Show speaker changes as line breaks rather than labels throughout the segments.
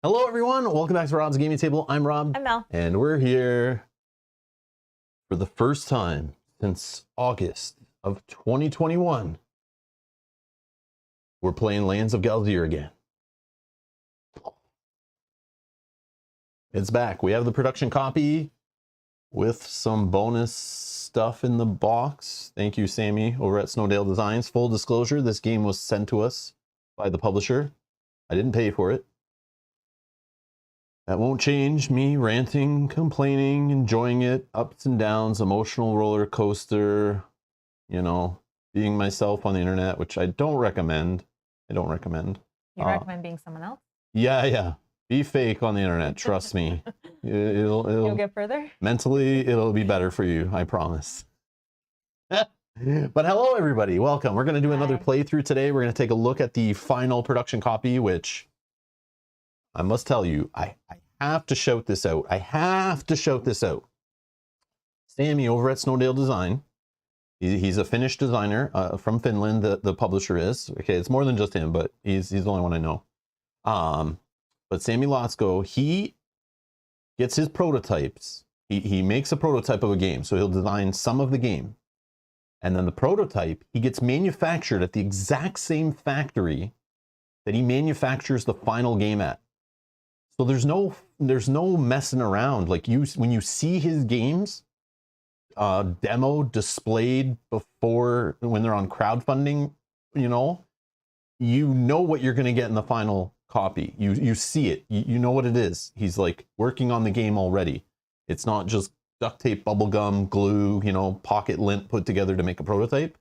Hello everyone, welcome back to Rob's Gaming Table. I'm Rob.
I'm Mel.
And we're here for the first time since August of 2021. We're playing Lands of Galzyr again. It's back. We have the production copy with some bonus stuff in the box. Thank you, Sammy, over at Snowdale Designs. Full disclosure, this game was sent to us by the publisher. I didn't pay for it. That won't change me ranting, complaining, enjoying it, ups and downs, emotional roller coaster, you know, being myself on the internet, which I don't recommend. I don't recommend.
You recommend being someone else?
Yeah. Be fake on the internet. Trust me. You'll
get further?
Mentally, it'll be better for you. I promise. But hello, everybody. Welcome. We're going to do another playthrough today. We're going to take a look at the final production copy, which I must tell you, I have to shout this out. I have to shout this out. Sammy over at Snowdale Design. He's a Finnish designer from Finland. The publisher is. Okay, it's more than just him, but he's the only one I know. But Sammy Lotsko, he gets his prototypes. He makes a prototype of a game, so he'll design some of the game. And then the prototype, he gets manufactured at the exact same factory that he manufactures the final game at. So there's no messing around. Like when you see his games demo displayed before when they're on crowdfunding, you know what you're going to get in the final copy. You see it. You know what it is. He's like working on the game already. It's not just duct tape, bubble gum, glue, pocket lint put together to make a prototype.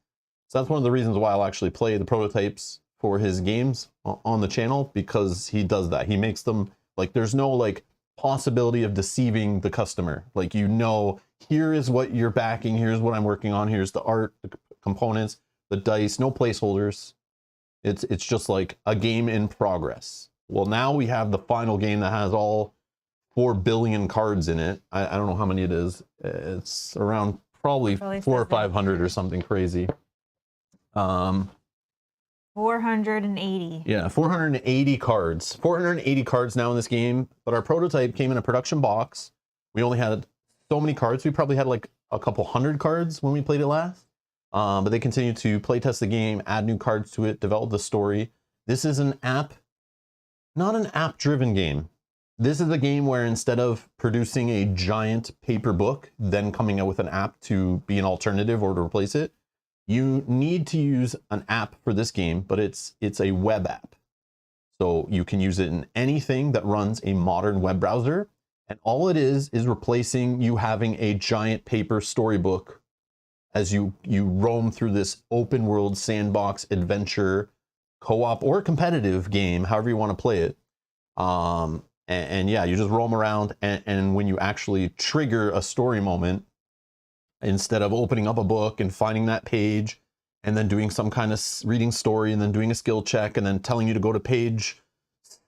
So that's one of the reasons why I'll actually play the prototypes for his games on the channel, because he does that. He makes them like there's no like possibility of deceiving the customer. Like, here is what you're backing. Here's what I'm working on. Here's the art, the components, the dice, no placeholders. It's just like a game in progress. Well, now we have the final game that has all 4 billion cards in it. I don't know how many it is. It's around probably 400 or 500 or something crazy.
480.
Yeah, 480 cards. 480 cards now in this game, but our prototype came in a production box. We only had so many cards. We probably had like a couple hundred cards when we played it last. But they continue to play test the game, add new cards to it, develop the story. This is an app, not an app-driven game. This is a game where instead of producing a giant paper book, then coming out with an app to be an alternative or to replace it, you need to use an app for this game, but it's a web app. So you can use it in anything that runs a modern web browser. And all it is replacing you having a giant paper storybook as you roam through this open world sandbox adventure, co-op or competitive game, however you want to play it. And yeah, you just roam around, and when you actually trigger a story moment, instead of opening up a book and finding that page and then doing some kind of reading story and then doing a skill check and then telling you to go to page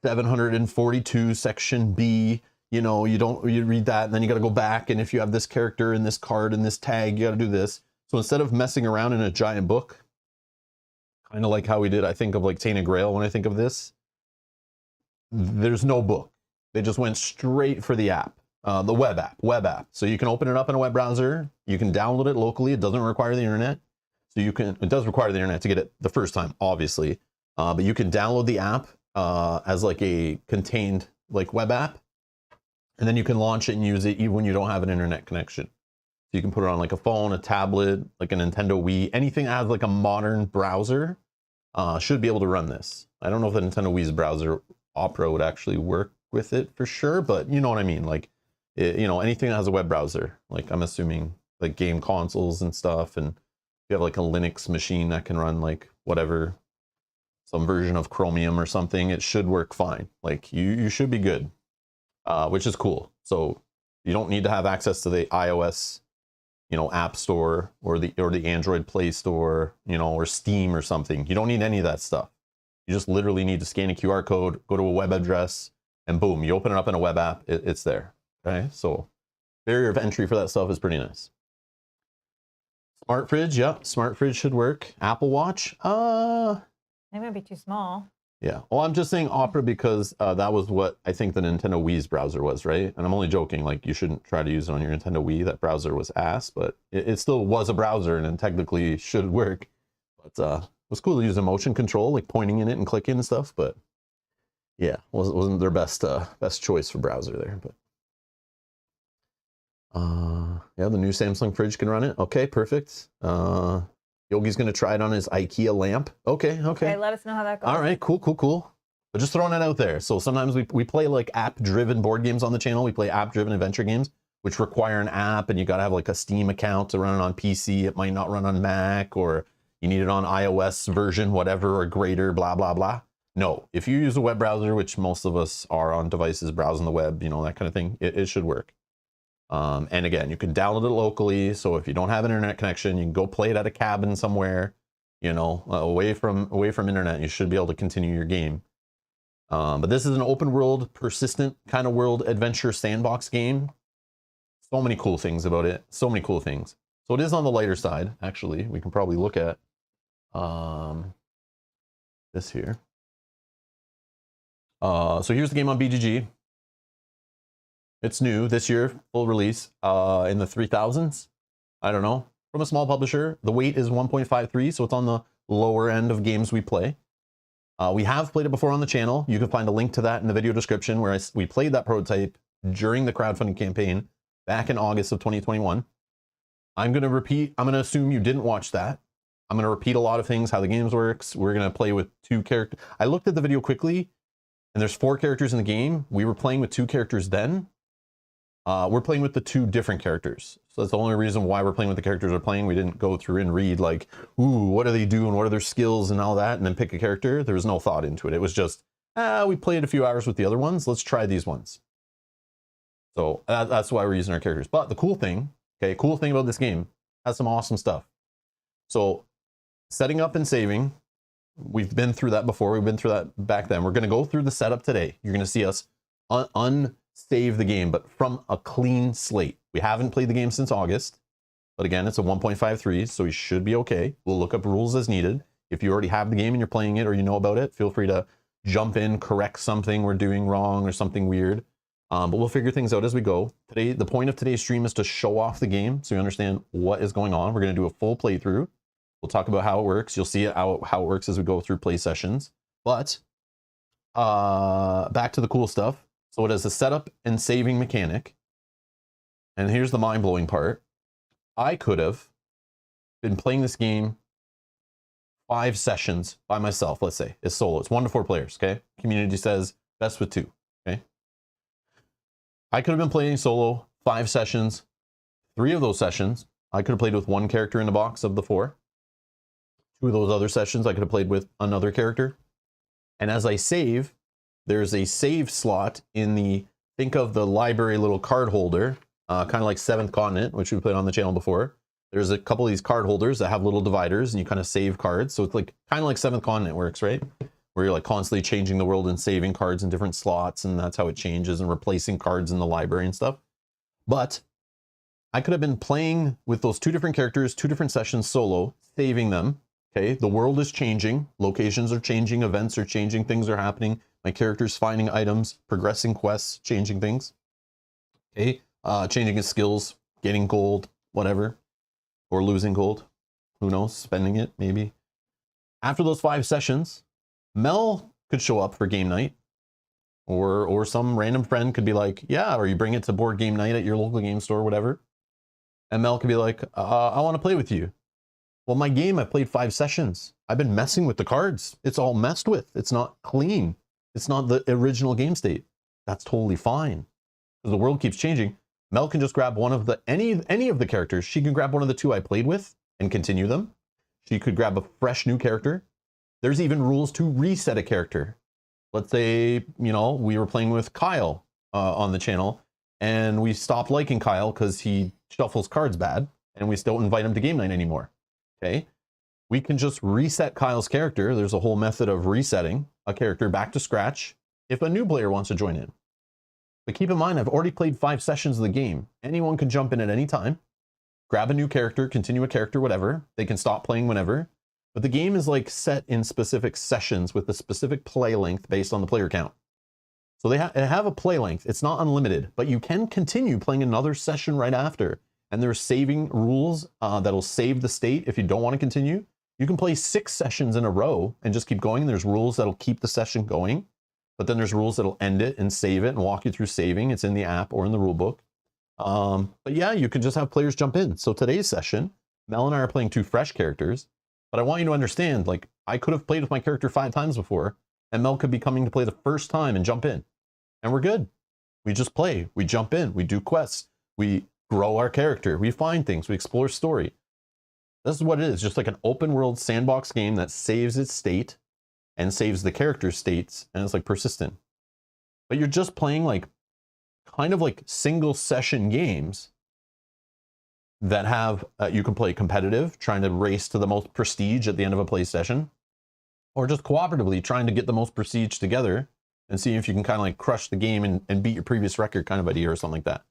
742 section B, you read that and then you got to go back, and if you have this character and this card and this tag, you got to do this. So instead of messing around in a giant book, kind of like how we did, I think of like Tainted Grail when I think of this, there's no book. They just went straight for the app. The web app. So you can open it up in a web browser. You can download it locally. It doesn't require the internet. So it does require the internet to get it the first time, obviously. But you can download the app as like a contained like web app. And then you can launch it and use it even when you don't have an internet connection. So you can put it on like a phone, a tablet, like a Nintendo Wii, anything that has like a modern browser should be able to run this. I don't know if the Nintendo Wii's browser Opera would actually work with it for sure, but you know what I mean? Like, anything that has a web browser, like I'm assuming like game consoles and stuff, and you have like a Linux machine that can run like whatever, some version of Chromium or something, it should work fine. Like you should be good, which is cool. So you don't need to have access to the iOS, App Store or the Android Play Store, or Steam or something. You don't need any of that stuff. You just literally need to scan a QR code, go to a web address, and boom, you open it up in a web app, it's there. Okay, so barrier of entry for that stuff is pretty nice. Smart fridge, yep, smart fridge should work. Apple Watch,
They might be too small.
Yeah. Well, I'm just saying Opera because that was what I think the Nintendo Wii's browser was, right? And I'm only joking. Like, you shouldn't try to use it on your Nintendo Wii. That browser was ass, but it still was a browser and it technically should work. But it was cool to use a motion control, like pointing in it and clicking and stuff. But yeah, wasn't their best choice for browser there. But yeah, the new Samsung fridge can run it. Okay, perfect. Yogi's gonna try it on his IKEA lamp. Okay.
Okay, let us know how that goes.
All right, cool. But just throwing it out there. So sometimes we play like app-driven board games on the channel. We play app-driven adventure games, which require an app, and you gotta have like a Steam account to run it on PC. It might not run on Mac, or you need it on iOS version, whatever, or greater, blah, blah, blah. No, if you use a web browser, which most of us are on devices browsing the web, you know, that kind of thing, it should work. And again, you can download it locally. So if you don't have an internet connection, you can go play it at a cabin somewhere, you know, away from internet. You should be able to continue your game. But this is an open world, persistent kind of world adventure sandbox game. So many cool things about it. So many cool things. So it is on the lighter side, actually. We can probably look at this here. So here's the game on BGG. It's new this year, full release in the 3000s. I don't know. From a small publisher. The weight is 1.53, so it's on the lower end of games we play. We have played it before on the channel. You can find a link to that in the video description where we played that prototype during the crowdfunding campaign back in August of 2021. I'm going to assume you didn't watch that. I'm going to repeat a lot of things, how the games works. We're going to play with 2 characters. I looked at the video quickly, and there's 4 characters in the game. We were playing with 2 characters then. We're playing with the 2 different characters. So that's the only reason why we're playing with the characters we're playing. We didn't go through and read like, ooh, what do they do and what are their skills and all that, and then pick a character. There was no thought into it. It was just, we played a few hours with the other ones. Let's try these ones. So that's why we're using our characters. But the cool thing about this game has some awesome stuff. So setting up and saving, we've been through that before. We've been through that back then. We're going to go through the setup today. You're going to see us unsave the game, but from a clean slate. We haven't played the game since August, but again, it's a 1.53, so we should be okay. We'll look up rules as needed. If you already have the game and you're playing it or you know about it, feel free to jump in, correct something we're doing wrong or something weird. But we'll figure things out as we go. Today, the point of today's stream is to show off the game so you understand what is going on. We're going to do a full playthrough. We'll talk about how it works. You'll see how it works as we go through play sessions. But back to the cool stuff. So it has a setup and saving mechanic. And here's the mind-blowing part. I could have been playing this game 5 sessions by myself, let's say. It's solo. It's 1 to 4 players, okay? Community says best with 2, okay? I could have been playing solo 5 sessions. 3 of those sessions, I could have played with 1 character in the box of the 4. 2 of those other sessions, I could have played with another character. And as I save, there's a save slot in the, think of the library little card holder, kind of like 7th Continent, which we played on the channel before. There's a couple of these card holders that have little dividers and you kind of save cards. So it's like kind of like 7th Continent works, right? Where you're like constantly changing the world and saving cards in different slots, and that's how it changes, and replacing cards in the library and stuff. But I could have been playing with those 2 different characters, 2 different sessions solo, saving them. Okay, the world is changing, locations are changing, events are changing, things are happening. My character's finding items, progressing quests, changing things. Okay, changing his skills, getting gold, whatever, or losing gold. Who knows? Spending it, maybe. After those 5 sessions, Mel could show up for game night, or some random friend could be like, yeah, or you bring it to board game night at your local game store, whatever. And Mel could be like, I want to play with you. Well, my game, I played 5 sessions. I've been messing with the cards. It's all messed with. It's not clean. It's not the original game state. That's totally fine. Because the world keeps changing. Mel can just grab one of the, any of the characters. She can grab one of the 2 I played with and continue them. She could grab a fresh new character. There's even rules to reset a character. Let's say, you know, we were playing with Kyle on the channel, and we stopped liking Kyle because he shuffles cards bad, and we still don't invite him to game night anymore. Okay, we can just reset Kyle's character. There's a whole method of resetting a character back to scratch if a new player wants to join in. But keep in mind, I've already played 5 sessions of the game. Anyone can jump in at any time, grab a new character, continue a character, whatever. They can stop playing whenever. but the game is like set in specific sessions with a specific play length based on the player count. So they have a play length. It's not unlimited, but you can continue playing another session right after. And there's saving rules that'll save the state if you don't want to continue. You can play 6 sessions in a row and just keep going. There's rules that'll keep the session going, but then there's rules that'll end it and save it and walk you through saving. It's in the app or in the rule book. But yeah, you can just have players jump in. So today's session, Mel and I are playing 2 fresh characters, but I want you to understand, like, I could have played with my character 5 times before, and Mel could be coming to play the first time and jump in. And we're good. We just play, we jump in, we do quests, we grow our character, we find things, we explore story. This is what it is, just like an open world sandbox game that saves its state and saves the character states, and it's like persistent. But you're just playing like kind of like single session games that have, you can play competitive, trying to race to the most prestige at the end of a play session, or just cooperatively trying to get the most prestige together and see if you can kind of like crush the game and beat your previous record kind of idea or something like that.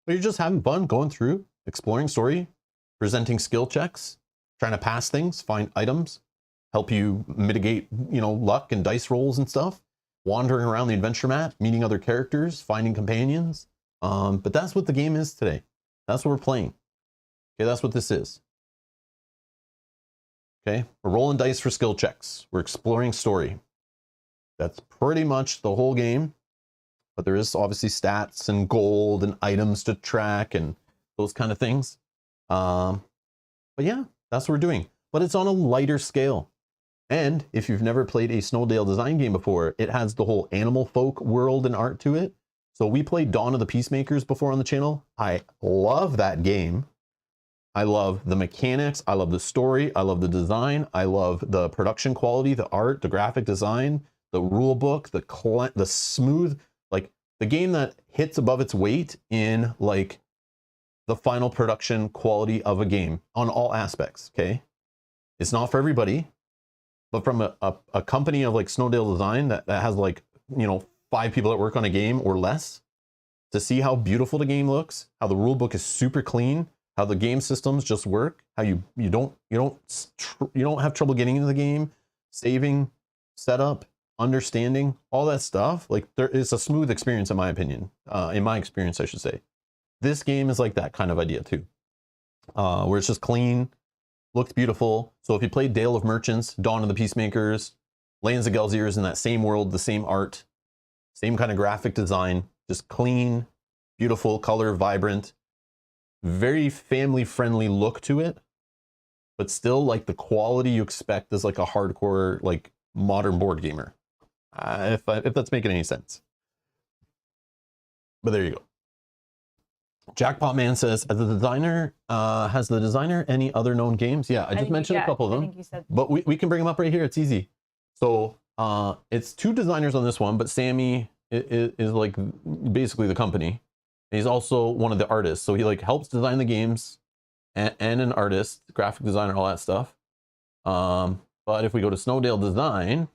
But you're just having fun, going through, exploring story, presenting skill checks, trying to pass things, find items, help you mitigate, you know, luck and dice rolls and stuff, wandering around the adventure map, meeting other characters, finding companions. But that's what the game is today. That's what we're playing. Okay, that's what this is. Okay, we're rolling dice for skill checks. We're exploring story. That's pretty much the whole game. But there is obviously stats and gold and items to track and those kind of things. But yeah, that's what we're doing. But it's on a lighter scale. And if you've never played a Snowdale design game before, it has the whole animal folk world and art to it. So we played Dawn of the Peacemakers before on the channel. I love that game. I love the mechanics. I love the story. I love the design. I love the production quality, the art, the graphic design, the rule book, the smooth, like the game that hits above its weight in like the final production quality of a game on all aspects. Okay. It's not for everybody, but from a company of like Snowdale Design that has like, you know, 5 people that work on a game or less, to see how beautiful the game looks, how the rule book is super clean, how the game systems just work, how you don't have trouble getting into the game, saving, setup, understanding, all that stuff. Like there is a smooth experience in my opinion, in my experience, I should say. This game is like that kind of idea too, where it's just clean, looks beautiful. So if you played Dale of Merchants, Dawn of the Peacemakers, Lands of Galzyr is in that same world, the same art, same kind of graphic design, just clean, beautiful, color, vibrant, very family friendly look to it, but still like the quality you expect as like a hardcore, like modern board gamer. If that's making any sense. But there you go. Jackpot Man says, has the designer any other known games? Yeah, I just mentioned a couple of them,
I think you said,
but we can bring them up right here. It's easy. So it's 2 designers on this one, but Sammy is like basically the company. He's also one of the artists. So he like helps design the games and an artist, graphic designer, all that stuff. But if we go to Snowdale Design,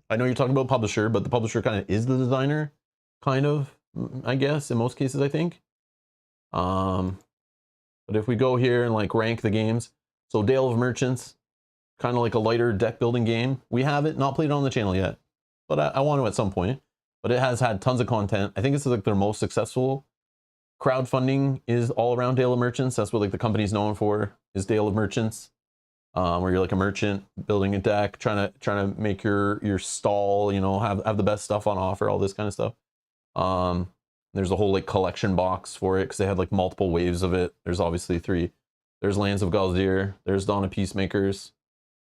I know you're talking about publisher, but the publisher kind of is the designer, kind of, I guess, in most cases, I think. But if we go here and like rank the games, so Dale of Merchants, kind of like a lighter deck building game. We have it, not played it on the channel yet, but I want to at some point. But it has had tons of content. I think it's like their most successful. Crowdfunding is all around Dale of Merchants. That's what like the company's known for, is Dale of Merchants, where you're like a merchant building a deck, trying to make your stall, you know, have the best stuff on offer, all this kind of stuff. There's a whole like collection box for it because they had like multiple waves of it. There's obviously 3. There's Lands of Galzyr. There's Dawn of Peacemakers.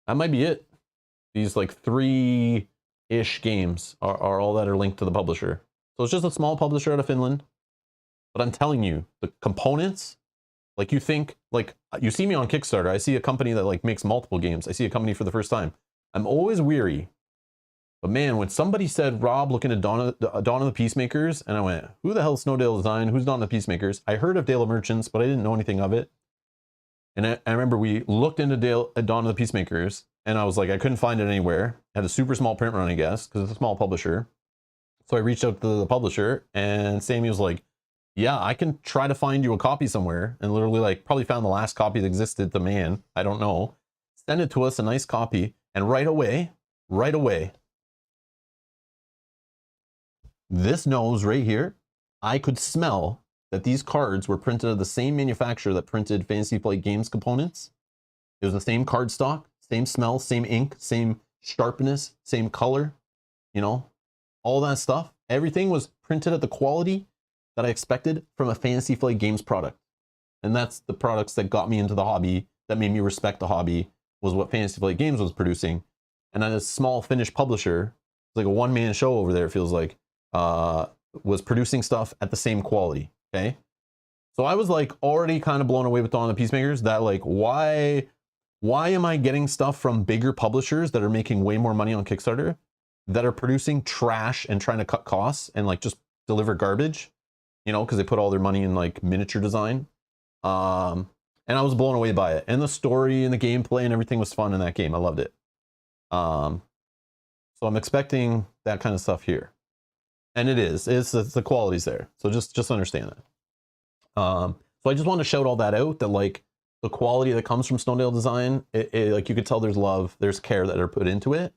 That might be it. These like 3-ish games are all that are linked to the publisher. So it's just a small publisher out of Finland. But I'm telling you, the components, like you think, like you see me on Kickstarter, I see a company that like makes multiple games. I see a company for the first time. I'm always weary. But man, when somebody said, Rob, looking at Dawn of the Peacemakers, and I went, who the hell is Snowdale Design? Who's Dawn of the Peacemakers? I heard of Dale of Merchants, but I didn't know anything of it. And I remember we looked into Dawn of the Peacemakers, and I was like, I couldn't find it anywhere. It had a super small print run, I guess, because it's a small publisher. So I reached out to the publisher, and Sammy was like, yeah, I can try to find you a copy somewhere. And literally like probably found the last copy that existed to man. I don't know. send it to us, a nice copy, and right away, this nose right here, I could smell that these cards were printed at the same manufacturer that printed Fantasy Flight Games components. It was the same card stock, same smell, same ink, same sharpness, same color, you know, all that stuff. Everything was printed at the quality that I expected from a Fantasy Flight Games product. And that's the products that got me into the hobby, that made me respect the hobby, was what Fantasy Flight Games was producing. And then a small Finnish publisher, it's like a one-man show over there, it feels like, was producing stuff at the same quality, okay? So I was like already kind of blown away with Dawn of the Peacemakers, that like, why am I getting stuff from bigger publishers that are making way more money on Kickstarter, that are producing trash and trying to cut costs and like just deliver garbage, you know, because they put all their money in like miniature design. And I was blown away by it. And the story and the gameplay and everything was fun in that game. I loved it. So I'm expecting that kind of stuff here. And it is. It's the quality's there. So just understand that. So I just want to shout all that out, that like the quality that comes from Snowdale Design, like you could tell there's love, there's care that are put into it.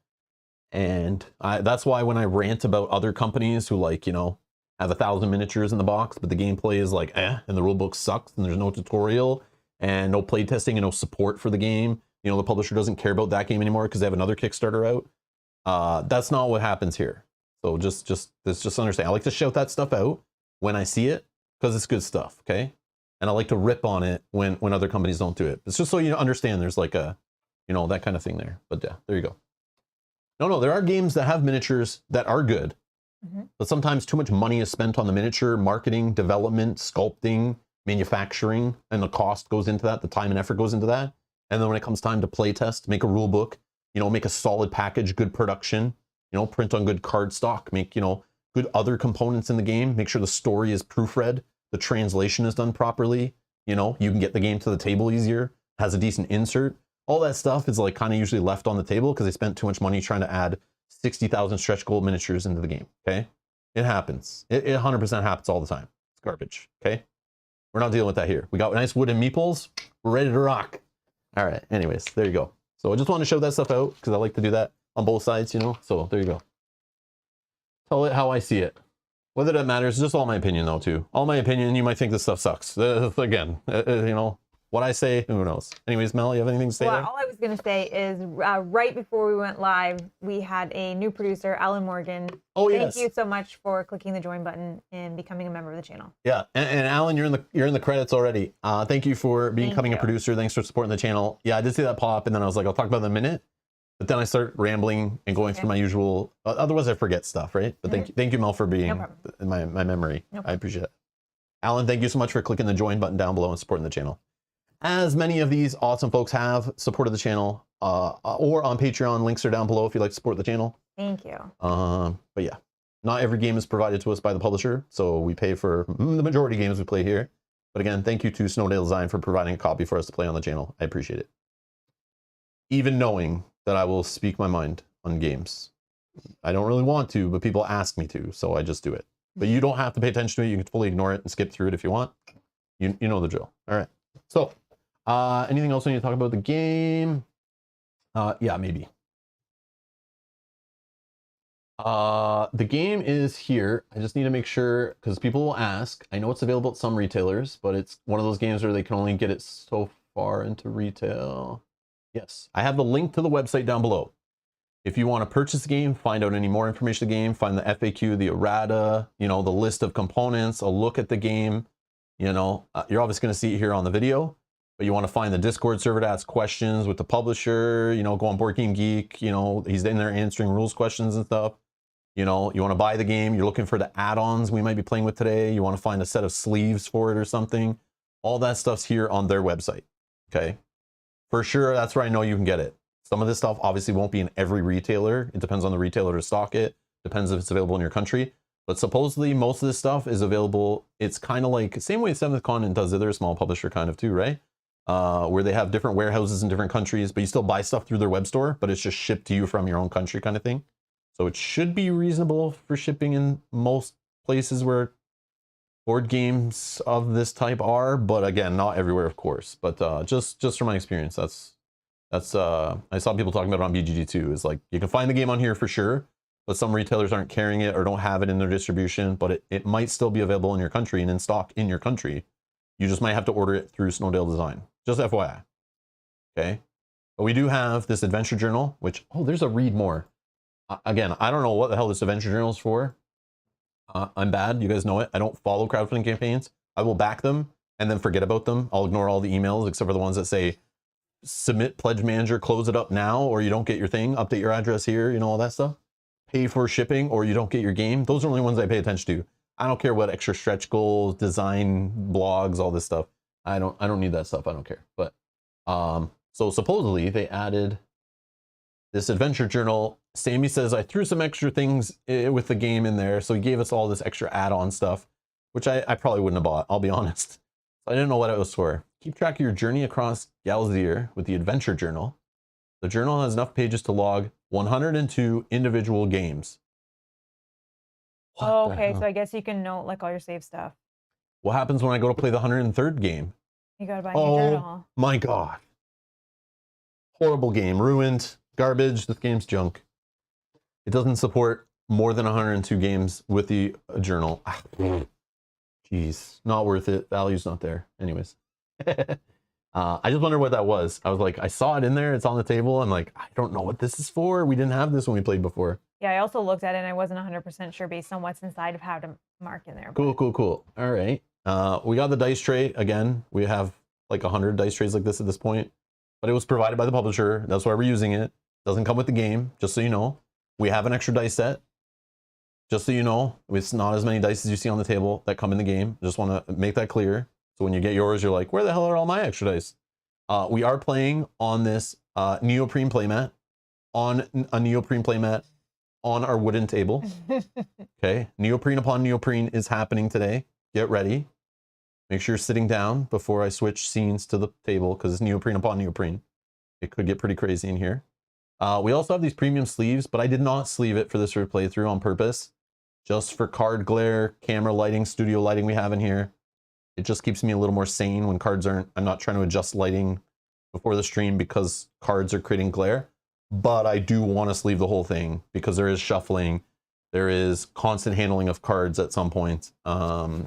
And that's why when I rant about other companies who like, you know, have 1,000 miniatures in the box, but the gameplay is like, and the rulebook sucks, and there's no tutorial, and no playtesting, and no support for the game. You know, the publisher doesn't care about that game anymore because they have another Kickstarter out. That's not what happens here. So just understand. I like to shout that stuff out when I see it because it's good stuff, okay? And I like to rip on it when other companies don't do it. It's just so you understand there's like a, you know, that kind of thing there. But yeah, there you go. No, there are games that have miniatures that are good. But sometimes too much money is spent on the miniature, marketing, development, sculpting, manufacturing, and the cost goes into that, the time and effort goes into that. And then when it comes time to play test, make a rule book, you know, make a solid package, good production, you know, print on good card stock, make, you know, good other components in the game, make sure the story is proofread, the translation is done properly, you know, you can get the game to the table easier, has a decent insert. All that stuff is like kind of usually left on the table because they spent too much money trying to add 60,000 stretch goal miniatures into the game, okay? It happens. It 100% happens all the time. It's garbage, okay? We're not dealing with that here. We got nice wooden meeples. We're ready to rock. All right, anyways, there you go. So I just want to show that stuff out because I like to do that on both sides, you know? So there you go. Tell it how I see it. Whether that matters, just all my opinion though, too. All my opinion, you might think this stuff sucks. Again, you know, what I say, who knows? Anyways, Mel, you have anything to say there?
All I was going to say is right before we went live, we had a new producer, Alan Morgan.
Oh, yes.
Thank you so much for clicking the join button and becoming a member of the channel.
Yeah, and Alan, you're in the credits already. Thank you for becoming a producer. Thanks for supporting the channel. Yeah, I did see that pop, and then I was like, I'll talk about it in a minute. But then I start rambling and going through my usual. Otherwise, I forget stuff, right? But thank you, Mel, for being in my memory. I appreciate it. Alan, thank you so much for clicking the join button down below and supporting the channel. As many of these awesome folks have supported the channel, or on Patreon, links are down below if you'd like to support the channel.
Thank you.
But yeah, not every game is provided to us by the publisher, so we pay for the majority of games we play here. But again, thank you to Snowdale Design for providing a copy for us to play on the channel. I appreciate it. Even knowing that I will speak my mind on games. I don't really want to, but people ask me to, so I just do it. But you don't have to pay attention to it. You can fully ignore it and skip through it if you want. You know the drill. All right. So, anything else we need to talk about the game? Yeah, maybe. The game is here. I just need to make sure, because people will ask. I know it's available at some retailers, but it's one of those games where they can only get it so far into retail. Yes, I have the link to the website down below. If you want to purchase the game, find out any more information of the game, find the FAQ, the errata, you know, the list of components, a look at the game, you know, you're obviously going to see it here on the video, but you want to find the Discord server to ask questions with the publisher, you know, go on Board Game Geek, you know, he's in there answering rules questions and stuff. You know, you want to buy the game, you're looking for the add-ons we might be playing with today, you want to find a set of sleeves for it or something. All that stuff's here on their website, okay? For sure, that's where I know you can get it. Some of this stuff obviously won't be in every retailer. It depends on the retailer to stock it. Depends if it's available in your country. But supposedly most of this stuff is available. It's kind of like, same way 7th Continent does it. They're a small publisher kind of too, right? Where they have different warehouses in different countries, but you still buy stuff through their web store, but it's just shipped to you from your own country kind of thing. So it should be reasonable for shipping in most places where board games of this type are, but again, not everywhere, of course. But just from my experience, that's That's I saw people talking about it on BGG too. Is like you can find the game on here for sure, but some retailers aren't carrying it or don't have it in their distribution. But it might still be available in your country and in stock in your country. You just might have to order it through Snowdale Design. Just FYI. Okay. But we do have this adventure journal, which there's a read more. Again, I don't know what the hell this adventure journal is for. I'm bad. You guys know it. I don't follow crowdfunding campaigns. I will back them and then forget about them. I'll ignore all the emails except for the ones that say submit pledge manager, close it up now, or you don't get your thing, update your address here, you know, all that stuff. Pay for shipping or you don't get your game. Those are the only ones I pay attention to. I don't care what extra stretch goals, design blogs, all this stuff. I don't need that stuff. I don't care. But so supposedly they added this adventure journal. Sammy says I threw some extra things with the game in there, so he gave us all this extra add-on stuff, which I probably wouldn't have bought, I'll be honest. I didn't know what it was for. Keep track of your journey across Galzyr with the adventure journal. The journal has enough pages to log 102 individual games.
Oh, okay, so I guess you can note like all your save stuff.
What happens when I go to play the 103rd game?
You gotta buy a new journal.
My God. Horrible game, ruined, garbage, this game's junk. It doesn't support more than 102 games with the journal. Jeez, not worth it. Value's not there. Anyways. I just wonder what that was. I was like, I saw it in there. It's on the table. I'm like, I don't know what this is for. We didn't have this when we played before.
Yeah, I also looked at it and I wasn't 100% sure based on what's inside of how to mark in there.
Cool, cool, cool. All right. We got the dice tray. Again, we have like 100 dice trays like this at this point. But it was provided by the publisher. That's why we're using it. Doesn't come with the game, just so you know. We have an extra dice set. Just so you know, it's not as many dice as you see on the table that come in the game. Just want to make that clear. So when you get yours, you're like, where the hell are all my extra dice? We are playing on this neoprene playmat, on a neoprene playmat, on our wooden table. Okay, neoprene upon neoprene is happening today. Get ready. Make sure you're sitting down before I switch scenes to the table because it's neoprene upon neoprene. It could get pretty crazy in here. We also have these premium sleeves, but I did not sleeve it for this playthrough on purpose. Just for card glare, camera lighting, studio lighting we have in here. It just keeps me a little more sane when cards aren't, I'm not trying to adjust lighting before the stream because cards are creating glare. But I do want to sleeve the whole thing because there is shuffling. There is constant handling of cards at some point. But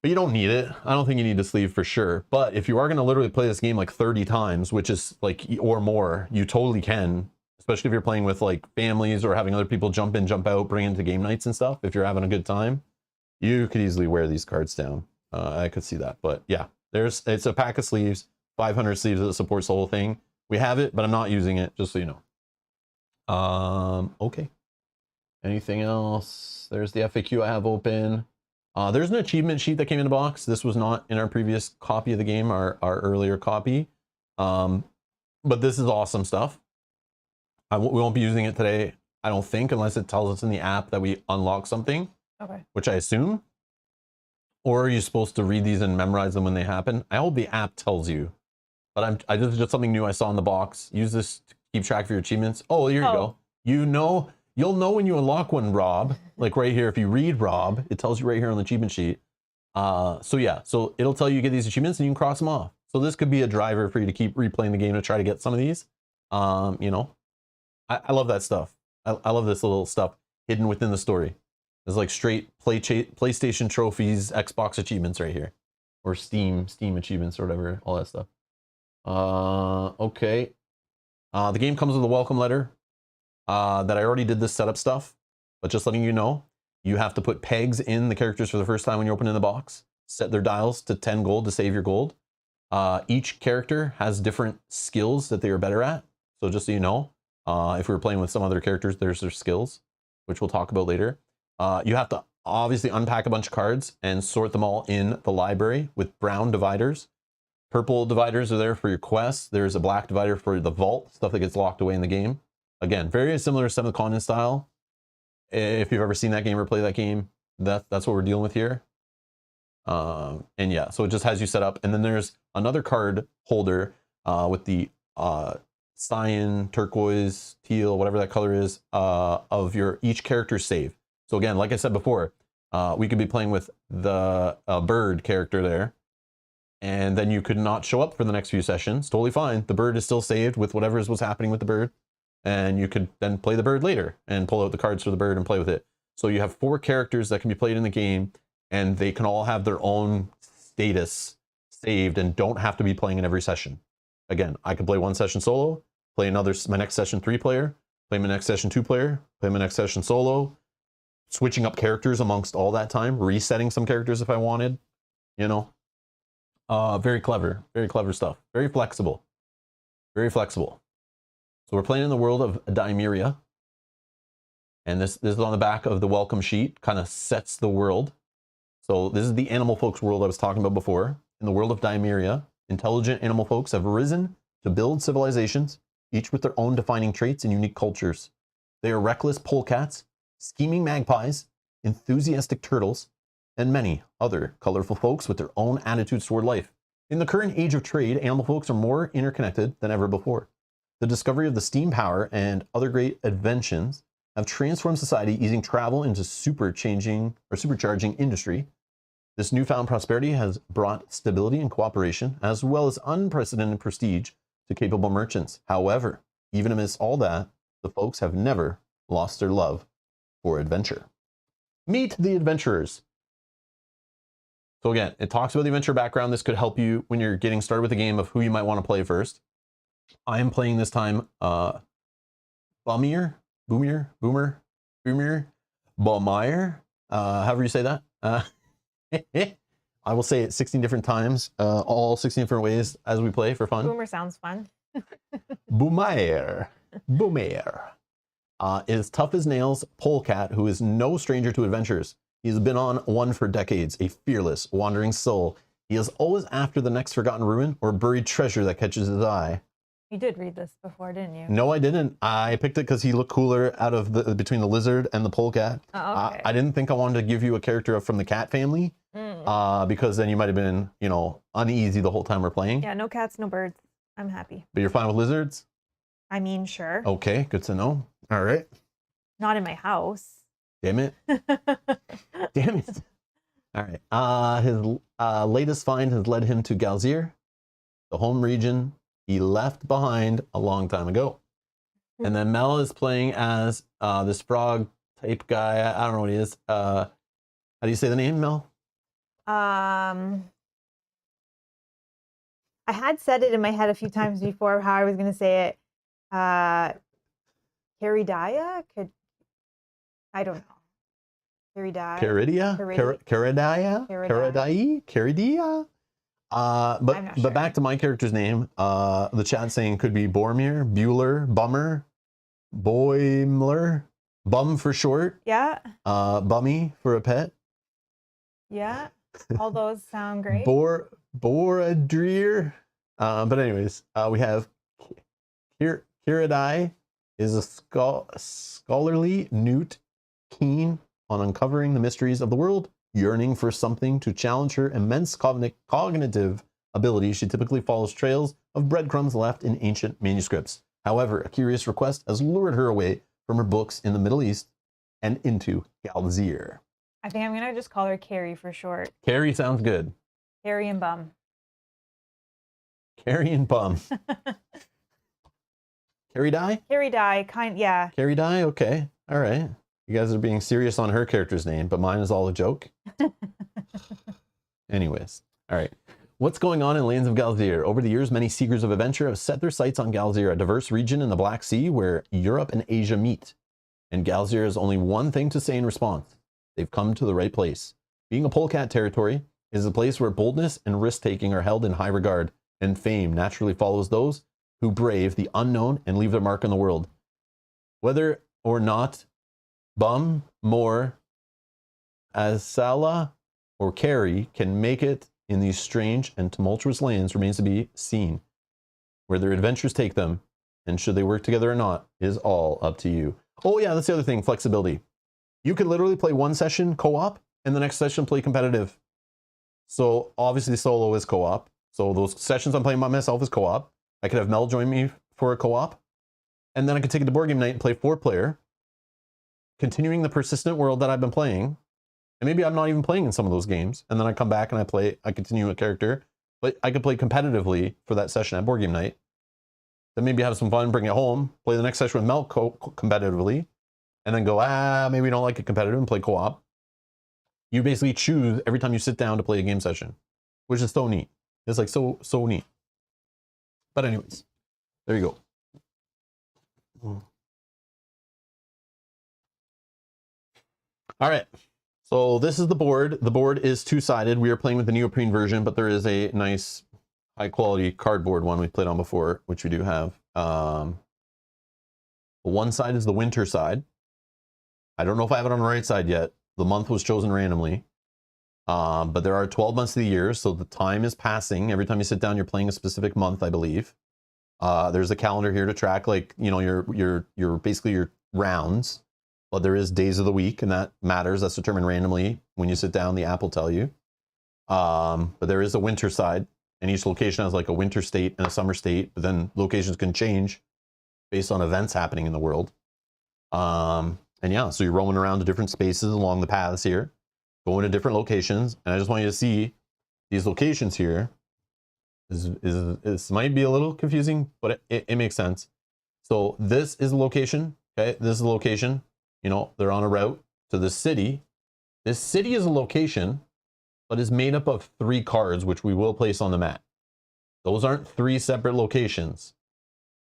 you don't need it. I don't think you need to sleeve for sure. But if you are going to literally play this game like 30 times, which is like, or more, you totally can. Especially if you're playing with like families or having other people jump in, jump out, bring into game nights and stuff. If you're having a good time, you could easily wear these cards down. I could see that. But yeah, it's a pack of sleeves, 500 sleeves that supports the whole thing. We have it, but I'm not using it, just so you know. Okay. Anything else? There's the FAQ I have open. There's an achievement sheet that came in the box. This was not in our previous copy of the game, our earlier copy. But this is awesome stuff. We won't be using it today, I don't think, unless it tells us in the app that we unlock something. Okay. Which I assume. Or are you supposed to read these and memorize them when they happen? I hope the app tells you. But this is just something new I saw in the box. Use this to keep track of your achievements. Oh, here you go. You'll know when you unlock one, Rob. Like right here, if you read Rob, it tells you right here on the achievement sheet. So yeah, so it'll tell you get these achievements and you can cross them off. So this could be a driver for you to keep replaying the game to try to get some of these. You know, I love that stuff. I love this little stuff hidden within the story. There's like straight PlayStation trophies, Xbox achievements right here, or Steam achievements or whatever, all that stuff. Okay. The game comes with a welcome letter that I already did this setup stuff, but just letting you know, you have to put pegs in the characters for the first time when you open in the box, set their dials to 10 gold to save your gold. Each character has different skills that they are better at. So just so you know, if we were playing with some other characters, there's their skills, which we'll talk about later. You have to obviously unpack a bunch of cards and sort them all in the library with brown dividers. Purple dividers are there for your quests. There's a black divider for the vault, stuff that gets locked away in the game. Again, very similar to Seven of the Continents style. If you've ever seen that game or played that game, that's what we're dealing with here. And yeah, so it just has you set up. And then there's another card holder with the cyan, turquoise, teal, whatever that color is, of your each character's save. So again, like I said before, we could be playing with the bird character there. And then you could not show up for the next few sessions. Totally fine. The bird is still saved with whatever was happening with the bird. And you could then play the bird later and pull out the cards for the bird and play with it. So you have 4 characters that can be played in the game, and they can all have their own status saved and don't have to be playing in every session. Again, I could play one session solo, play my next session 3-player, play my next session 2-player, play my next session solo, switching up characters amongst all that time, resetting some characters if I wanted, you know. Very clever stuff. Very flexible. Very flexible. So we're playing in the world of Dimeria. And this is on the back of the welcome sheet, kind of sets the world. So this is the animal folks world I was talking about before. In the world of Dimeria, intelligent animal folks have risen to build civilizations, each with their own defining traits and unique cultures. They are reckless polecats, scheming magpies, enthusiastic turtles, and many other colorful folks with their own attitudes toward life. In the current age of trade, animal folks are more interconnected than ever before. The discovery of the steam power and other great inventions have transformed society, easing travel into supercharging industry. This newfound prosperity has brought stability and cooperation, as well as unprecedented prestige to capable merchants. However, even amidst all that, the folks have never lost their love for adventure. Meet the adventurers. So again, it talks about the adventure background. This could help you when you're getting started with the game of who you might want to play first. I am playing this time Boomer, however you say that. I will say it 16 different times, all 16 different ways as we play for fun.
Boomer sounds fun.
Boomer is tough as nails polecat who is no stranger to adventures. He's been on one for decades, a fearless, wandering soul. He is always after the next forgotten ruin or buried treasure that catches his eye.
You did read this before, didn't you?
No, I didn't. I picked it because he looked cooler out of between the lizard and the polecat.
Oh, okay.
I didn't think I wanted to give you a character from the cat family, because then you might have been, uneasy the whole time we're playing.
Yeah, no cats, no birds. I'm happy.
But you're fine with lizards?
I mean, sure.
Okay, good to know. All right.
Not in my house.
Damn it. Damn it. All right. His latest find has led him to Galzyr, the home region he left behind a long time ago. And then Mel is playing as this frog type guy. I don't know what he is. How do you say the name, Mel?
I had said it in my head a few times before how I was going to say it. Caridaya? I don't know.
Caridia? Caridia? But back to my character's name. The chat saying could be Boromir, Bueller, Bummer, Boimler, Bum for short.
Yeah.
Bummy for a pet.
Yeah. All those sound great.
Boradrir. But anyways, we have Kiridai is a scholarly newt keen on uncovering the mysteries of the world, yearning for something to challenge her immense cognitive abilities. She typically follows trails of breadcrumbs left in ancient manuscripts. However, a curious request has lured her away from her books in the Middle East and into Galzyr.
I think I'm going to just call her Carrie for short.
Carrie sounds good.
Carrie and Bum.
Carrie and Bum. Carrie Die?
Carrie Die, yeah.
Carrie Die? Okay. All right. You guys are being serious on her character's name, but mine is all a joke. Anyways. All right. What's going on in Lands of Galzyr? Over the years, many seekers of adventure have set their sights on Galzyr, a diverse region in the Black Sea where Europe and Asia meet. And Galzyr has only one thing to say in response. They've come to the right place. Being a polecat territory is a place where boldness and risk-taking are held in high regard, and fame naturally follows those who brave the unknown and leave their mark on the world. Whether or not Bum, Moore, Azala, or Carrie can make it in these strange and tumultuous lands remains to be seen. Where their adventures take them, and should they work together or not, is all up to you. Oh yeah, that's the other thing, flexibility. You could literally play one session co-op, and the next session play competitive. So obviously solo is co-op. So those sessions I'm playing by myself is co-op. I could have Mel join me for a co-op. And then I could take it to board game night and play 4-player, continuing the persistent world that I've been playing. And maybe I'm not even playing in some of those games. And then I come back and I continue a character. but I could play competitively for that session at board game night. Then maybe have some fun, bring it home, play the next session with Mel competitively, and then go, maybe we don't like it competitive and play co-op. You basically choose every time you sit down to play a game session, which is so neat. It's like so neat. But anyways, there you go. All right. So this is the board. The board is two-sided. We are playing with the neoprene version, but there is a nice high-quality cardboard one we played on before, which we do have. One side is the winter side. I don't know if I have it on the right side yet. The month was chosen randomly. But there are 12 months of the year, so the time is passing. Every time you sit down, you're playing a specific month, I believe. There's a calendar here to track, like, you know, your basically your rounds. But there is days of the week, and that matters. That's determined randomly. When you sit down, the app will tell you. But there is a winter side, and each location has like a winter state and a summer state, but then locations can change based on events happening in the world. And yeah, so you're roaming around to different spaces along the paths here, going to different locations. And I just want you to see these locations here. This might be a little confusing, but it makes sense. So this is a location, okay? This is a location. You know, they're on a route to the city. This city is a location, but is made up of 3 cards, which we will place on the mat. Those aren't 3 separate locations.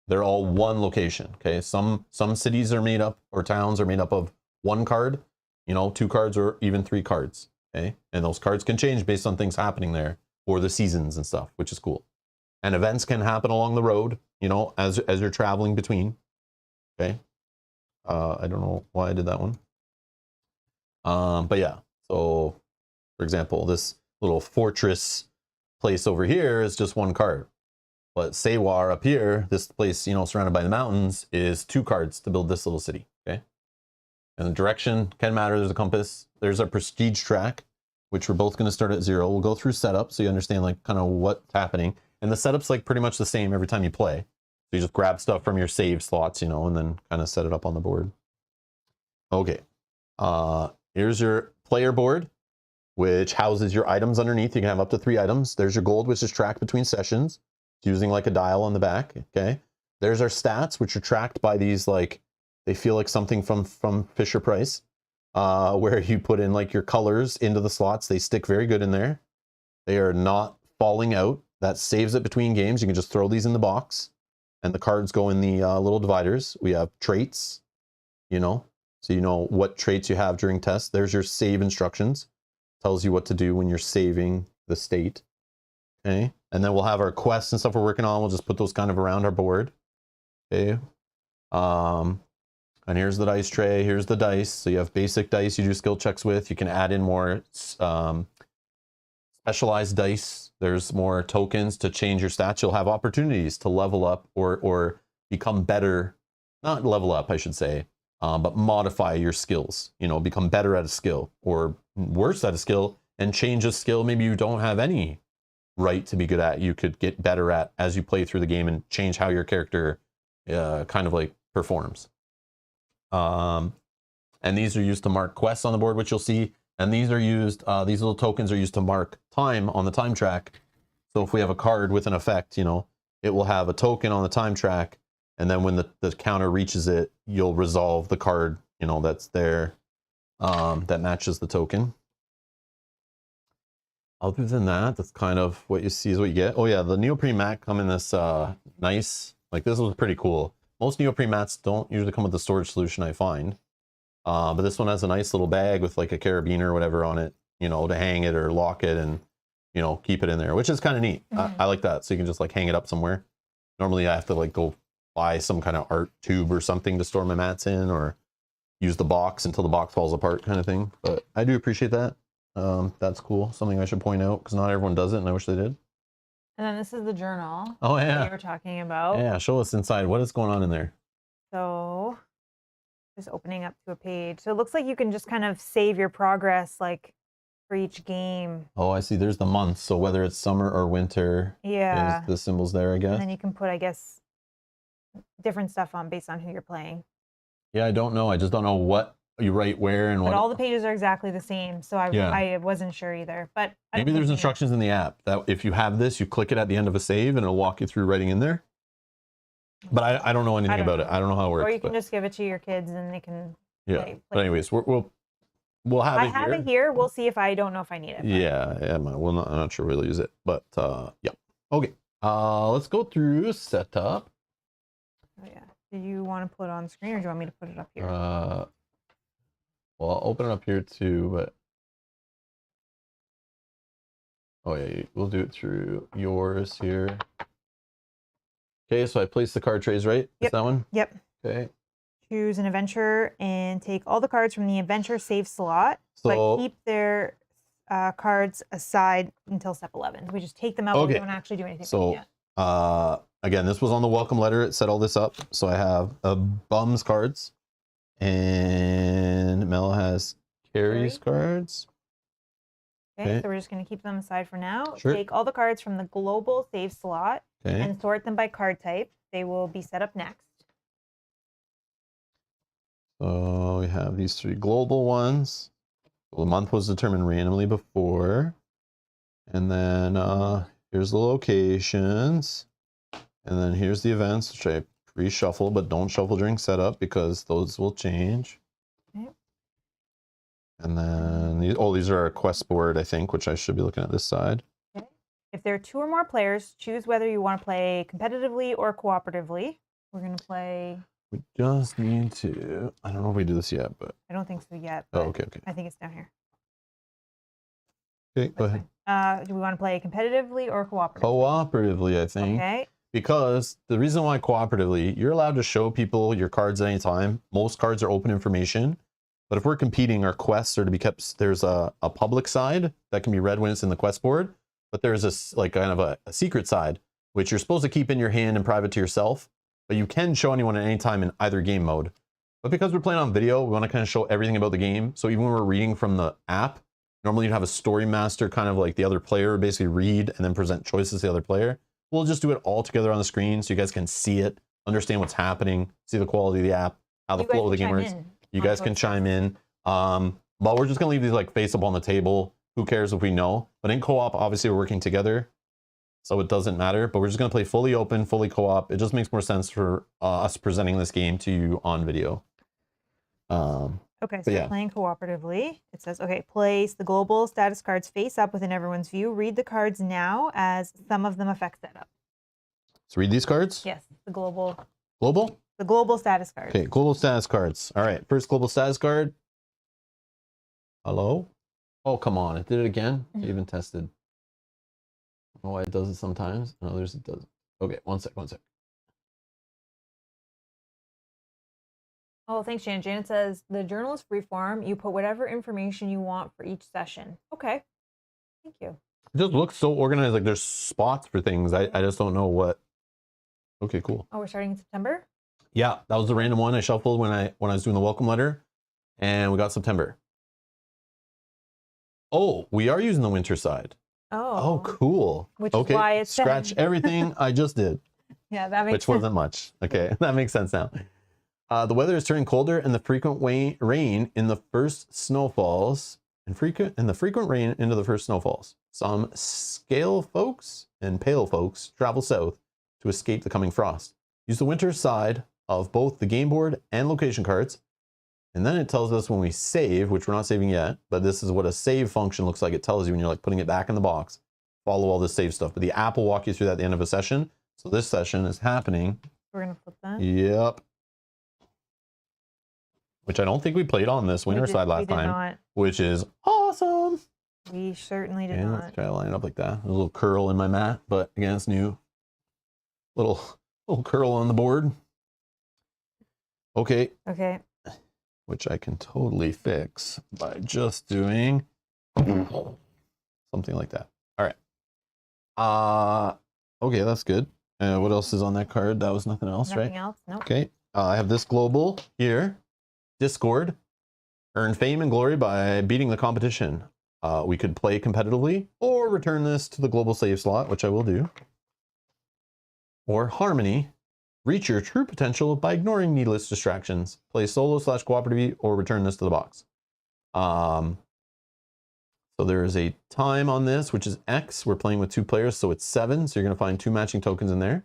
They're all one location, okay? Some cities are made up, or towns are made up of 1 card, you know, 2 cards, or even 3 cards, okay? And those cards can change based on things happening there, or the seasons and stuff, which is cool. And events can happen along the road, you know, as you're traveling between, okay? I don't know why I did that one. But yeah, so for example, this little fortress place over here is just 1 card. But Sewar up here, this place, you know, surrounded by the mountains, is 2 cards to build this little city, okay? And the direction can matter. There's a compass. There's our prestige track, which we're both going to start at 0. We'll go through setup so you understand like kind of what's happening. And the setup's like pretty much the same every time you play. So you just grab stuff from your save slots, you know, and then kind of set it up on the board. Okay. Here's your player board, which houses your items underneath. You can have up to 3 items. There's your gold, which is tracked between sessions, using like a dial on the back. Okay. There's our stats, which are tracked by these, like, they feel like something from Fisher Price, where you put in like your colors into the slots. They stick very good in there. They are not falling out. That saves it between games. You can just throw these in the box, and the cards go in the little dividers. We have traits, you know, so you know what traits you have during tests. There's your save instructions. Tells you what to do when you're saving the state. Okay. And then we'll have our quests and stuff we're working on. We'll just put those kind of around our board. Okay. And here's the dice tray. Here's the dice. So you have basic dice you do skill checks with. You can add in more specialized dice. There's more tokens to change your stats. You'll have opportunities to level up or become better. Not level up, I should say, but modify your skills. You know, become better at a skill, or worse at a skill, and change a skill maybe you don't have any right to be good at. You could get better at as you play through the game and change how your character kind of like performs. And these are used to mark quests on the board, which you'll see. And these are used, these little tokens are used to mark time on the time track. So if we have a card with an effect, you know, it will have a token on the time track. And then when the counter reaches it, you'll resolve the card, you know, that's there, that matches the token. Other than that, that's kind of what you see is what you get. Oh yeah, the neoprene mat come in this nice, like this was pretty cool. Most neoprene mats don't usually come with the storage solution, I find. But this one has a nice little bag with like a carabiner or whatever on it, you know, to hang it or lock it and, you know, keep it in there, which is kind of neat. I like that. So you can just like hang it up somewhere. Normally I have to like go buy some kind of art tube or something to store my mats in, or use the box until the box falls apart kind of thing. But I do appreciate that. That's cool. Something I should point out because not everyone does it and I wish they did.
And then this is the journal.
Oh yeah.
That you were talking about.
Yeah, show us inside. What is going on in there?
So just opening up to a page. So it looks like you can just kind of save your progress like for each game.
Oh, I see. There's the months. So whether it's summer or winter,
yeah,
the symbols there, I guess.
And then you can put, I guess, different stuff on based on who you're playing.
Yeah, I don't know. I just don't know what you write where and what.
But all the pages are exactly the same, so
Yeah.
I wasn't sure either. But I don't
Maybe there's
think we need it.
instructions in the app that if you have this, you click it at the end of a save and it'll walk you through writing in there. But I don't know anything about it. I don't know how it works.
Or you can
but,
just give it to your kids and they can
yeah.
play.
But anyways, we'll have
I
it
have
here.
it here. We'll see if I don't know if I need it. But.
Yeah, I'm not sure we'll use it, but yeah. Okay. Let's go through setup.
Oh yeah. Do you want to put it on screen or do you want me to put it up here?
Well, I'll open it up here too, but oh yeah, we'll do it through yours here. Okay, so I placed the card trays, right?
Yep.
Is that one?
Yep.
Okay.
Choose an adventure and take all the cards from the adventure save slot,
So
but keep their cards aside until step 11. We just take them out, but we don't actually do anything.
So again, this was on the welcome letter. It set all this up. So I have Bum's cards, and Mel has Carrie's cards.
Okay, so we're just going to keep them aside for now.
Sure.
Take all the cards from the global save slot and sort them by card type. They will be set up next.
So we have these 3 global ones. Well, the month was determined randomly before. And then here's the locations. And then here's the events, which I pre-shuffle, but don't shuffle during setup because those will change.
Okay.
And then these are our quest board, I think, which I should be looking at this side.
Okay. If there are 2 or more players, choose whether you want to play competitively or cooperatively. We're going to play...
We just need to... I don't know if we do this yet, but...
I don't think so yet.
Oh, okay.
I think it's down here.
Okay, go ahead.
Do we want to play competitively or cooperatively?
Cooperatively, I think.
Okay.
Because the reason why cooperatively, you're allowed to show people your cards at any time. Most cards are open information. But if we're competing, our quests are to be kept... There's a public side that can be read when it's in the quest board. But there's kind of a secret side, which you're supposed to keep in your hand and private to yourself. But you can show anyone at any time in either game mode. But because we're playing on video, we want to kind of show everything about the game. So even when we're reading from the app, normally you'd have a story master, kind of like the other player, basically read and then present choices to the other player. We'll just do it all together on the screen so you guys can see it, understand what's happening, see the quality of the app, how the flow of the game works. You guys can chime in. But we're just going to leave these like face up on the table. Who cares if we know? But in co-op, obviously we're working together. So it doesn't matter, but we're just going to play fully open, fully co-op. It just makes more sense for us presenting this game to you on video.
Okay, so we're playing cooperatively. It says, okay, place the global status cards face up within everyone's view. Read the cards now as some of them affect setup.
So read these cards?
Yes, the global.
Global?
The global status cards.
Okay, global status cards. All right, first global status card. Hello? Oh, come on, it did it again? It even tested. I don't know why it does it sometimes, and others it doesn't. Okay, one sec.
Oh, thanks, Janet. Janet says, the journal is freeform. You put whatever information you want for each session. Okay. Thank you.
It just looks so organized, like there's spots for things. I just don't know what. Okay, cool.
Oh, we're starting in September?
Yeah, that was the random one I shuffled when I was doing the welcome letter, and we got September. Oh, we are using the winter side.
Oh,
cool.
Which is why it's
scratch everything I just did.
Yeah, that makes
Which
sense.
wasn't much. Okay, that makes sense now. The weather is turning colder, and the frequent rain in the first snowfalls, and the frequent rain into the first snowfalls. Some scale folks and pale folks travel south to escape the coming frost. Use the winter side of both the game board and location cards. And then it tells us when we save, which we're not saving yet, but this is what a save function looks like. It tells you when you're like putting it back in the box, follow all this save stuff. But the app will walk you through that at the end of a session. So this session is happening.
We're going to flip that.
Yep. Which I don't think we played on this winter side last time,
not.
Which is awesome.
We certainly did
And
not.
let's try to line it up like that. There's a little curl in my mat, but again, it's new. Little curl on the board. Okay.
Okay.
Which I can totally fix by just doing something like that. All right. Okay, that's good. What else is on that card? That was nothing else, right?
Nothing else? Nope.
Okay. I have this global here. Discord. Earn fame and glory by beating the competition. We could play competitively or return this to the global save slot, which I will do. Or Harmony. Reach your true potential by ignoring needless distractions. Play solo/cooperative or return this to the box. So there is a time on this, which is X. We're playing with 2 players, so it's 7. So you're going to find 2 matching tokens in there.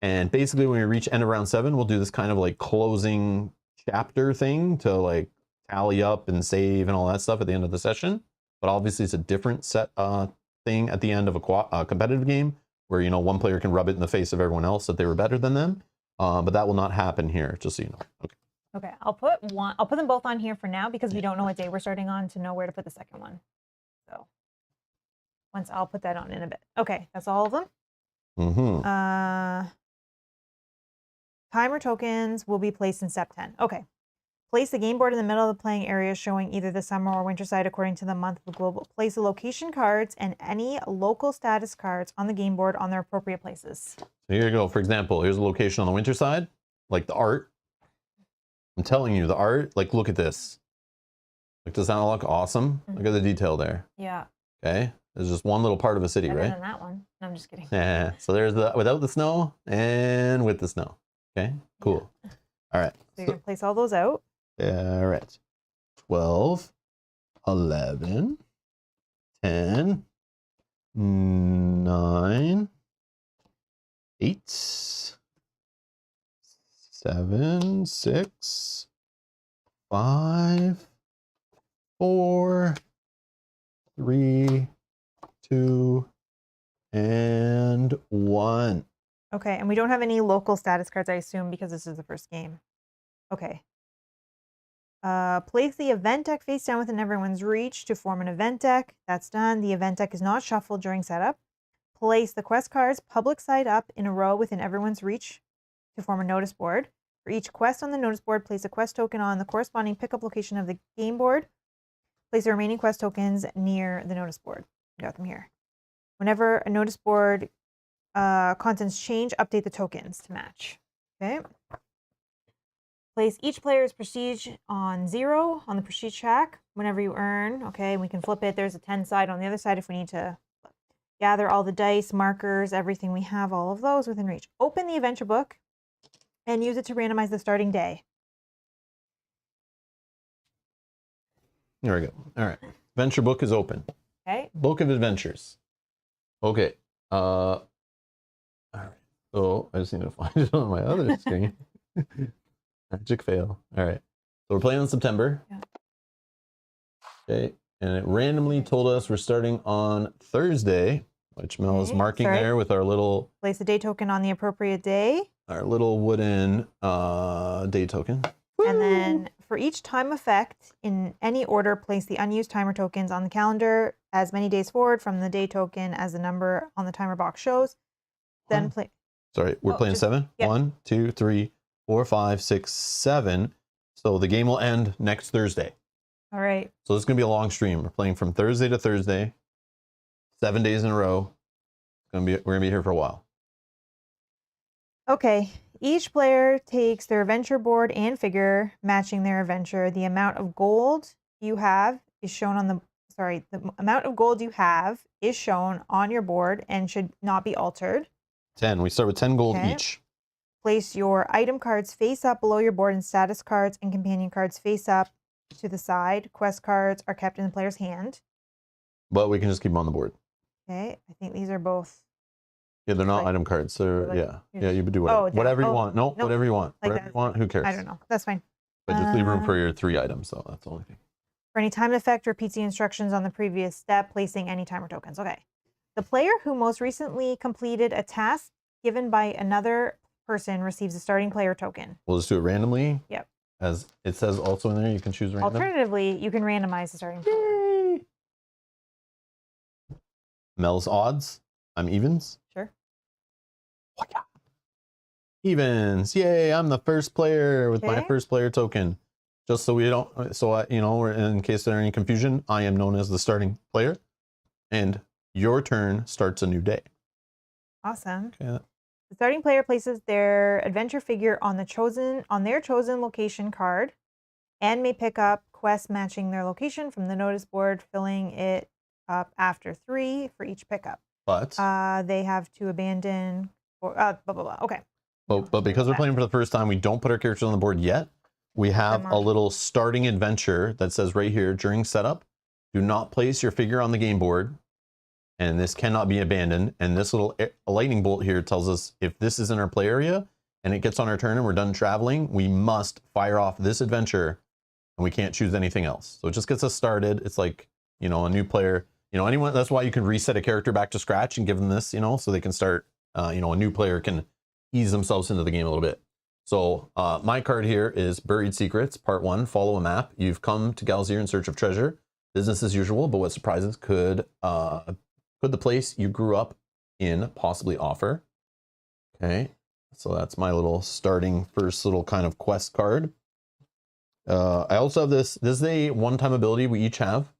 And basically, when we reach end of round 7, we'll do this kind of like closing chapter thing to like tally up and save and all that stuff at the end of the session. But obviously, it's a different set thing at the end of a competitive game where, you know, one player can rub it in the face of everyone else that they were better than them. But that will not happen here, just so you know. Okay.
Okay, I'll put them both on here for now because we don't know what day we're starting on to know where to put the second one. So I'll put that on in a bit. Okay, that's all of them.
Mm-hmm.
Timer tokens will be placed in step 10. Okay. Place the game board in the middle of the playing area showing either the summer or winter side according to the month of the global. Place the location cards and any local status cards on the game board on their appropriate places.
So here you go. For example, here's a location on the winter side, like the art. I'm telling you, the art, like, look at this. Like, does that not look awesome? Look at the detail there.
Yeah.
Okay. There's just one little part of a city,
Better
right?
than that one. No, I'm just kidding.
Yeah. So there's the without the snow and with the snow. Okay. Cool.
Yeah.
All right.
So you're going to place all those out.
All right. 12, 11, 10, 9, 8, 7, 6, 5, 4, 3, 2, and 1.
Okay, and we don't have any local status cards, I assume, because this is the first game. Okay. Place the event deck face down within everyone's reach to form an event deck. That's done. The event deck is not shuffled during setup. Place the quest cards public side up in a row within everyone's reach to form a notice board. For each quest on the notice board, place a quest token on the corresponding pickup location of the game board. Place the remaining quest tokens near the notice board. Got them here. Whenever a notice board contents change, update the tokens to match. Okay. Place each player's prestige on 0 on the prestige track whenever you earn. Okay, we can flip it. There's a 10 side on the other side if we need to gather all the dice, markers, everything. We have all of those within reach. Open the adventure book and use it to randomize the starting day.
There we go. All right. Adventure book is open.
Okay.
Book of Adventures. Okay. All right. So I just need to find it on my other screen. Magic fail. All right. So we're playing in September.
Yeah.
Okay. And it randomly told us we're starting on Thursday, which Mel is marking there with our little...
Place a day token on the appropriate day.
Our little wooden day token.
And then for each time effect, in any order, place the unused timer tokens on the calendar as many days forward from the day token as the number on the timer box shows. Then play...
Sorry, we're playing 7?
Yep.
1, 2, 3, 4, 5, 6, 7. So the game will end next Thursday.
All right.
So this is going to be a long stream. We're playing from Thursday to Thursday, 7 days in a row. We're going to be here for a while.
Okay. Each player takes their adventure board and figure matching their adventure. The amount of gold you have is shown on the... Sorry, the amount of gold you have is shown on your board and should not be altered.
10. We start with 10 gold each.
Place your item cards face up below your board and status cards and companion cards face up to the side. Quest cards are kept in the player's hand.
But we can just keep them on the board.
Okay. I think these are both...
Yeah, they're not item cards. So yeah, you would do whatever. Whatever you want. Nope, whatever you want. Like whatever you want. Who cares?
I don't know. That's fine.
But just leave room for your 3 items. So that's the only thing.
For any timed effect, repeats the instructions on the previous step, placing any timer tokens. Okay. The player who most recently completed a task given by another person receives a starting player token.
We'll just do it randomly.
Yep.
As it says also in there, you can choose random.
Alternatively, you can randomize the starting player.
Yay! Mel's odds. I'm evens.
Sure.
Oh, yeah. Evens. Yay, I'm the first player with my first player token. Just so we don't, you know, in case there's any confusion, I am known as the starting player. And your turn starts a new day.
Awesome.
Okay.
The starting player places their adventure figure on their chosen location card and may pick up quests matching their location from the notice board, filling it up after 3 for each pickup.
But
they have to abandon or blah blah blah. Okay.
But because we're playing for the first time, we don't put our characters on the board yet. We have a little starting adventure that says right here, during setup, do not place your figure on the game board, and this cannot be abandoned. And this little lightning bolt here tells us if this is in our play area and it gets on our turn and we're done traveling, we must fire off this adventure and we can't choose anything else. So it just gets us started. It's like, you know, a new player, you know, anyone, that's why you can reset a character back to scratch and give them this, you know, so they can start, you know, a new player can ease themselves into the game a little bit. So my card here is Buried Secrets, Part 1, Follow a Map. You've come to Galzyr in search of treasure. Business as usual, but what surprises could the place you grew up in possibly offer? Okay, so that's my little starting first little kind of quest card. I also have this. This is a one-time ability we each have.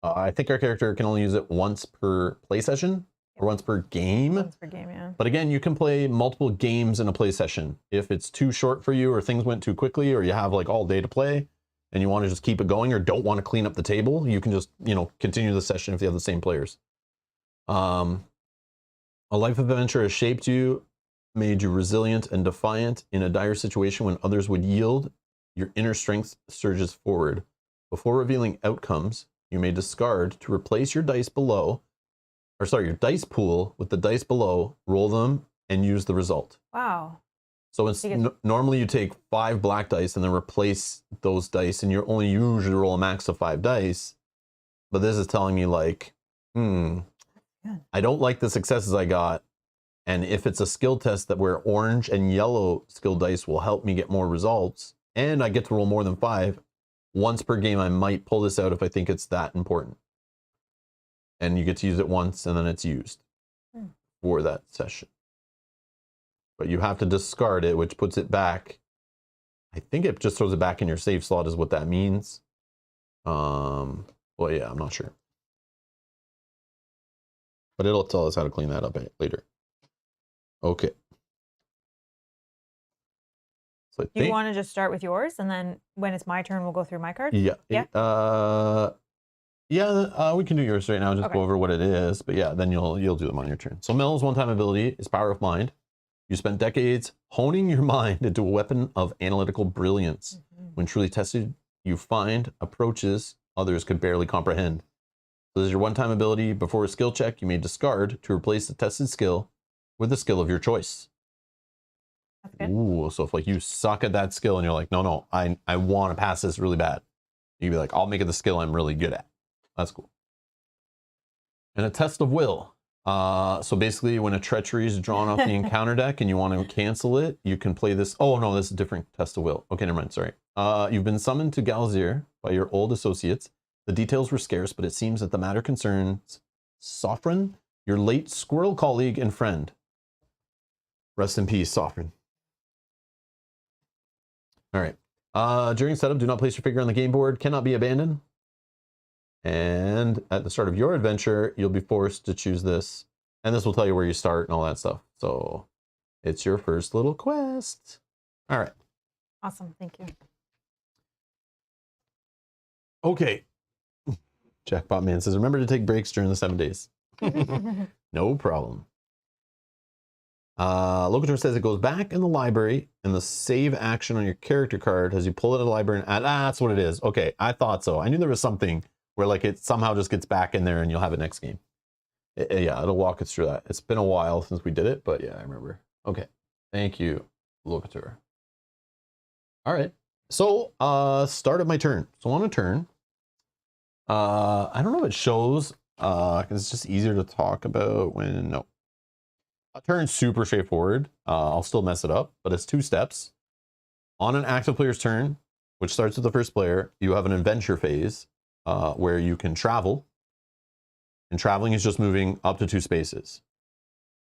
I think our character can only use it once per play session or once per game.
Once per game, yeah.
But again, you can play multiple games in a play session. If it's too short for you or things went too quickly or you have like all day to play and you want to just keep it going or don't want to clean up the table, you can just, you know, continue the session if you have the same players. A life of adventure has shaped you, made you resilient and defiant in a dire situation when others would yield. Your inner strength surges forward. Before revealing outcomes, you may discard to replace your dice below, or sorry, your dice pool with the dice below, roll them, and use the result.
Wow.
So it's normally you take 5 black dice and then replace those dice, and you only usually roll a max of 5 dice. But this is telling me like, I don't like the successes I got. And if it's a skill test that where orange and yellow skill dice will help me get more results, and I get to roll more than 5, once per game, I might pull this out if I think it's that important. And you get to use it once and then it's used for that session. But you have to discard it, which puts it back. I think it just throws it back in your save slot is what that means. Well, yeah, I'm not sure. But it'll tell us how to clean that up later. Okay. So
You want to just start with yours, and then when it's my turn, we'll go through my card?
Yeah.
Yeah.
We can do yours right now. Just go over what it is. But yeah, then you'll do them on your turn. So Mel's one-time ability is Power of Mind. You spent decades honing your mind into a weapon of analytical brilliance. When truly tested, you find approaches others could barely comprehend. So this is your one-time ability. Before a skill check, you may discard to replace the tested skill with a skill of your choice.
That's good.
Ooh, so if like you suck at that skill and you're like, no, I want to pass this really bad. You'd be like, I'll make it the skill I'm really good at. That's cool. And a test of will. So basically when a treachery is drawn off the encounter deck and you want to cancel it, you can play this. Oh no, this is a different test of will. Okay, never mind, sorry. You've been summoned to Galzyr by your old associates. The details were scarce, but it seems that the matter concerns Sophron, your late squirrel colleague and friend. Rest in peace, Sophron. All right. During setup, do not place your figure on the game board. Cannot be abandoned. And at the start of your adventure, you'll be forced to choose this. And this will tell you where you start and all that stuff. So it's your first little quest. All right.
Awesome. Thank you.
Okay. Jackpot Man says, remember to take breaks during the 7 days. No problem. Locator says it goes back in the library and the save action on your character card as you pull it out of the library and add, that's what it is. Okay, I thought so. I knew there was something where like it somehow just gets back in there and you'll have it next game. Yeah, it'll walk us through that. It's been a while since we did it, but yeah, I remember. Okay, thank you, Locator. All right, so start of my turn. So on a turn, I don't know if it shows, because it's just easier to talk about when, no. A turn's super straightforward. I'll still mess it up, but it's 2 steps. On an active player's turn, which starts with the first player, you have an adventure phase where you can travel. And traveling is just moving up to 2 spaces.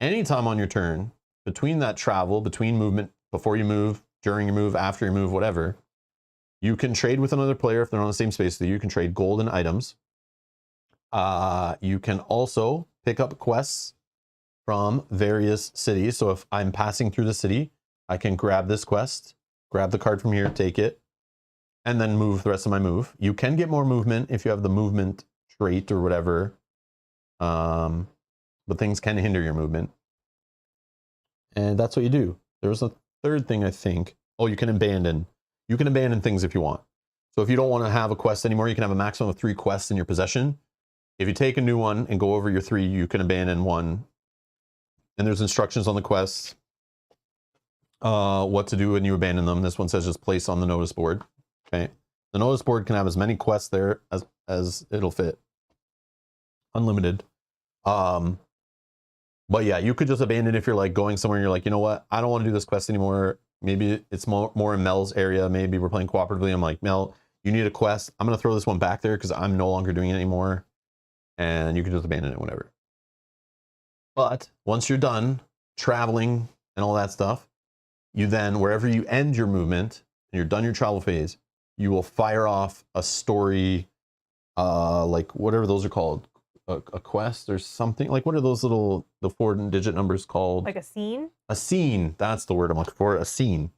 Anytime on your turn, between that travel, between movement, before you move, during your move, after your move, whatever, you can trade with another player if they're on the same space that you can trade gold and items. You can also pick up quests from various cities. So if I'm passing through the city, I can grab this quest, grab the card from here, take it, and then move the rest of my move. You can get more movement if you have the movement trait or whatever, but things can hinder your movement. And that's what you do. There's third thing, I think. Oh, you can abandon. You can abandon things if you want. So if you don't want to have a quest anymore, you can have a maximum of 3 quests in your possession. If you take a new one and go over your 3, you can abandon one. And there's instructions on the quests, what to do when you abandon them. This one says just place on the notice board. Okay. The notice board can have as many quests there as it'll fit. Unlimited. But yeah, you could just abandon if you're like going somewhere and you're like, you know what, I don't want to do this quest anymore. Maybe it's more in Mel's area. Maybe we're playing cooperatively. I'm like, Mel, you need a quest. I'm going to throw this one back there because I'm no longer doing it anymore. And you can just abandon it whenever. But once you're done traveling and all that stuff, you then, wherever you end your movement and you're done your travel phase, you will fire off a story, like whatever those are called. A quest or something. Like, what are those little, the 4-digit numbers called?
Like a scene?
A scene. That's the word I'm looking for. A scene.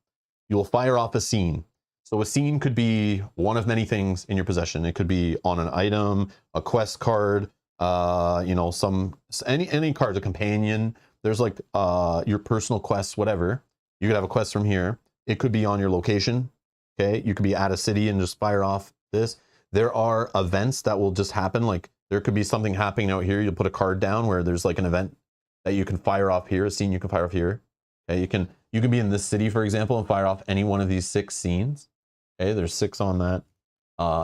You will fire off a scene. So a scene could be one of many things in your possession. It could be on an item, a quest card, you know, any cards, a companion. There's like your personal quests, whatever. You could have a quest from here. It could be on your location. Okay. You could be at a city and just fire off this. There are events that will just happen. Like, there could be something happening out here. You'll put a card down where there's like an event that you can fire off here, a scene you can fire off here. Okay, you can be in this city, for example, and fire off any one of these 6 scenes. Okay, there's 6 on that.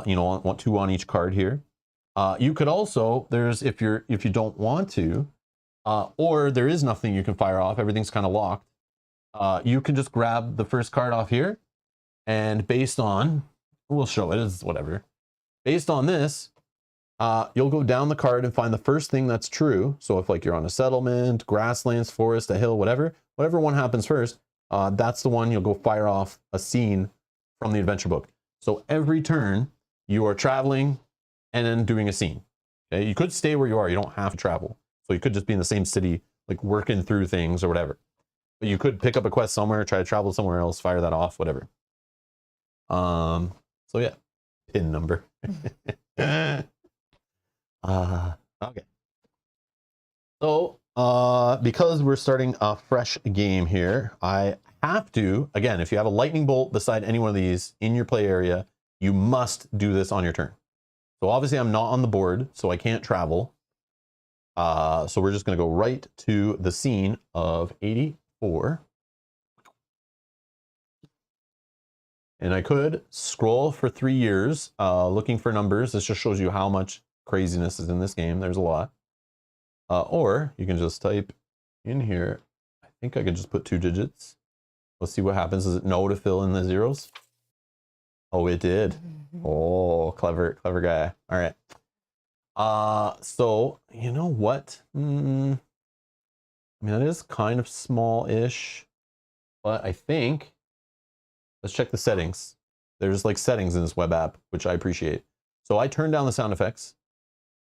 You know, 2 on each card here. You could also, if you don't want to, or there is nothing you can fire off, everything's kind of locked. You can just grab the first card off here, and based on, we'll show it as whatever. Based on this, you'll go down the card and find the first thing that's true. So if like you're on a settlement, grasslands, forest, a hill, whatever one happens first, that's the one you'll go fire off a scene from the adventure book. So every turn you are traveling and then doing a scene. Okay, you could stay where you are. You don't have to travel. So you could just be in the same city, like working through things or whatever. But you could pick up a quest somewhere, try to travel somewhere else, fire that off, whatever. So yeah, pin number. Okay. So, because we're starting a fresh game here, I have to, again, if you have a lightning bolt beside any one of these in your play area, you must do this on your turn. So obviously I'm not on the board, so I can't travel. So we're just going to go right to the scene of 84. And I could scroll for 3 years, looking for numbers. This just shows you how much craziness is in this game. There's a lot. Or you can just type in here. I think I could just put 2 digits. Let's see what happens. Does it know to fill in the zeros? Oh, it did. Oh, clever guy. All right. So you know what? I mean, that is kind of small-ish, but I think, let's check the settings. There's like settings in this web app, which I appreciate. So I turned down the sound effects.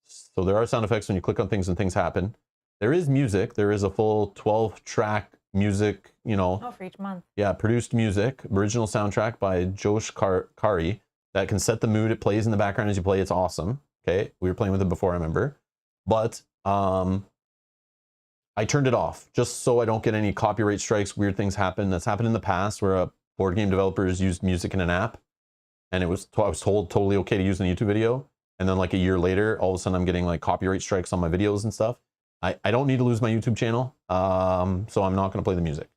So there are sound effects when you click on things and things happen. There is music. There is a full 12-track music, you know.
Oh, for each month.
Yeah, produced music, original soundtrack by Josh Kari that can set the mood. It plays in the background as you play. It's awesome. Okay, we were playing with it before, I remember. But I turned it off just so I don't get any copyright strikes, weird things happen. That's happened in the past where a board game developers used music in an app, and I was told totally okay to use in a YouTube video. And then like a year later, all of a sudden I'm getting like copyright strikes on my videos and stuff. I don't need to lose my YouTube channel, so I'm not going to play the music.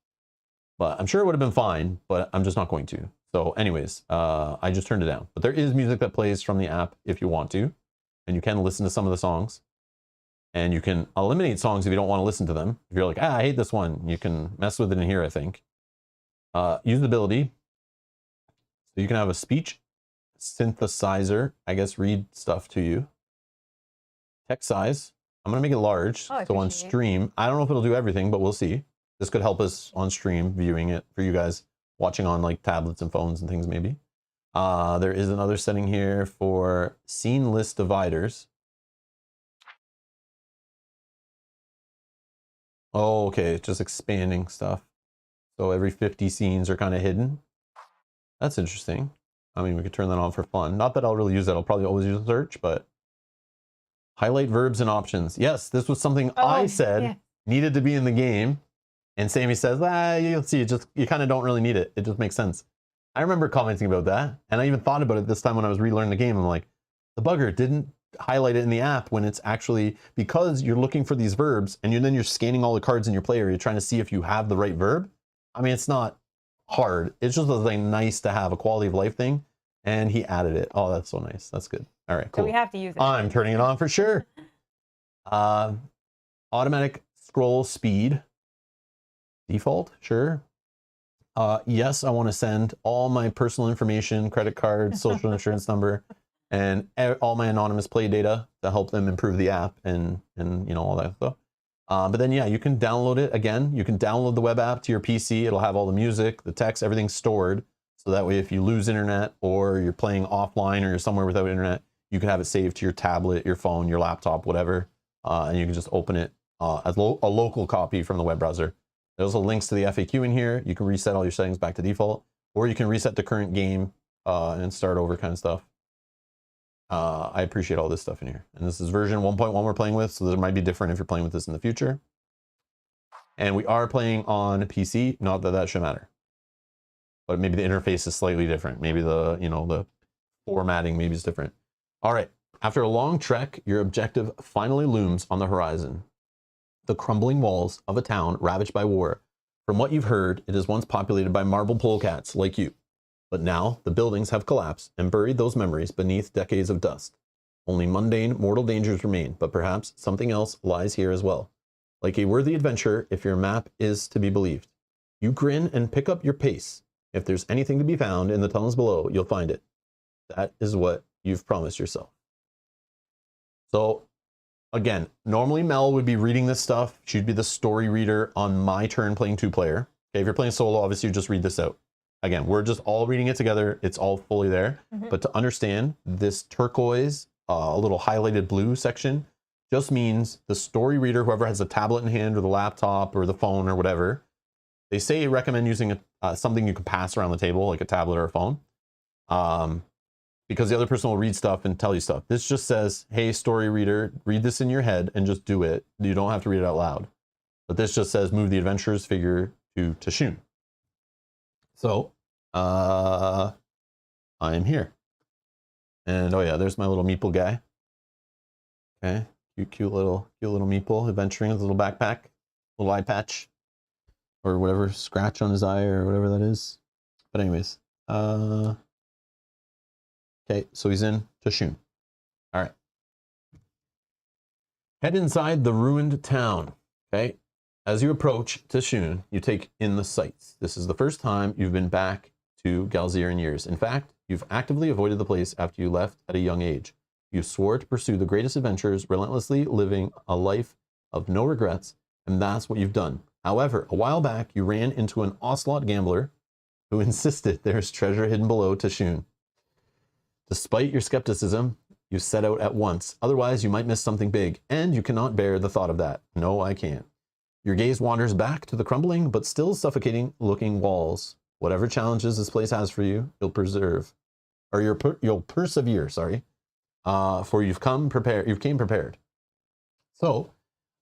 But I'm sure it would have been fine, but I'm just not going to. So anyways, I just turned it down. But there is music that plays from the app if you want to, and you can listen to some of the songs. And you can eliminate songs if you don't want to listen to them. If you're like, I hate this one, you can mess with it in here, I think. Usability. So you can have a speech synthesizer, I guess, read stuff to you. Text size. I'm going to make it large. So on stream, I don't know if it'll do everything, but we'll see. This could help us on stream viewing it for you guys watching on like tablets and phones and things maybe. There is another setting here for scene list dividers. Oh, okay, just expanding stuff. So every 50 scenes are kind of hidden. That's interesting. I mean, we could turn that on for fun. Not that I'll really use that. I'll probably always use a search, but highlight verbs and options. Yes, this was something I said needed to be in the game. And Sammy says, you'll see, you kind of don't really need it. It just makes sense. I remember commenting about that, and I even thought about it this time when I was relearning the game. I'm like, the bugger didn't highlight it in the app when it's actually, because you're looking for these verbs, and then you're scanning all the cards in your play, or you're trying to see if you have the right verb. I mean, it's not hard. It's just like nice to have a quality of life thing, and he added it. Oh, that's so nice. That's good. All right, cool.
So we have to use it.
I'm turning it on for sure. Automatic scroll speed. Default, sure. Yes, I want to send all my personal information, credit card, social insurance number, and all my anonymous play data to help them improve the app and you know, all that stuff. But then, yeah, you can download it. Again, you can download the web app to your PC. It'll have all the music, the text, everything stored. So that way, if you lose internet or you're playing offline or you're somewhere without internet, you can have it saved to your tablet, your phone, your laptop, whatever. And you can just open it as a local copy from the web browser. There's also links to the FAQ in here. You can reset all your settings back to default, or you can reset the current game and start over kind of stuff. I appreciate all this stuff in here. And this is version 1.1 we're playing with, so there might be different if you're playing with this in the future. And we are playing on PC, not that that should matter. But maybe the interface is slightly different. Maybe the, you know, the formatting maybe is different. All right, after a long trek, your objective finally looms on the horizon. The crumbling walls of a town ravaged by war. From what you've heard, it is once populated by marble polecats like you. But now the buildings have collapsed and buried those memories beneath decades of dust. Only mundane, mortal dangers remain, but perhaps something else lies here as well. Like a worthy adventure, if your map is to be believed. You grin and pick up your pace. If there's anything to be found in the tunnels below, you'll find it. That is what you've promised yourself. So, again, normally Mel would be reading this stuff. She'd be the story reader on my turn playing two-player. Okay, if you're playing solo, obviously you just read this out. Again, we're just all reading it together. It's all fully there. But to understand, this turquoise, a little highlighted blue section just means the story reader, whoever has a tablet in hand or the laptop or the phone or whatever, they say recommend using something you can pass around the table, like a tablet or a phone, because the other person will read stuff and tell you stuff. This just says, hey, story reader, read this in your head and just do it. You don't have to read it out loud. But this just says, move the adventurer's figure to Tashun. So, I'm here. And oh yeah, there's my little meeple guy. Okay, cute little meeple adventuring with a little backpack, little eye patch, or whatever, scratch on his eye or whatever that is. But anyways, okay, so he's in Tashun. All right. Head inside the ruined town. Okay. As you approach Tashun, you take in the sights. This is the first time you've been back to Galzyr in years. In fact, you've actively avoided the place after you left at a young age. You swore to pursue the greatest adventures, relentlessly living a life of no regrets, and that's what you've done. However, a while back, you ran into an Ocelot gambler who insisted there's treasure hidden below Tashun. Despite your skepticism, you set out at once. Otherwise, you might miss something big, and you cannot bear the thought of that. No, I can't. Your gaze wanders back to the crumbling but still suffocating looking walls. Whatever challenges this place has for you, you'll you'll persevere, sorry. For you've came prepared. So,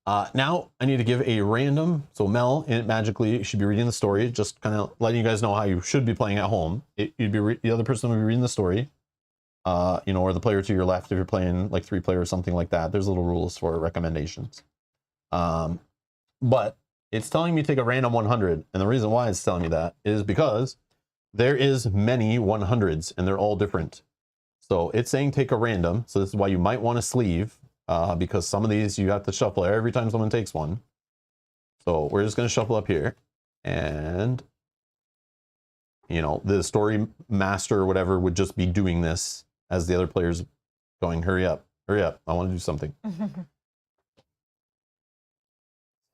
now I need to give a random, so Mel magically should be reading the story, just kind of letting you guys know how you should be playing at home. The other person would be reading the story, you know, or the player to your left if you're playing like 3-player or something like that. There's little rules for recommendations. But it's telling me to take a random 100, and the reason why it's telling me that is because there is many 100s, and they're all different. So it's saying take a random, so this is why you might want a sleeve, because some of these you have to shuffle every time someone takes one. So we're just going to shuffle up here, and, you know, the story master or whatever would just be doing this as the other players going, hurry up, I want to do something.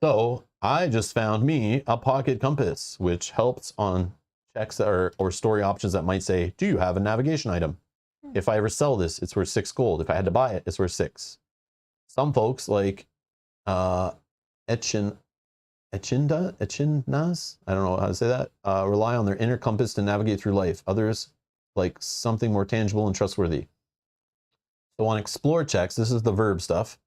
So I just found me a pocket compass, which helps on checks or story options that might say, do you have a navigation item? If I ever sell this, it's worth 6 gold. If I had to buy it, it's worth 6. Some folks like Echindas, I don't know how to say that, rely on their inner compass to navigate through life. Others like something more tangible and trustworthy. So on explore checks, this is the verb stuff.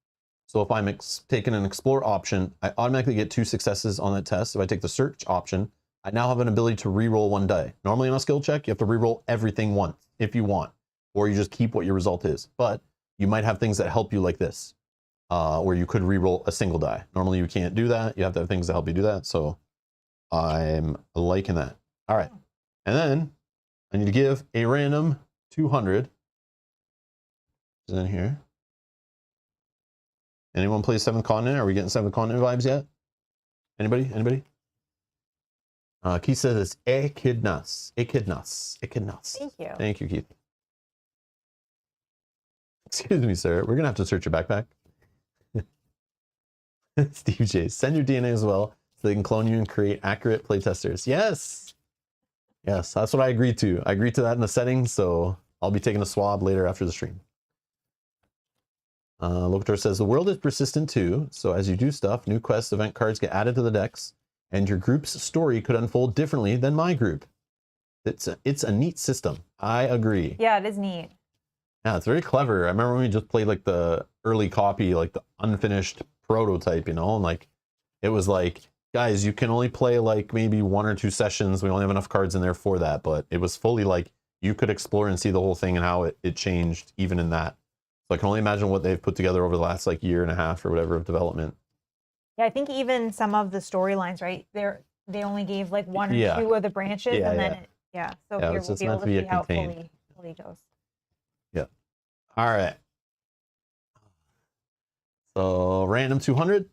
So if I'm taking an explore option, I automatically get 2 successes on that test. If I take the search option, I now have an ability to re-roll 1 die. Normally on a skill check, you have to re-roll everything once if you want, or you just keep what your result is. But you might have things that help you like this, where you could re-roll a single die. Normally you can't do that. You have to have things that help you do that. So I'm liking that. All right. And then I need to give a random 200 in here. Anyone play 7th Continent? Are we getting 7th Continent vibes yet? Anybody? Anybody? Keith says it's echidnas. Echidnas. Echidnas.
Thank you.
Thank you, Keith. Excuse me, sir. We're going to have to search your backpack. Steve J. Send your DNA as well so they can clone you and create accurate playtesters. Yes. Yes, that's what I agreed to. I agreed to that in the settings, so I'll be taking a swab later after the stream. Locator says, the world is persistent too, so as you do stuff, new quests, event cards get added to the decks, and your group's story could unfold differently than my group. It's a neat system. I agree.
Yeah, it is neat.
Yeah, it's very clever. I remember when we just played like the early copy, like the unfinished prototype, you know, and like it was like, guys, you can only play like maybe 1 or 2 sessions. We only have enough cards in there for that, but it was fully like you could explore and see the whole thing and how it changed even in that. So I can only imagine what they've put together over the last like year and a half or whatever of development.
Yeah, I think even some of the storylines, right? They only gave like 1 or 2 of the branches, and then so here we'll be able to see how it fully goes.
Yeah. All right. So random 200.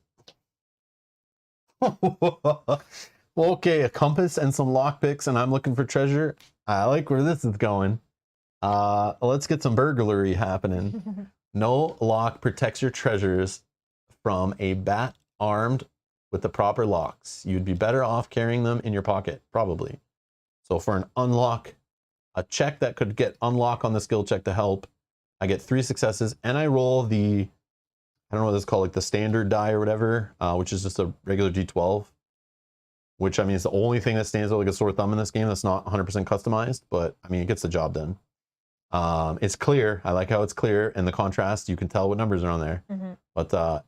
Okay, a compass and some lockpicks, and I'm looking for treasure. I like where this is going. Let's get some burglary happening. No lock protects your treasures from a bat armed with the proper locks. You'd be better off carrying them in your pocket, probably. So for an unlock, a check that could get unlock on the skill check to help, I get 3 successes, and I roll the, I don't know what it's called, like the standard die or whatever, which is just a regular D12, which I mean is the only thing that stands out like a sore thumb in this game that's not 100% customized, but I mean it gets the job done. It's clear. I like how it's clear, and the contrast, you can tell what numbers are on there. But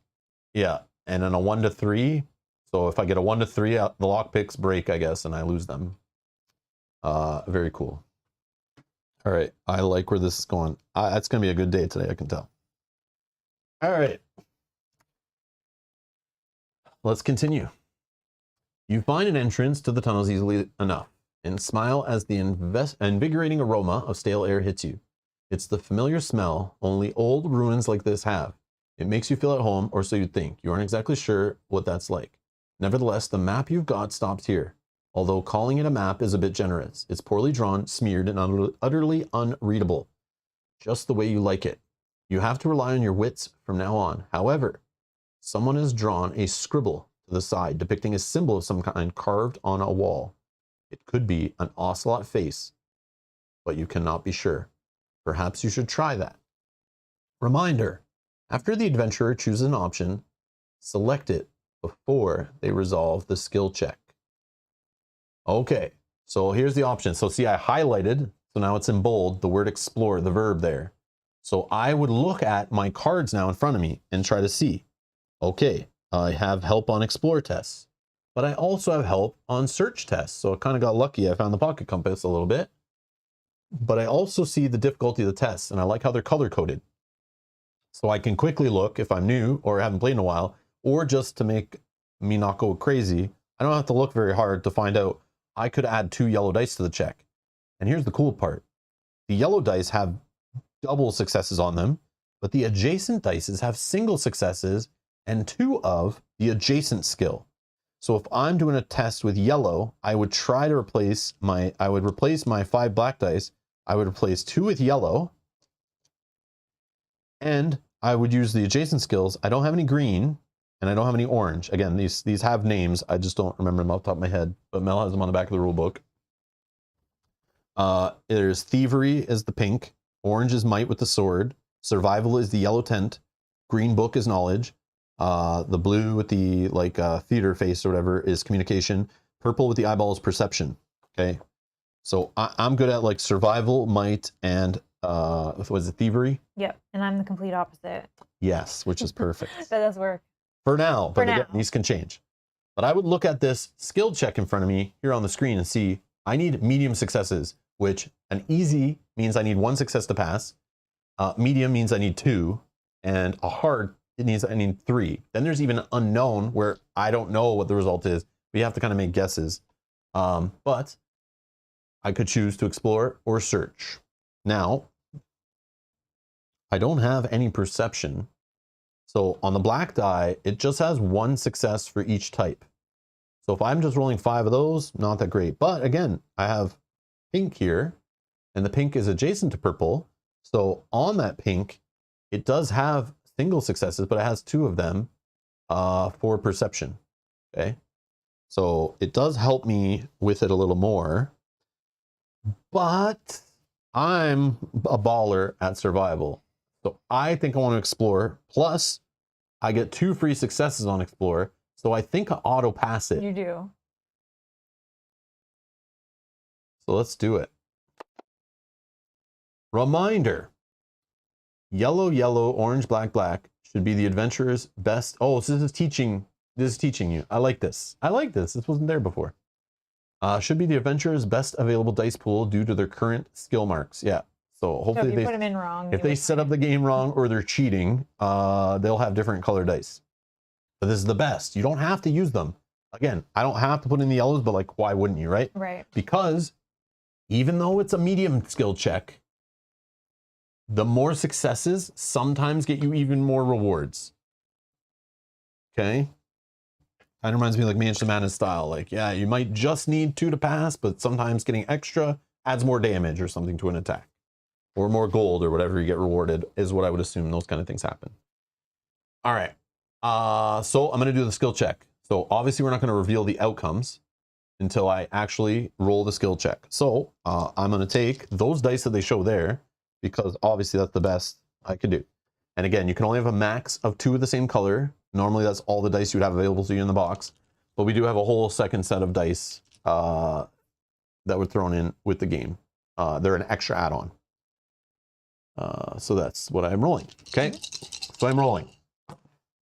yeah, and then a 1 to 3. So if I get a 1 to 3, the lockpicks break, I guess, and I lose them. Very cool. All right, I like where this is going. It's gonna be a good day today, I can tell. All right, let's continue. You find an entrance to the tunnels easily enough and smile as the invigorating aroma of stale air hits you. It's the familiar smell only old ruins like this have. It makes you feel at home, or so you think. You aren't exactly sure what that's like. Nevertheless, the map you've got stops here. Although calling it a map is a bit generous. It's poorly drawn, smeared, and utterly unreadable. Just the way you like it. You have to rely on your wits from now on. However, someone has drawn a scribble to the side depicting a symbol of some kind carved on a wall. It could be an ocelot face, but you cannot be sure. Perhaps you should try that. Reminder, after the adventurer chooses an option, select it before they resolve the skill check. Okay, so here's the option. So see, I highlighted, so now it's in bold, the word explore, the verb there. So I would look at my cards now in front of me and try to see, okay, I have help on explore tests, but I also have help on search tests. So I kind of got lucky. I found the pocket compass a little bit, but I also see the difficulty of the tests, and I like how they're color coded. So I can quickly look if I'm new or haven't played in a while, or just to make me not go crazy, I don't have to look very hard to find out I could add 2 yellow dice to the check. And here's the cool part. The yellow dice have double successes on them, but the adjacent dices have single successes and 2 of the adjacent skill. So if I'm doing a test with yellow, I would try to replace my 5 black dice. I would replace 2 with yellow, and I would use the adjacent skills. I don't have any green, and I don't have any orange. Again, these have names. I just don't remember them off the top of my head, but Mel has them on the back of the rule book. There's thievery is the pink, orange is might with the sword, survival is the yellow tent, green book is knowledge, the blue with the like theater face or whatever is communication, purple with the eyeball is perception. Okay, so I'm good at like survival, might, and was it thievery?
Yep. And I'm the complete opposite.
Yes, which is perfect.
That does work.
For now, but again,
now.
these can change. But I would look at this skill check in front of me here on the screen and see I need medium successes, which an easy means I need 1 success to pass. Medium means I need 2, and a hard, it means I need 3. Then there's even an unknown where I don't know what the result is. We have to kind of make guesses. But I could choose to explore or search. Now, I don't have any perception. So on the black die, it just has 1 success for each type. So if I'm just rolling 5 of those, not that great. But again, I have pink here, and the pink is adjacent to purple. So on that pink, it does have single successes, but it has 2 of them for perception. Okay. So it does help me with it a little more. But I'm a baller at survival. So I think I want to explore. Plus, I get 2 free successes on explore. So I think I auto pass it.
You do.
So let's do it. Reminder. Yellow, yellow, orange, black, black should be the adventurer's best. Oh, so this is teaching you. I like this. I like this. This wasn't there before. Should be the adventurer's best available dice pool due to their current skill marks. Yeah. So hopefully
if you put them in wrong,
if they set up the game wrong or they're cheating, they'll have different color dice. But this is the best. You don't have to use them. Again, I don't have to put in the yellows, but like, why wouldn't you, right?
Right.
Because even though it's a medium skill check, the more successes sometimes get you even more rewards. Okay? Kind of reminds me like Mansion of Madness style. Like, yeah, you might just need 2 to pass, but sometimes getting extra adds more damage or something to an attack. Or more gold or whatever you get rewarded is what I would assume those kind of things happen. All right. So I'm going to do the skill check. So obviously we're not going to reveal the outcomes until I actually roll the skill check. So I'm going to take those dice that they show there because obviously that's the best I could do. And again, you can only have a max of 2 of the same color. Normally that's all the dice you would have available to you in the box. But we do have a whole second set of dice that were thrown in with the game. They're an extra add-on. So that's what I'm rolling. Okay. So I'm rolling.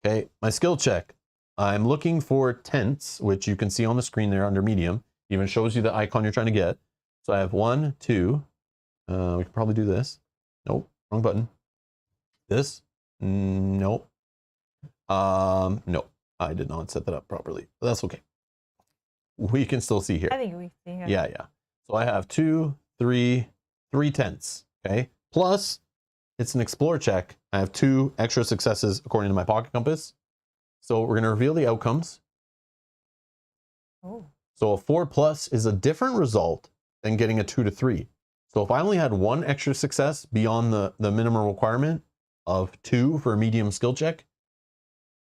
Okay. My skill check. I'm looking for tents, which you can see on the screen there under medium. Even shows you the icon you're trying to get. So I have 1, 2. We can probably do this. Nope. Wrong button. This. Nope. No, I did not set that up properly, but that's okay. We can still see here.
I think we see.
Yeah. So I have 2, 3 tents. Okay. Plus, it's an explore check. I have 2 extra successes according to my pocket compass. So we're going to reveal the outcomes.
Oh.
So a 4+ is a different result than getting a 2 to 3. So if I only had 1 extra success beyond the minimum requirement of 2 for a medium skill check,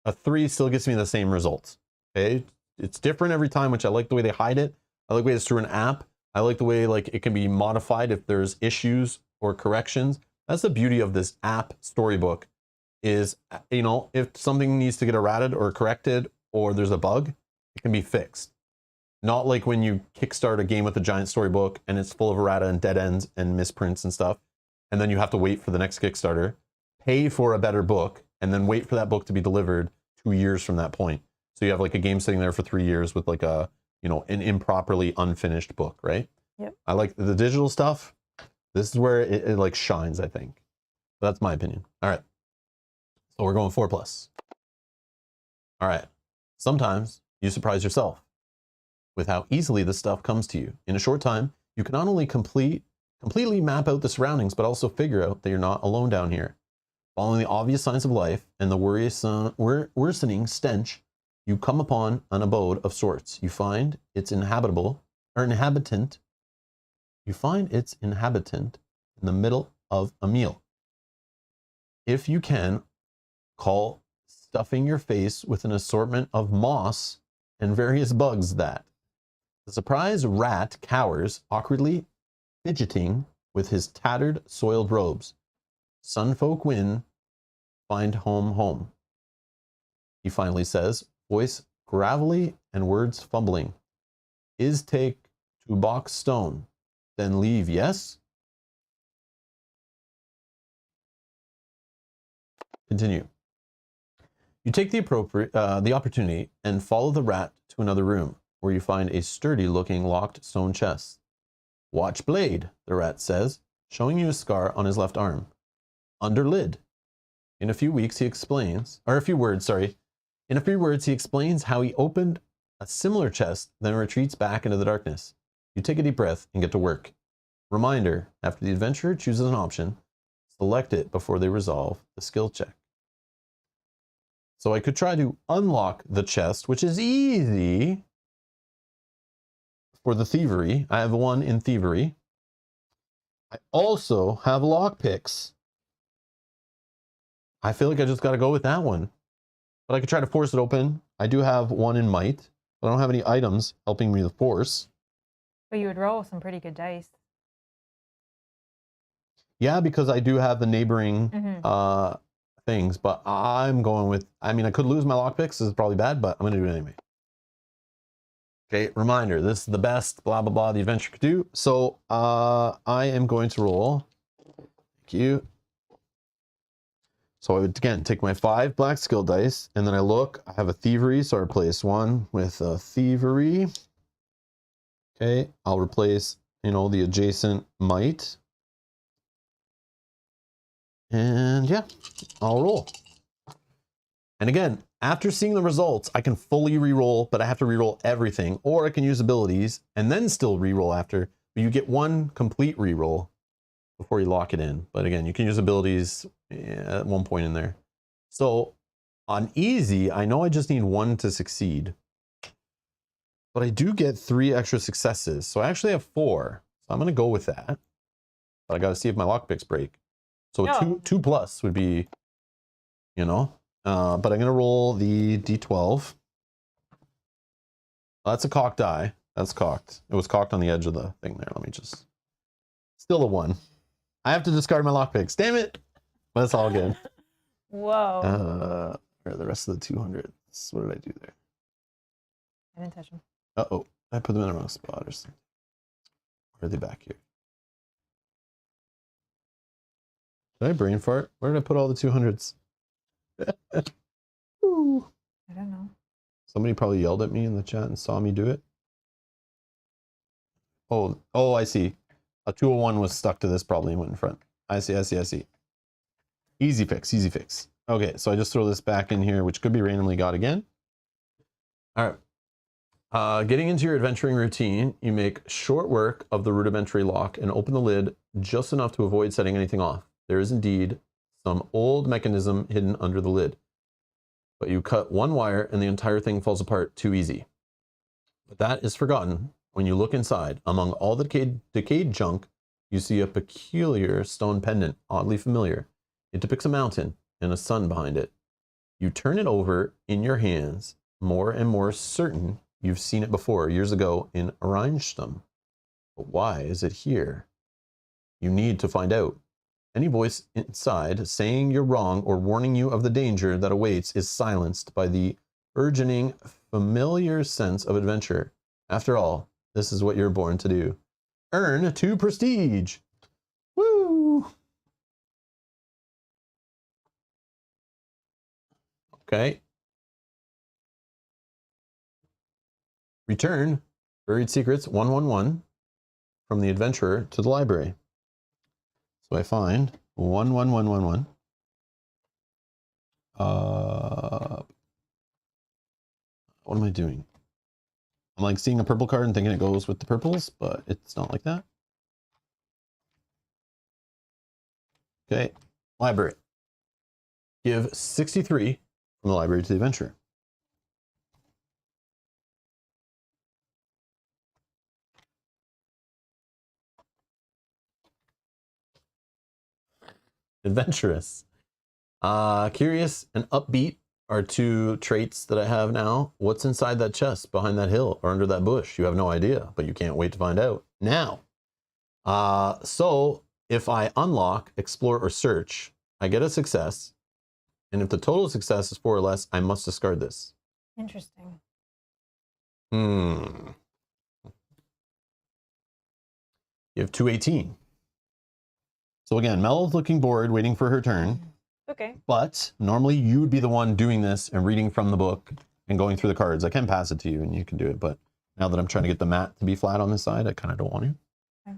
a 3 still gets me the same results. Okay. It's different every time, which I like the way they hide it. I like the way it's through an app. I like the way like it can be modified if there's issues or corrections. That's the beauty of this app storybook is, you know, if something needs to get errated or corrected or there's a bug, it can be fixed. Not like when you kickstart a game with a giant storybook and it's full of errata and dead ends and misprints and stuff. And then you have to wait for the next Kickstarter, pay for a better book, and then wait for that book to be delivered 2 years from that point. So you have like a game sitting there for 3 years with like a, you know, an improperly unfinished book, right?
Yep.
I like the digital stuff. This is where it like shines, I think. That's my opinion. All right. So we're going 4+. All right. Sometimes you surprise yourself with how easily this stuff comes to you. In a short time, you can not only completely map out the surroundings, but also figure out that you're not alone down here. Following the obvious signs of life and the worsening stench, you come upon an abode of sorts. You find its inhabitant in the middle of a meal. If you can, call stuffing your face with an assortment of moss and various bugs that. The surprised rat cowers, awkwardly fidgeting with his tattered, soiled robes. Sunfolk win, find home. He finally says, voice gravelly and words fumbling. Is take to box stone, then leave, yes? Continue. You take the opportunity and follow the rat to another room where you find a sturdy-looking locked stone chest. Watch blade, the rat says, showing you a scar on his left arm. Under lid. In a few words, he explains how he opened a similar chest, then retreats back into the darkness. You take a deep breath and get to work. Reminder, after the adventurer chooses an option, select it before they resolve the skill check. So I could try to unlock the chest, which is easy for the thievery. I have one in thievery. I also have lockpicks. I feel like I just got to go with that one. But I could try to force it open. I do have one in might, but I don't have any items helping me with force.
But you would roll some pretty good dice.
Yeah, because I do have the neighboring things, but I'm going with, I mean, I could lose my lockpicks. This is probably bad, but I'm going to do it anyway. Okay, reminder, this is the best blah, blah, blah the adventure could do. So I am going to roll. Thank you. So I would, again, take my 5 black skill dice, and then I look, I have a thievery, so I replace one with a thievery. Okay, I'll replace, the adjacent might. And yeah, I'll roll. And again, after seeing the results, I can fully reroll, but I have to reroll everything, or I can use abilities and then still reroll after. But you get one complete reroll before you lock it in. But again, you can use abilities at one point in there. So on easy, I know I just need 1 to succeed, but I do get 3 extra successes. So I actually have 4. So I'm going to go with that. But I got to see if my lockpicks break. So
No.
2 plus would be, but I'm going to roll the D12. That's a cocked die. That's cocked. It was cocked on the edge of the thing there. Let me just, still a 1. I have to discard my lockpicks. Damn it. But it's all good.
Whoa.
Where are the rest of the 200s? What did I do there?
I didn't touch them.
Uh-oh. I put them in the wrong spot or something. Or are they back here? Did I brain fart? Where did I put all the 200s? Ooh.
I don't know.
Somebody probably yelled at me in the chat and saw me do it. Oh, I see. A 201 was stuck to this probably and went in front. I see. Easy fix. Okay, so I just throw this back in here, which could be randomly got again. All right. Getting into your adventuring routine, you make short work of the rudimentary lock and open the lid just enough to avoid setting anything off. There is indeed some old mechanism hidden under the lid, but you cut one wire and the entire thing falls apart too easy. But that is forgotten when you look inside. Among all the decayed junk, you see a peculiar stone pendant, oddly familiar. It depicts a mountain and a sun behind it. You turn it over in your hands, more and more certain you've seen it before years ago in Rheinstum. But why is it here? You need to find out. Any voice inside saying you're wrong or warning you of the danger that awaits is silenced by the burgeoning, familiar sense of adventure. After all, this is what you're born to do. Earn 2 prestige. Woo! Okay. Return Buried Secrets 111 from the adventurer to the library. So I find 11111. What am I doing? I'm like seeing a purple card and thinking it goes with the purples, but it's not like that. Okay, library. Give 63 from the library to the adventurer. Adventurous. Curious and upbeat are 2 traits that I have now. What's inside that chest, behind that hill, or under that bush? You have no idea, but you can't wait to find out now. So if I unlock, explore, or search, I get a success. And if the total success is 4 or less, I must discard this.
Interesting.
You have 218. So again, Mel's looking bored, waiting for her turn.
Okay.
But normally you would be the one doing this and reading from the book and going through the cards. I can pass it to you and you can do it, but now that I'm trying to get the mat to be flat on this side, I kind of don't want to.
Okay.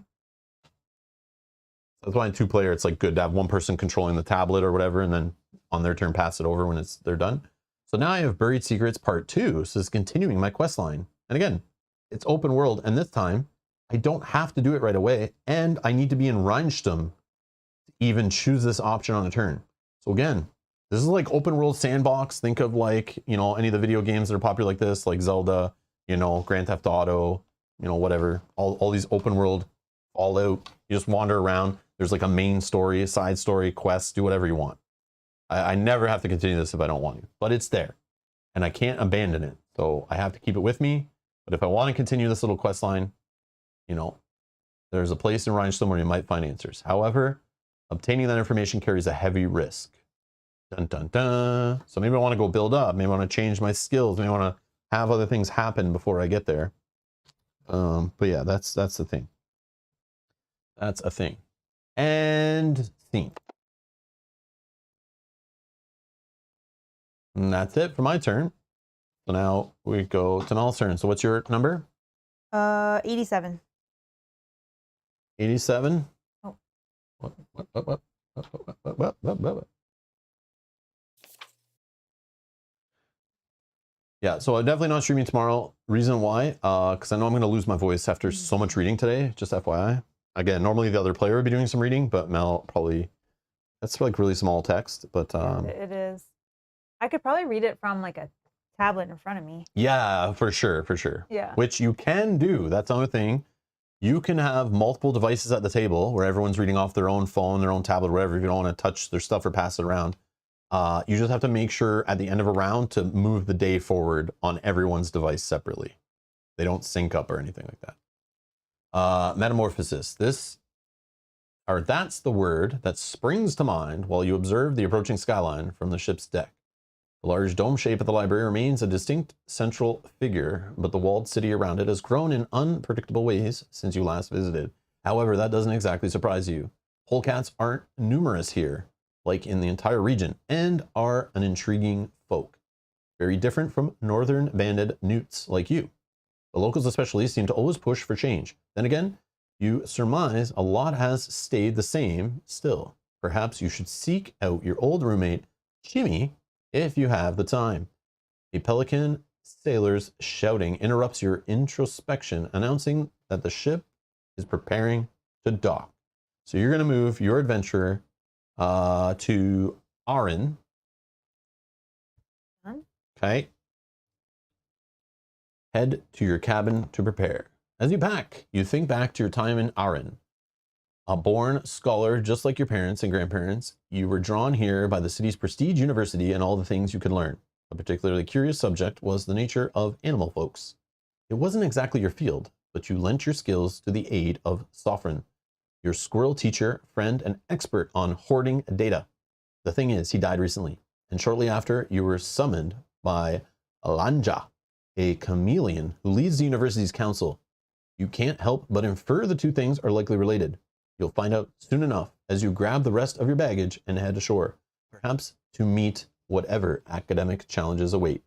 That's why in 2-player, it's like good to have one person controlling the tablet or whatever, and then on their turn pass it over when they're done. So now I have Buried Secrets Part 2. So it's continuing my quest line. And again, it's open world, and this time I don't have to do it right away, and I need to be in Rheinstum to even choose this option on a turn. So again, this is like open world sandbox. Think of like, you know, any of the video games that are popular like this, like Zelda, you know, Grand Theft Auto, you know, whatever. All these open world, Fallout. You just wander around. There's like a main story, a side story, quests, do whatever you want. I never have to continue this if I don't want to, but it's there and I can't abandon it. So I have to keep it with me. But if I want to continue this little quest line, you know, there's a place in Rheinstum where you might find answers. However, obtaining that information carries a heavy risk. Dun, dun, dun. So maybe I want to go build up. Maybe I want to change my skills. Maybe I want to have other things happen before I get there. But yeah, that's the thing. That's a thing. And scene. And that's it for my turn. So now we go to Null's turn. So what's your number?
87.
87?
Oh.
What? Yeah, so I'm definitely not streaming tomorrow. Reason why? Because I know I'm going to lose my voice after so much reading today, just FYI. Again, normally the other player would be doing some reading, but Mel probably, that's like really small text, but...
Yeah, it is. I could probably read it from like a tablet in front of me.
Yeah, for sure, for sure.
Yeah.
Which you can do. That's another thing. You can have multiple devices at the table where everyone's reading off their own phone, their own tablet, whatever. If you don't want to touch their stuff or pass it around. You just have to make sure at the end of a round to move the day forward on everyone's device separately. They don't sync up or anything like that. Metamorphosis. That's the word that springs to mind while you observe the approaching skyline from the ship's deck. The large dome shape of the library remains a distinct central figure, but the walled city around it has grown in unpredictable ways since you last visited. However, that doesn't exactly surprise you. Polecats aren't numerous here, like in the entire region, and are an intriguing folk. Very different from northern banded newts like you. The locals especially seem to always push for change. Then again, you surmise a lot has stayed the same still. Perhaps you should seek out your old roommate, Jimmy, if you have the time. A pelican sailor's shouting interrupts your introspection, announcing that the ship is preparing to dock. So you're going to move your adventurer to Arin. Okay. Head to your cabin to prepare. As you pack, you think back to your time in Arin. A born scholar, just like your parents and grandparents, you were drawn here by the city's prestige university and all the things you could learn. A particularly curious subject was the nature of animal folks. It wasn't exactly your field, but you lent your skills to the aid of Sophron, your squirrel teacher, friend, and expert on hoarding data. The thing is, he died recently, and shortly after, you were summoned by Alanja, a chameleon who leads the university's council. You can't help but infer the two things are likely related. You'll find out soon enough as you grab the rest of your baggage and head ashore, perhaps to meet whatever academic challenges await.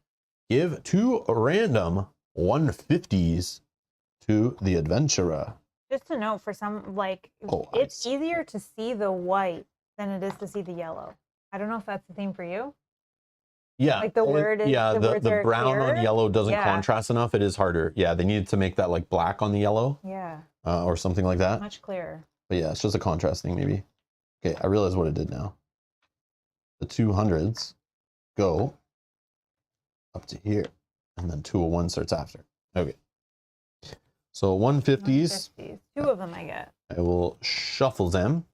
Give 2 random 150s to the adventurer.
Just to note, for some, like, it's easier to see the white than it is to see the yellow. I don't know if that's the same for you.
Yeah,
like the word is,
yeah, the brown on yellow doesn't contrast enough. It is harder. Yeah, they needed to make that like black on the yellow.
Yeah.
Or something like that.
Much clearer.
But yeah, it's just a contrast thing maybe. Okay, I realize what it did now. The 200s go up to here, and then 201 starts after. Okay. So 150s.
150s. 2 of them I get.
I will shuffle them.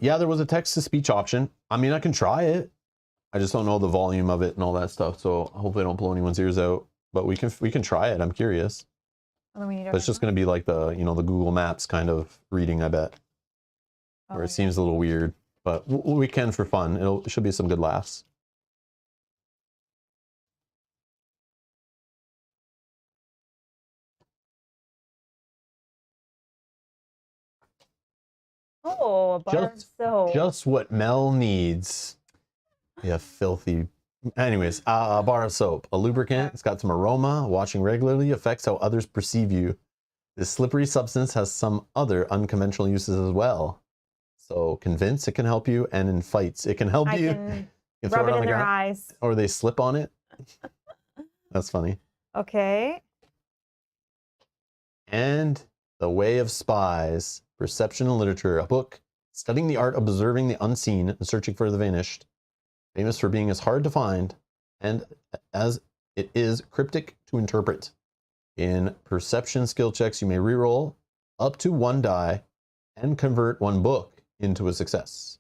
Yeah, there was a text-to-speech option. I mean, I can try it. I just don't know the volume of it and all that stuff. So hopefully I don't blow anyone's ears out. But we can try it. I'm curious. But it's just going to be like the the Google Maps kind of reading, I bet. Or it seems a little weird, but we can for fun. It should be some good laughs.
Oh, a bar of soap.
Just what Mel needs. Yeah, filthy. Anyways, a bar of soap, a lubricant. It's got some aroma. Washing regularly affects how others perceive you. This slippery substance has some other unconventional uses as well. So convince it can help you, and in fights it can help
I
you.
can
You throw
rub
it
it
on
in
the
their
ground,
eyes.
or they slip on it. That's funny.
Okay.
And The Way of Spies, Perception and Literature, a book studying the art of observing the unseen and searching for the vanished, famous for being as hard to find and as it is cryptic to interpret. In perception skill checks, you may reroll up to 1 die and convert 1 book into a success.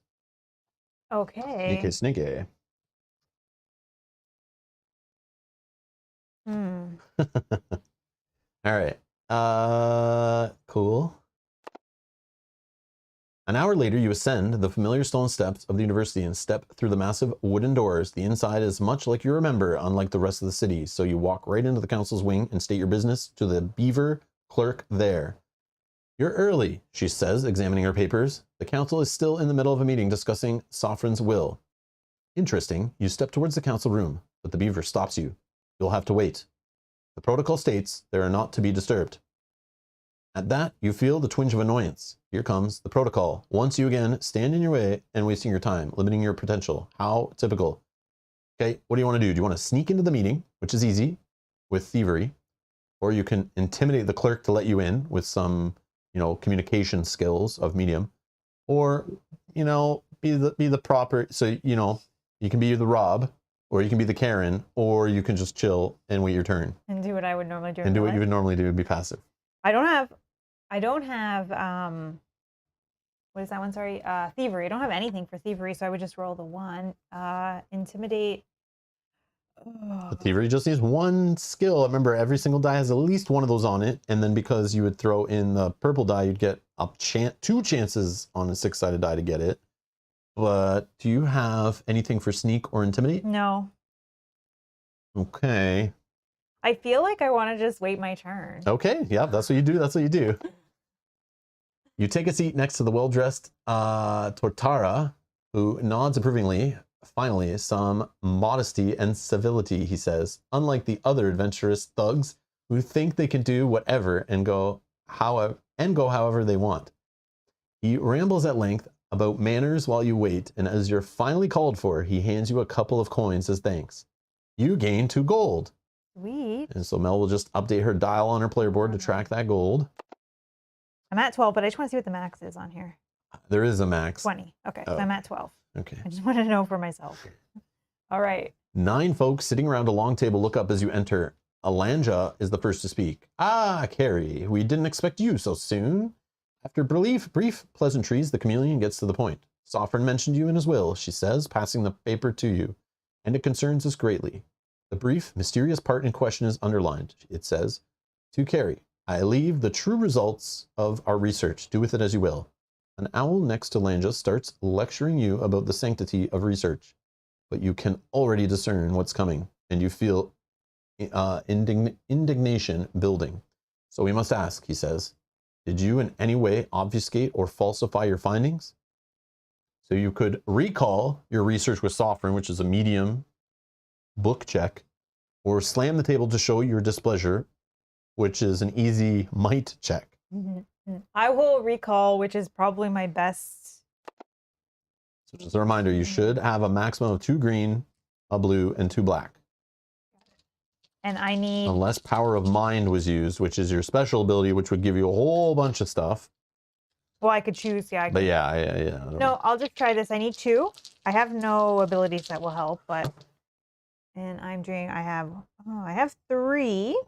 Okay.
Sneaky, sneaky. All right. Cool. An hour later, you ascend the familiar stone steps of the university and step through the massive wooden doors. The inside is much like you remember, unlike the rest of the city. So you walk right into the council's wing and state your business to the beaver clerk there. You're early, she says, examining her papers. The council is still in the middle of a meeting discussing Sovereign's will. Interesting. You step towards the council room, but the beaver stops you. You'll have to wait. The protocol states they are not to be disturbed. At that, you feel the twinge of annoyance. Here comes the protocol. Once you again stand in your way and wasting your time, limiting your potential. How typical. Okay, what do you want to do? Do you want to sneak into the meeting, which is easy, with thievery, or you can intimidate the clerk to let you in with some, communication skills of medium, or, be the proper, so, you can be the Rob, or you can be the Karen, or you can just chill and wait your turn.
And do what I would normally do.
And do what you would normally do, be passive.
I don't have, what is that one? Sorry. Thievery. I don't have anything for thievery, so I would just roll the 1. Intimidate.
The thievery just needs 1 skill. Remember, every single die has at least 1 of those on it. And then because you would throw in the purple die, you'd get 2 chances on a 6-sided die to get it. But do you have anything for sneak or intimidate?
No.
Okay.
I feel like I want to just wait my turn.
Okay, yeah, that's what you do. That's what you do. You take a seat next to the well-dressed Tortara, who nods approvingly. Finally, some modesty and civility, he says, unlike the other adventurous thugs who think they can do whatever and go however they want. He rambles at length about manners while you wait, and as you're finally called for, he hands you a couple of coins as thanks. You gain 2 gold.
Sweet.
And so Mel will just update her dial on her player board to track that gold.
I'm at 12, but I just want to see what the max is on here.
There is a max.
20. Okay, so I'm at 12.
Okay.
I just want to know for myself. All right.
9 folks sitting around a long table look up as you enter. Alanja is the first to speak. Ah, Carrie, we didn't expect you so soon. After brief pleasantries, the chameleon gets to the point. Sovereign mentioned you in his will, she says, passing the paper to you, and it concerns us greatly. The brief, mysterious part in question is underlined. It says, to Carrie, I leave the true results of our research. Do with it as you will. An owl next to Lanja starts lecturing you about the sanctity of research, but you can already discern what's coming, and you feel indignation building. So we must ask, he says, did you in any way obfuscate or falsify your findings? So you could recall your research with Sovereign, which is a medium book check, or slam the table to show your displeasure, which is an easy might check.
I will recall, which is probably my best.
So just a reminder, you should have a maximum of 2 green, a blue, and 2 black.
And I need...
Unless Power of Mind was used, which is your special ability, which would give you a whole bunch of stuff.
Well, I could choose, yeah.
But yeah.
No, I'll just try this. I need 2. I have no abilities that will help, but... And I have 3.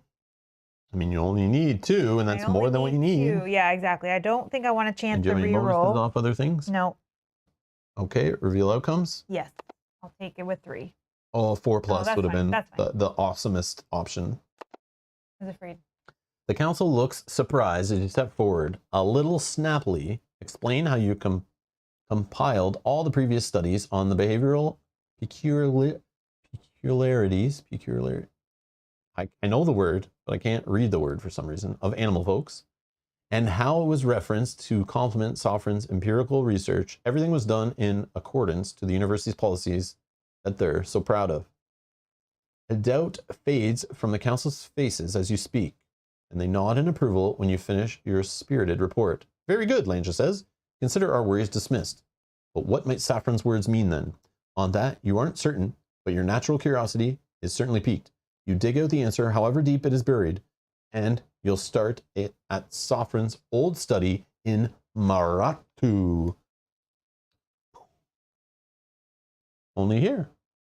I mean, you only need 2, and that's more than what you need.
2. Yeah, exactly. I don't think I want a chance
And do
to
you have any bonuses
reroll.
off other things?
No.
Okay, reveal outcomes.
Yes, I'll take it with 3.
Oh, 4 plus
that's
would have
fine.
been
That's fine.
the awesomest option.
I was afraid.
The council looks surprised as you step forward. A little snappily, explain how you compiled all the previous studies on the behavioral peculiarities. I know the word, but I can't read the word for some reason, of animal folks, and how it was referenced to complement Sovereign's empirical research. Everything was done in accordance to the university's policies that they're so proud of. A doubt fades from the council's faces as you speak, and they nod in approval when you finish your spirited report. Very good, Langia says. Consider our worries dismissed. But what might Saffron's words mean then? On that, you aren't certain, but your natural curiosity is certainly piqued. You dig out the answer, however deep it is buried, and you'll start it at Saffron's old study in Maratu. Only here.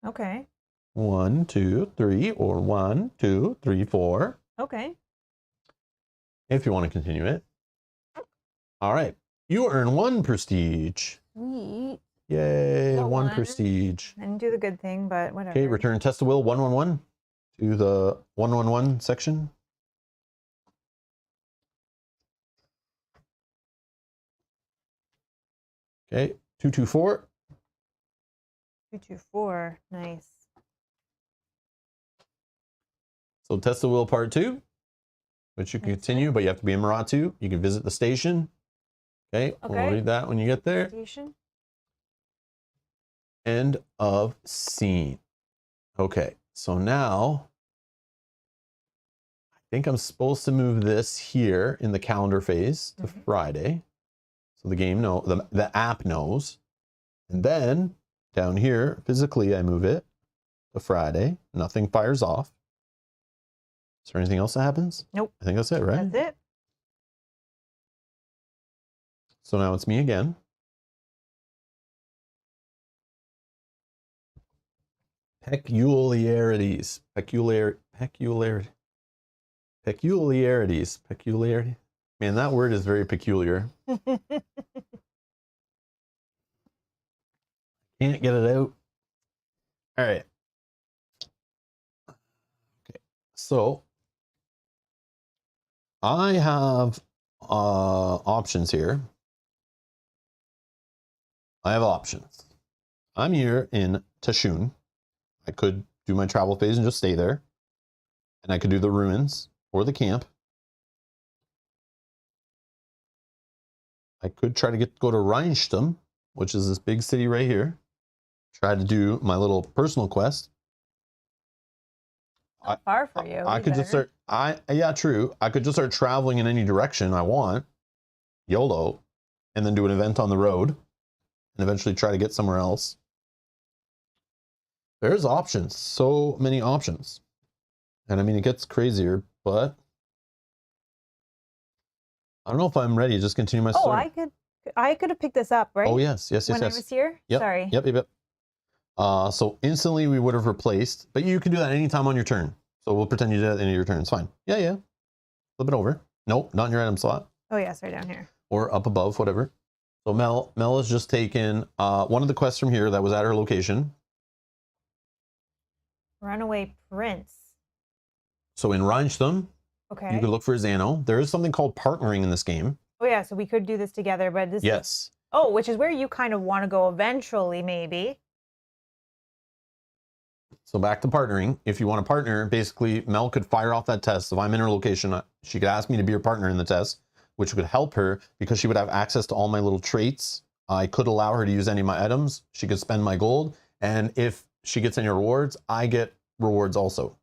Okay.
1, 2, 3, or 1, 2, 3, 4.
Okay.
If you want to continue it. All right. You earn 1 prestige.
Sweet.
Yay,
Got
1
one.
prestige.
I didn't do the good thing, but whatever.
Okay, return test of will 111 to the 111 section. Okay, 224.
224. Nice.
So test of will part 2, which you can continue, but you have to be in Maratu. You can visit the station. Okay, we'll read that when you get there.
Station.
End of scene. Okay, so now I think I'm supposed to move this here in the calendar phase to Friday. So the game the app knows. And then down here, physically, I move it to Friday. Nothing fires off. Is there anything else that happens?
Nope.
I think that's it, right?
That's it.
So now it's me again. Peculiarities. Peculiarity. Man, that word is very peculiar. Can't get it out. All right. Okay. So I have options here. I have options. I'm here in Tashun. I could do my travel phase and just stay there. And I could do the ruins or the camp. I could try to go to Rheinstum, which is this big city right here. Try to do my little personal quest.
Not far for you.
I could just start. Yeah, true. I could just start traveling in any direction I want, YOLO, and then do an event on the road, and eventually try to get somewhere else. There's options, so many options, and I mean it gets crazier. But I don't know if I'm ready to just continue my story.
I could have picked this up, right?
Oh yes.
When I was here.
Yep.
Sorry.
Yep. So instantly we would have replaced, but you can do that anytime on your turn. So we'll pretend you did it at the end of your turn. It's fine. Yeah. Flip it over. Nope, not in your item slot.
Oh yeah, sorry, down here.
Or up above, whatever. So Mel has just taken one of the quests from here that was at her location.
Runaway Prince.
So in Rheinstum,
Okay.
you could look for a Xano. There is something called partnering in this game.
Oh yeah, so we could do this together, but this
Yes.
Oh, which is where you kind of want to go eventually, maybe.
So back to partnering. If you want to partner, basically Mel could fire off that test. If I'm in her location, she could ask me to be her partner in the test, which would help her because she would have access to all my little traits. I could allow her to use any of my items. She could spend my gold. And if she gets any rewards, I get rewards also.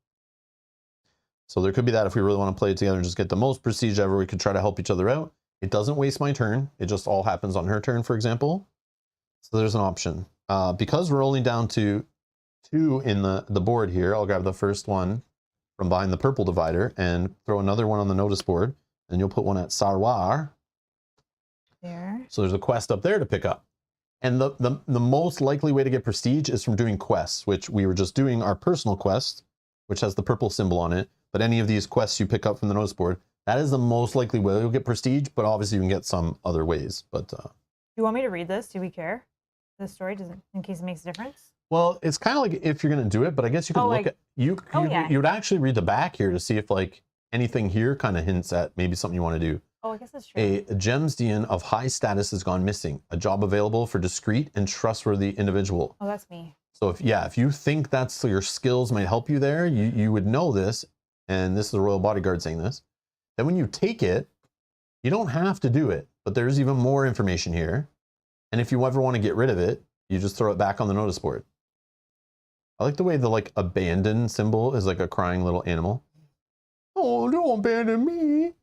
So there could be that if we really want to play it together and just get the most prestige ever, we could try to help each other out. It doesn't waste my turn. It just all happens on her turn, for example. So there's an option. Because we're only down to 2 in the board here, I'll grab the first one from behind the purple divider and throw another one on the notice board. And you'll put one at Sarwar.
There.
So there's a quest up there to pick up. And the most likely way to get prestige is from doing quests, which we were just doing our personal quest, which has the purple symbol on it. But any of these quests you pick up from the notice board, that is the most likely way you'll get prestige, but obviously you can get some other ways. But
do you want me to read this? Do we care? The story doesn't, in case it makes a difference.
well, it's kind of like if you're going to do it, but I guess you could look at you would actually read the back here to see if like anything here kind of hints at maybe something you want to do.
Oh, I guess that's true.
A Gemsdean of high status has gone missing. A job available for discreet and trustworthy individual.
Oh, that's me.
So if you think that's your skills might help you there, you would know this, and this is the Royal Bodyguard saying this. Then when you take it, You don't have to do it, but there's even more information here. And if you ever want to get rid of it, you just throw it back on the notice board. I like the way the like abandon symbol is like a crying little animal. Oh, don't abandon me.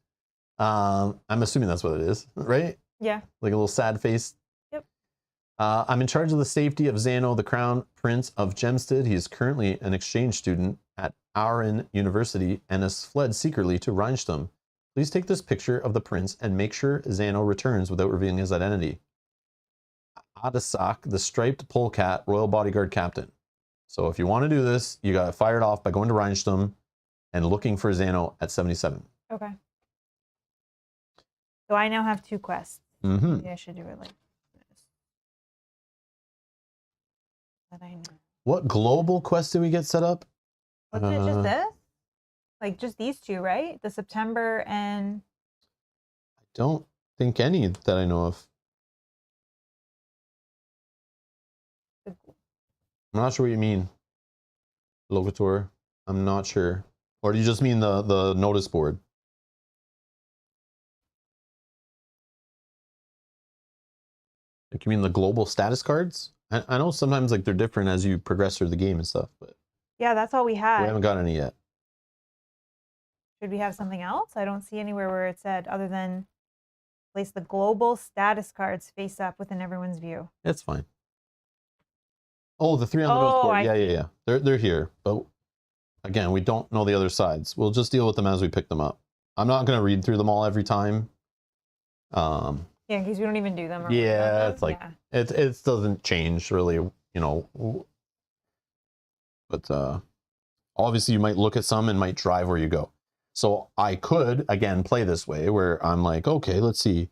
I'm assuming that's what it is, right?
Yeah.
Like a little sad face.
Yep.
I'm in charge of the safety of Xano, the Crown Prince of Gemstead. He is currently an exchange student at Auren University and has fled secretly to Rheinstum. Please take this picture of the prince and make sure Xano returns without revealing his identity. Adasak, the striped polecat, royal bodyguard captain. So if you want to do this, you got to fire it off by going to Rheinstum and looking for Xano at 77.
Okay. So I now have 2 quests.
Mm-hmm.
Maybe I should do it like this. That I know.
What global quest did we get set up?
Wasn't it just this? Like just these 2, right? The September and...
I don't think any that I know of. I'm not sure what you mean, Locator. I'm not sure. Or do you just mean the notice board? Like you mean the global status cards? I know sometimes like they're different as you progress through the game and stuff, but
Yeah, that's all we had.
we haven't got any yet.
Should we have something else? I don't see anywhere where it said other than place the global status cards face up within everyone's view.
It's fine. Oh, the 3 on the notice board. Yeah. They're here, but again, we don't know the other sides. We'll just deal with them as we pick them up. I'm not going to read through them all every time.
Yeah, in case we don't even do them.
Yeah, it's like it doesn't change really, you know. But obviously, you might look at some and might drive where you go. So I could again play this way, where I'm like, okay, let's see.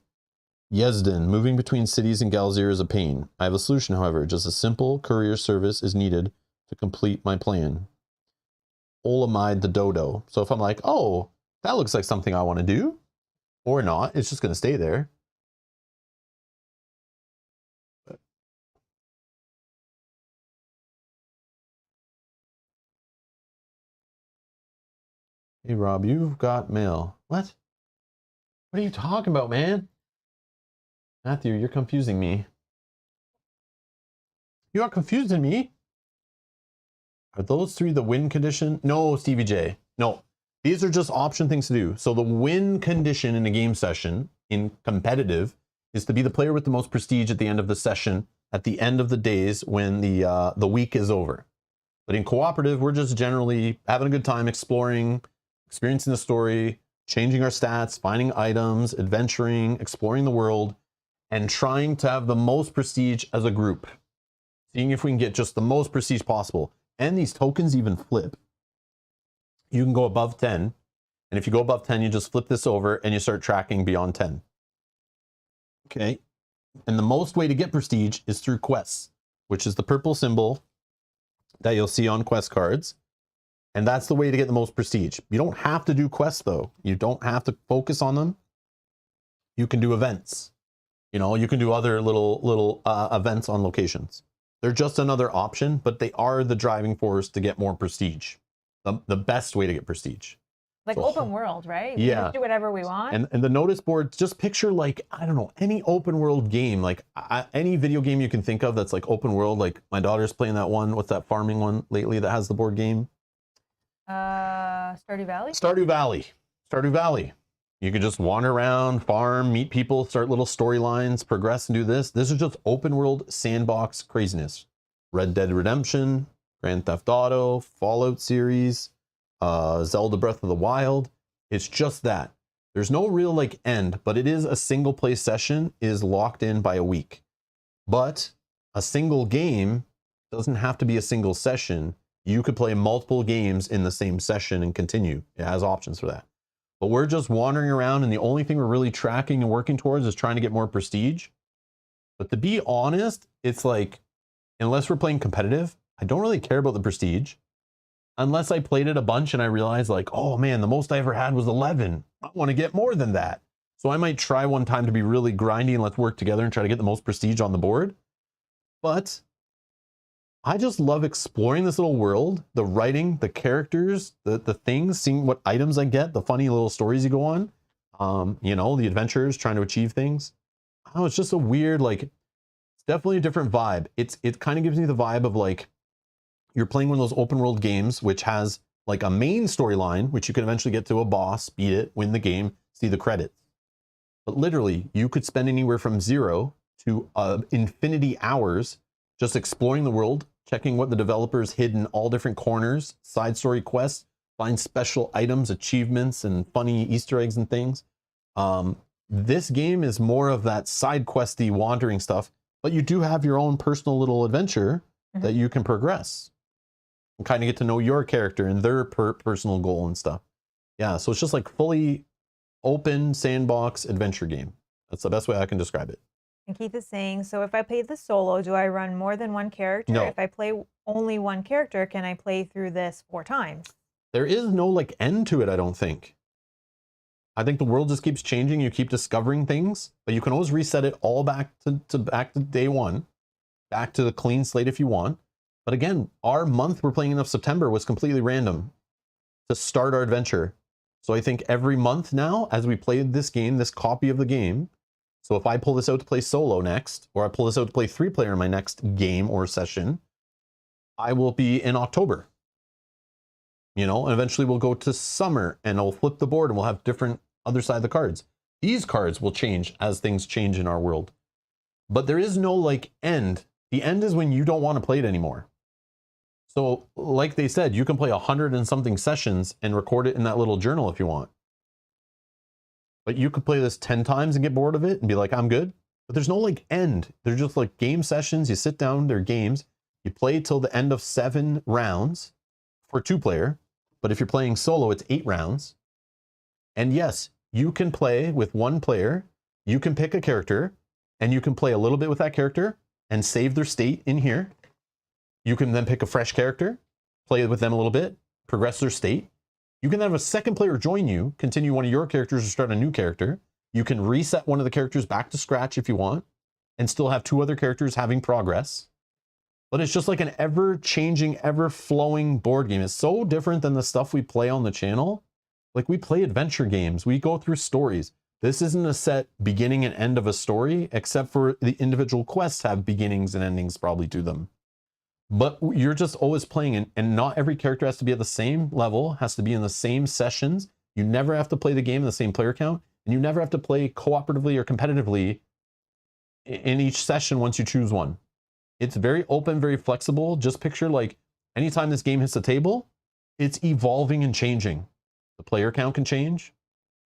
Yezdan, moving between cities in Galzyr is a pain. I have a solution, however. Just a simple courier service is needed to complete my plan. Olamide the Dodo. So if I'm like, oh, that looks like something I want to do, or not, it's just going to stay there. Hey, Rob, you've got mail. What? What are you talking about, man? Matthew, you're confusing me. You are confusing me. Are those 3 the win condition? No, Stevie J. No. These are just option things to do. So the win condition in a game session, in competitive, is to be the player with the most prestige at the end of the session, at the end of the days when the week is over. But in cooperative, we're just generally having a good time exploring, experiencing the story, changing our stats, finding items, adventuring, exploring the world, and trying to have the most prestige as a group. Seeing if we can get just the most prestige possible. And these tokens even flip. You can go above 10. And if you go above 10, you just flip this over and you start tracking beyond 10. Okay. And the most way to get prestige is through quests, which is the purple symbol that you'll see on quest cards. And that's the way to get the most prestige. You don't have to do quests though. You don't have to focus on them. You can do events. You know, you can do other little events on locations. They're just another option, but they are the driving force to get more prestige. The best way to get prestige.
Like
So,
open world, right? We
yeah.
just do whatever we want.
And the notice boards, just picture like, I don't know, any open world game, like any video game you can think of that's like open world. Like my daughter's playing that one, what's that farming one lately that has the board game?
Stardew Valley?
Stardew Valley. Stardew Valley. You could just wander around, farm, meet people, start little storylines, progress and do this. This is just open world sandbox craziness. Red Dead Redemption, Grand Theft Auto, Fallout series, Zelda Breath of the Wild. It's just that. There's no real like end, but it is a single play session is locked in by a week. But a single game doesn't have to be a single session. You could play multiple games in the same session and continue. It has options for that. But we're just wandering around and the only thing we're really tracking and working towards is trying to get more prestige. But to be honest, it's like, unless we're playing competitive, I don't really care about the prestige. Unless I played it a bunch and I realized like, oh man, the most I ever had was 11. I want to get more than that. So I might try one time to be really grindy and let's work together and try to get the most prestige on the board. But I just love exploring this little world, the writing, the characters, the things, seeing what items I get, the funny little stories you go on. You know, the adventures, trying to achieve things. Oh, it's just a weird, like, it's definitely a different vibe. It kind of gives me the vibe of like you're playing one of those open world games which has like a main storyline, which you can eventually get to a boss, beat it, win the game, see the credits. But literally, you could spend anywhere from 0 to infinity hours just exploring the world, checking what the developers hid in all different corners, side story quests, find special items, achievements, and funny Easter eggs and things. This game is more of that side questy wandering stuff, but you do have your own personal little adventure that you can progress and kind of get to know your character and their personal goal and stuff. Yeah, so it's just like fully open sandbox adventure game. That's the best way I can describe it.
And Keith is saying, so if I play the solo, do I run more than one character?
No.
If I play only one character, can I play through this 4 times?
There is no like end to it, I don't think. I think the world just keeps changing. You keep discovering things, but you can always reset it all back to day one, back to the clean slate if you want. But again, our month we're playing in of September was completely random to start our adventure. So I think every month now, as we play this game, this copy of the game, so if I pull this out to play solo next, or I pull this out to play 3-player in my next game or session, I will be in October. You know, and eventually we'll go to summer and I'll flip the board and we'll have different other side of the cards. These cards will change as things change in our world. But there is no like end. The end is when you don't want to play it anymore. So like they said, you can play 100 and something sessions and record it in that little journal if you want. But you could play this 10 times and get bored of it and be like, I'm good. But there's no like end. They're just like game sessions. You sit down, they're games. You play till the end of 7 rounds for 2-player. But if you're playing solo, it's 8 rounds. And yes, you can play with 1 player. You can pick a character and you can play a little bit with that character and save their state in here. You can then pick a fresh character, play with them a little bit, progress their state. You can then have a second player join you, continue one of your characters or start a new character. You can reset one of the characters back to scratch if you want, and still have 2 other characters having progress. But it's just like an ever-changing, ever-flowing board game. It's so different than the stuff we play on the channel. Like, we play adventure games. We go through stories. This isn't a set beginning and end of a story, except for the individual quests have beginnings and endings probably to them. But you're just always playing, and not every character has to be at the same level, has to be in the same sessions. You never have to play the game in the same player count, and you never have to play cooperatively or competitively in each session once you choose one. It's very open, very flexible. Just picture like anytime this game hits the table, it's evolving and changing. The player count can change.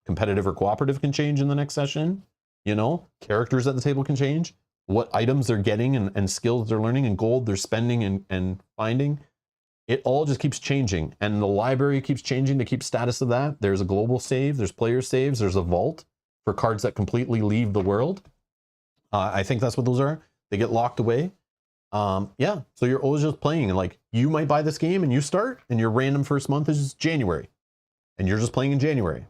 Competitive or cooperative can change in the next session. You know, characters at the table can change. What items they're getting and skills they're learning and gold they're spending and finding. It all just keeps changing. And the library keeps changing to keep status of that. There's a global save, there's player saves, there's a vault for cards that completely leave the world. I think that's what those are. They get locked away. Yeah, so you're always just playing, and like you might buy this game and you start and your random first month is January and you're just playing in January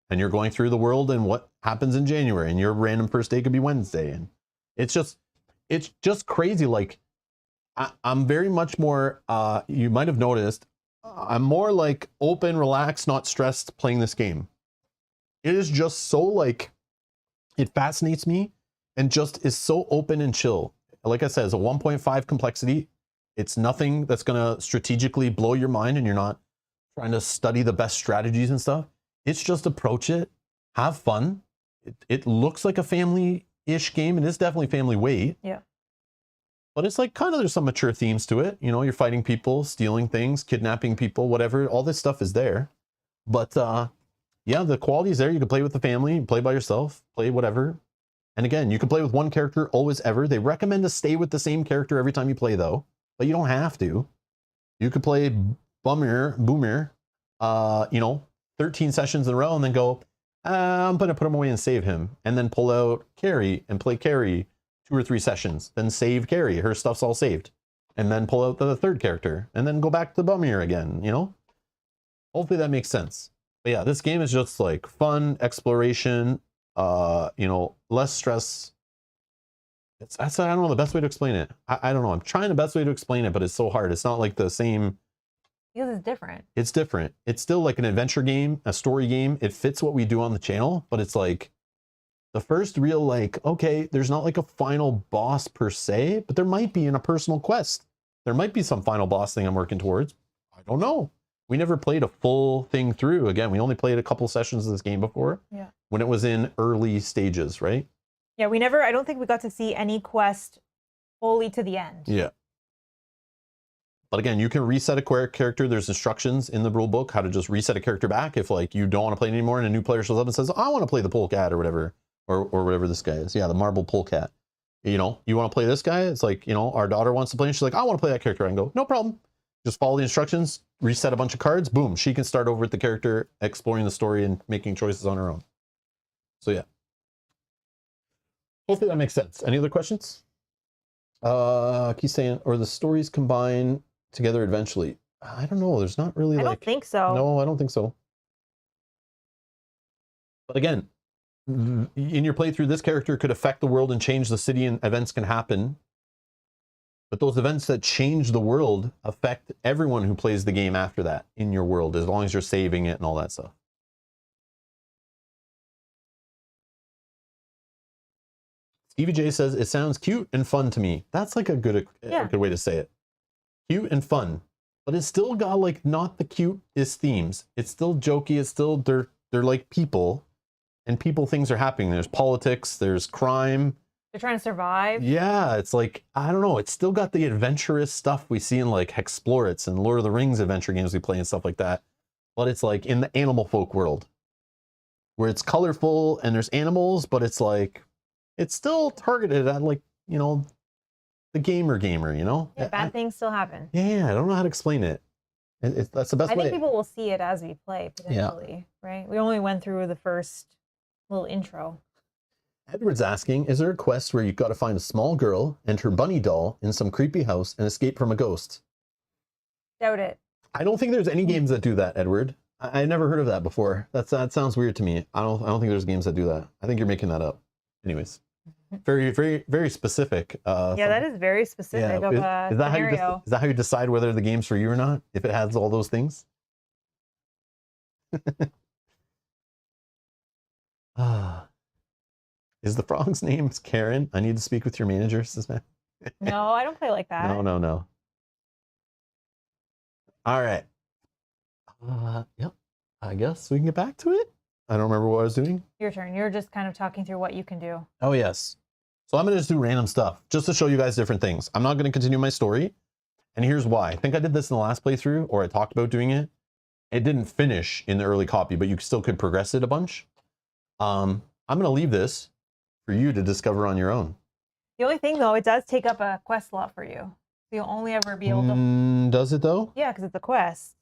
and you're going through the world and what happens in January, and your random first day could be Wednesday. And it's just crazy. Like I'm very much more, you might have noticed, I'm more like open, relaxed, not stressed playing this game. It is just so like, it fascinates me and just is so open and chill. Like I said, it's a 1.5 complexity. It's nothing that's going to strategically blow your mind and you're not trying to study the best strategies and stuff. It's just approach it, have fun. It looks like a family-ish game, and it's definitely family weight.
Yeah.
But it's like kind of, there's some mature themes to it. You know, you're fighting people, stealing things, kidnapping people, whatever. All this stuff is there. But yeah, the quality is there. You can play with the family, play by yourself, play whatever. And again, you can play with one character always ever. They recommend to stay with the same character every time you play though, but you don't have to. You could play Boomer, you know, 13 sessions in a row and then go, I'm going to put him away and save him. And then pull out Carrie and play Carrie 2 or 3 sessions. Then save Carrie. Her stuff's all saved. And then pull out the third character. And then go back to Bummer again, you know? Hopefully that makes sense. But yeah, this game is just like fun, exploration, you know, less stress. I don't know the best way to explain it. I don't know. I'm trying the best way to explain it, but it's so hard. It's not like the same
Because it's different.
It's different. It's still like an adventure game, a story game. It fits what we do on the channel, but it's like the first real, like, okay, there's not like a final boss per se, but there might be in a personal quest. There might be some final boss thing I'm working towards. I don't know. We never played a full thing through. Again, we only played a couple sessions of this game before.
Yeah.
When it was in early stages, right?
Yeah, I don't think we got to see any quest fully to the end.
Yeah. But again, you can reset a character. There's instructions in the rule book how to just reset a character back if like you don't want to play it anymore and a new player shows up and says, I want to play the polecat or whatever, or whatever this guy is. Yeah, the marble polecat. You know, you want to play this guy? It's like, you know, our daughter wants to play and she's like, I want to play that character. I can go, no problem. Just follow the instructions, reset a bunch of cards, boom. She can start over with the character, exploring the story and making choices on her own. So yeah. Hopefully that makes sense. Any other questions? Keep saying, or the stories combine together eventually. I don't know. There's not really
I don't think so.
No, I don't think so. But again, in your playthrough, this character could affect the world and change the city, and events can happen. But those events that change the world affect everyone who plays the game after that in your world, as long as you're saving it and all that stuff. Stevie J says, it sounds cute and fun to me. That's like a good way to say it. Cute and fun. But it's still got like not the cutest themes. It's still jokey. It's still, they're like people. And people things are happening. There's politics, there's crime.
They're trying to survive.
Yeah, it's like, I don't know. It's still got the adventurous stuff we see in like Hexplorits and Lord of the Rings adventure games we play and stuff like that. But it's like in the animal folk world where it's colorful and there's animals, but it's like, it's still targeted at like, you know, the gamer, you know?
Yeah, bad things still happen.
Yeah, I don't know how to explain it. That's the best way.
I think people will see it as we play, potentially, right? We only went through the first little intro.
Edward's asking, is there a quest where you've got to find a small girl and her bunny doll in some creepy house and escape from a ghost?
Doubt it.
I don't think there's any games that do that, Edward. I never heard of that before. That sounds weird to me. I don't think there's games that do that. I think you're making that up. Anyways, very, very, very specific.
Yeah, that is very specific of a scenario.
Is that how you decide whether the game's for you or not? If it has all those things? Is the frog's name Karen? I need to speak with your manager, says Matt.
No, I don't play like that.
No. All right. Yep. I guess we can get back to it. I don't remember what I was doing.
Your turn. You're just kind of talking through what you can do.
Oh, yes. So I'm going to just do random stuff just to show you guys different things. I'm not going to continue my story. And here's why. I think I did this in the last playthrough, or I talked about doing it. It didn't finish in the early copy, but you still could progress it a bunch. I'm going to leave this for you to discover on your own.
The only thing, though, it does take up a quest slot for you. So you'll only ever be able to...
Does it, though?
Yeah, because it's a quest.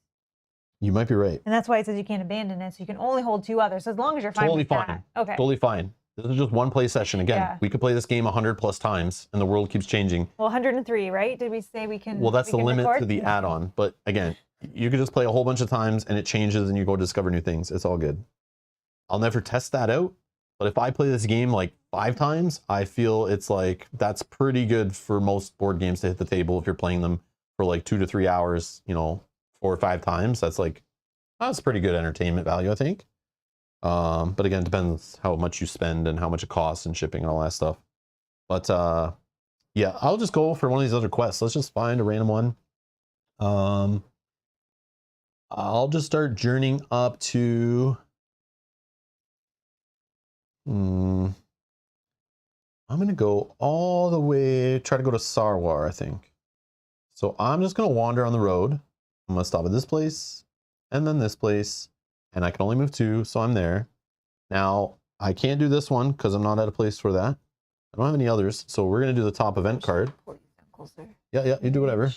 You might be right.
And that's why it says you can't abandon it. So you can only hold 2 others. So as long as you're fine with that. Okay.
Totally fine. This is just one play session. Again, we could play this game 100+ times, and the world keeps changing.
Well, 103, right? Did we say we can?
Well, that's the limit to the add-on. But again, you could just play a whole bunch of times, and it changes, and you go discover new things. It's all good. I'll never test that out. But if I play this game like 5 times, I feel it's like that's pretty good for most board games to hit the table if you're playing them for like 2 to 3 hours, you know, 4 or 5 times. That's pretty good entertainment value, I think. But again, it depends how much you spend and how much it costs and shipping and all that stuff. But yeah, I'll just go for one of these other quests. Let's just find a random one. I'll just start journeying up to... I'm going to go all the way, try to go to Sarwar, I think. So I'm just going to wander on the road. I'm going to stop at this place and then this place. And I can only move 2, so I'm there. Now, I can't do this one because I'm not at a place for that. I don't have any others, so we're going to do the top event card. Yeah, you do whatever.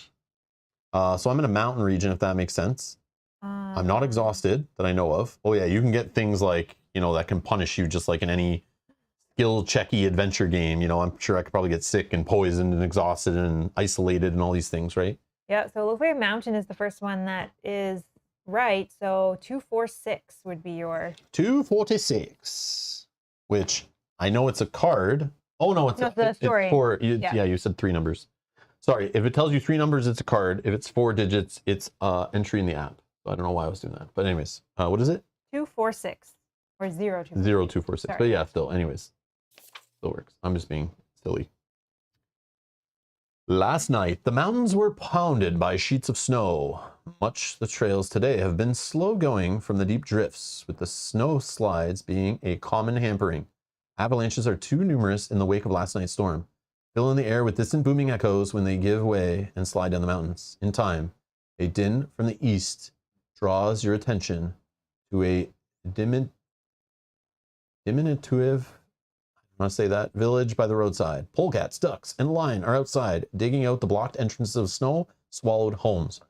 So I'm in a mountain region, if that makes sense. I'm not exhausted that I know of. Oh yeah, you can get things like, you know, that can punish you just like in any skill checky adventure game. You know, I'm sure I could probably get sick and poisoned and exhausted and isolated and all these things, right?
Yeah, so it looks like mountain is the first one that is right. So 246 would be your...
246, which I know it's a card. Oh no, it's
the story.
It's 4. Yeah, you said 3 numbers. Sorry, if it tells you 3 numbers, it's a card. If it's 4 digits, it's entry in the app. So I don't know why I was doing that. But anyways, what is it?
246 or 0246.
0246.
Sorry.
But yeah, still, anyways, still works. I'm just being silly. Last night, the mountains were pounded by sheets of snow. Much the trails today have been slow going from the deep drifts, with the snow slides being a common hampering. Avalanches are too numerous in the wake of last night's storm. Fill in the air with distant booming echoes when they give way and slide down the mountains. In time, a din from the east draws your attention to a diminutive, I want to say that, village by the roadside. Polecats, ducks, and lion are outside, digging out the blocked entrances of snow-swallowed homes.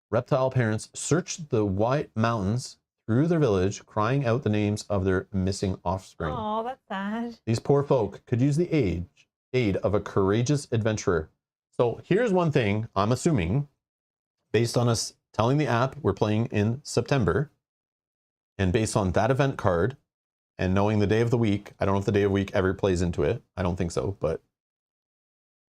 Reptile parents search the white mountains through their village, crying out the names of their missing offspring.
Oh, that's sad.
These poor folk could use the aid of a courageous adventurer. So here's one thing I'm assuming, based on us telling the app we're playing in September, and based on that event card, and knowing the day of the week. I don't know if the day of the week ever plays into it. I don't think so, but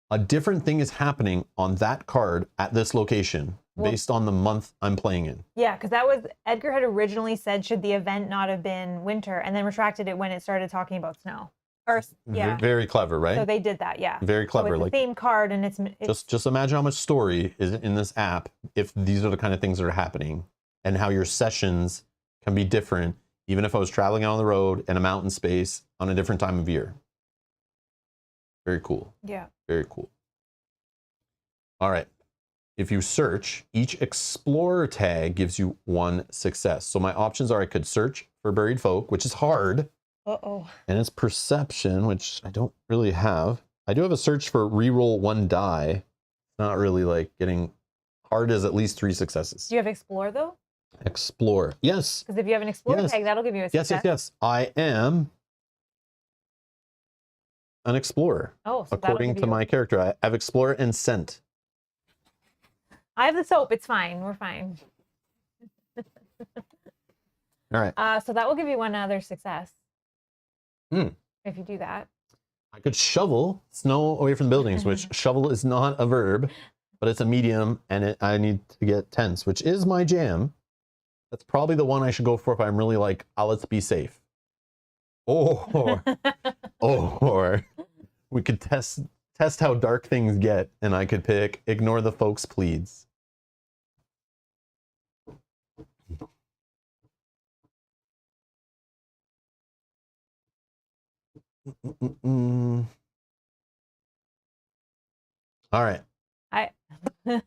a different thing is happening on that card at this location based on the month I'm playing in.
Yeah, because that was, Edgar had originally said, should the event not have been winter, and then retracted it when it started talking about snow. Or, yeah.
Very clever, right?
So they did that, yeah.
Very clever.
So it's
like
the same card, and it's
just imagine how much story is in this app if these are the kind of things that are happening, and how your sessions can be different even if I was traveling on the road in a mountain space on a different time of year. Very cool.
Yeah.
Very cool. All right. If you search, each explorer tag gives you 1 success. So my options are I could search for buried folk, which is hard.
Uh-oh.
And it's perception, which I don't really have. I do have a search for reroll 1 die. It's not really like getting hard as at least 3 successes.
Do you have explore though?
Explore. Yes.
Because if you have an explorer tag, that'll give you a success.
Yes. I am an explorer.
Oh, so
according to my character. I have explorer and scent.
I have the soap. It's fine. We're fine.
All right.
So that will give you 1 other success. If you do that.
I could shovel snow away from the buildings, which shovel is not a verb, but it's a medium, and I need to get tense, which is my jam. That's probably the one I should go for if I'm really like, let's be safe. Or we could test how dark things get, and I could pick ignore the folks' pleads. All right.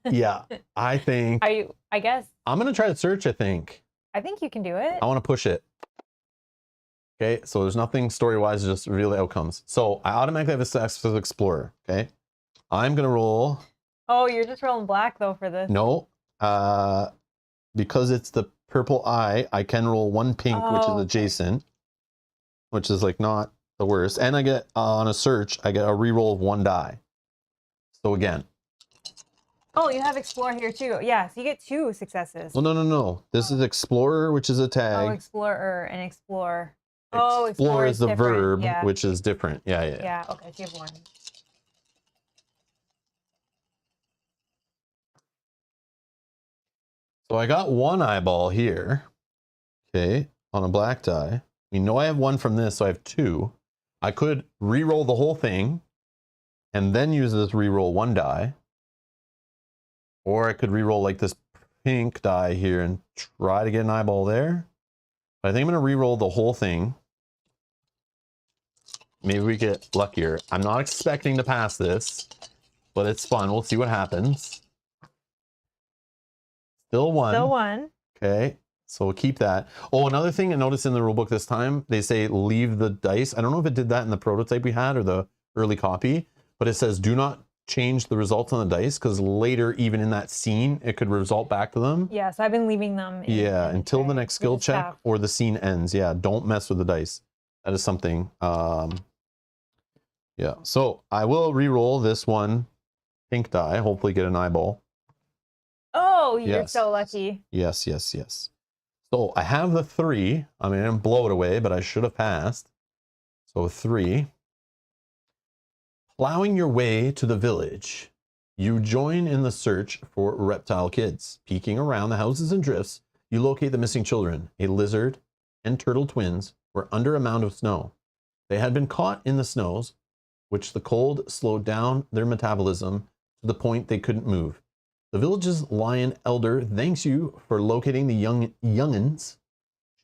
Yeah, I think.
I guess.
I'm going to try to search, I think.
I think you can do it.
I want to push it. Okay, so there's nothing story-wise, just reveal the outcomes. So I automatically have a success with Explorer, okay? I'm going to roll.
Oh, you're just rolling black, though, for this.
No, because it's the purple eye, I can roll 1 pink, which is adjacent, which is like not the worst. And I get, on a search, I get a reroll of 1 die. So again.
Oh, you have Explorer here too. Yeah, so you get 2 successes.
Well, no. This is Explorer, which is a tag.
Oh, Explorer and Explore.
Explore is the
different.
verb,
yeah.
which is different. Yeah.
Yeah, okay, so you have 1.
So I got 1 eyeball here, okay, on a black die. We know I have 1 from this, so I have 2. I could re-roll the whole thing and then use this re-roll 1 die. Or I could re-roll like this pink die here and try to get an eyeball there. But I think I'm going to re-roll the whole thing. Maybe we get luckier. I'm not expecting to pass this, but it's fun. We'll see what happens. Still 1.
Still 1.
Okay, so we'll keep that. Oh, another thing I noticed in the rulebook this time, they say leave the dice. I don't know if it did that in the prototype we had or the early copy, but it says do not change the results on the dice because later, even in that scene, it could result back to them.
Yeah, so I've been leaving them.
Until the next skill check or the scene ends. Yeah, don't mess with the dice. That is something. Yeah, so I will re-roll this 1 pink die, hopefully get an eyeball.
Oh, you're so lucky.
Yes. So I have the 3. I mean, I didn't blow it away, but I should have passed. So 3. Plowing your way to the village, You join in the search for reptile kids. Peeking around the houses and drifts, you locate the missing children. A lizard and turtle twins were under a mound of snow. They had been caught in the snows, which the cold slowed down their metabolism to the point they couldn't move. The village's lion elder thanks you for locating the youngins.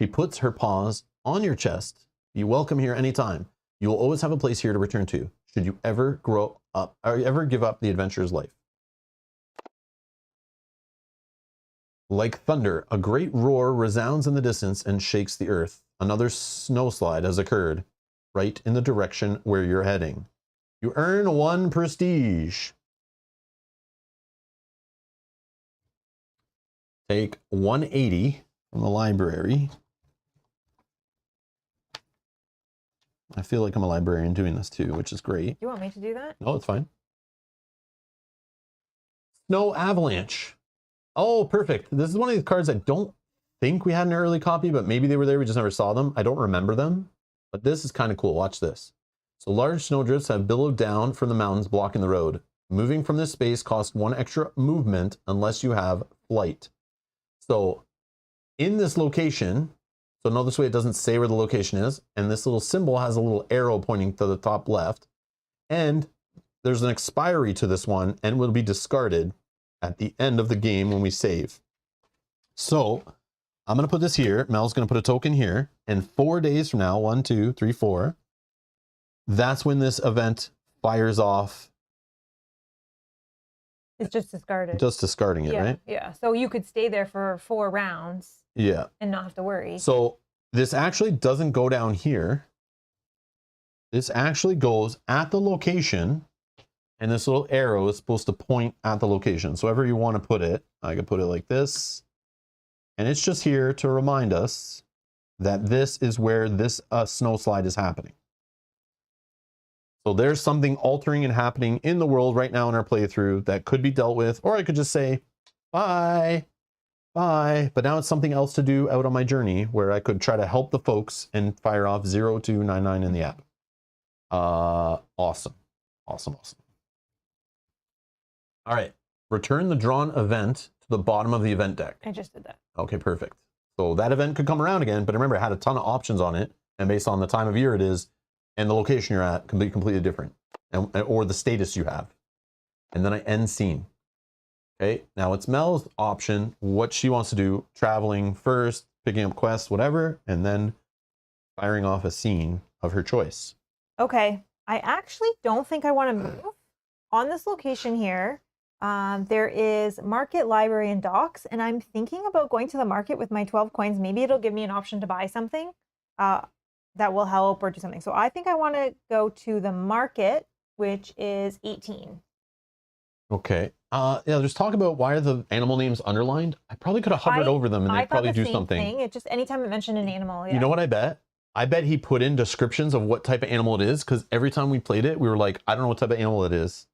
She puts her paws on your chest. You're welcome here anytime. You will always have a place here to return to, should you ever grow up or ever give up the adventurer's life. Like thunder, a great roar resounds in the distance and shakes the earth. Another snowslide has occurred, right in the direction where you're heading. You earn 1 prestige. Take 180 from the library. I feel like I'm a librarian doing this too, which is great.
You want me to do that?
No, it's fine. Snow Avalanche. Oh, perfect. This is one of these cards I don't think we had an early copy, but maybe they were there. We just never saw them. I don't remember them, but this is kind of cool. Watch this. So large snowdrifts have billowed down from the mountains, blocking the road. Moving from this space costs 1 extra movement unless you have flight. So in this location, so notice way it doesn't say where the location is, and this little symbol has a little arrow pointing to the top left, and there's an expiry to this one and will be discarded at the end of the game when we save. So I'm going to put this here. Mel's going to put a token here, and 4 days from now, 1, 2, 3, 4, that's when this event fires off.
It's just discarded.
Just discarding it,
yeah,
right?
Yeah. So you could stay there for 4 rounds.
Yeah.
And not have to worry.
So this actually doesn't go down here. This actually goes at the location, and this little arrow is supposed to point at the location. So wherever you want to put it, I could put it like this. And it's just here to remind us that this is where this snow slide is happening. So there's something altering and happening in the world right now in our playthrough that could be dealt with, or I could just say, bye, bye. But now it's something else to do out on my journey where I could try to help the folks and fire off 0299 in the app. Awesome. Awesome. All right. Return the drawn event to the bottom of the event deck.
I just did that.
Okay, perfect. So that event could come around again, but remember, it had a ton of options on it, and based on the time of year it is, and the location you're at can be completely different, or the status you have. And then I end scene. Okay, now it's Mel's option, what she wants to do, traveling first, picking up quests, whatever, and then firing off a scene of her choice.
Okay, I actually don't think I want to move. On this location here, there is market, library, and docks, and I'm thinking about going to the market with my 12 coins. Maybe it'll give me an option to buy something that will help or do something. So I think I want to go to the market, which is 18.
Okay. Yeah, there's talk about why are the animal names underlined. I probably could have hovered over them and they'd probably do something.
Thing. It just anytime it mentioned an animal. Yeah.
You know what I bet? I bet he put in descriptions of what type of animal it is, because every time we played it, we were like, I don't know what type of animal it is.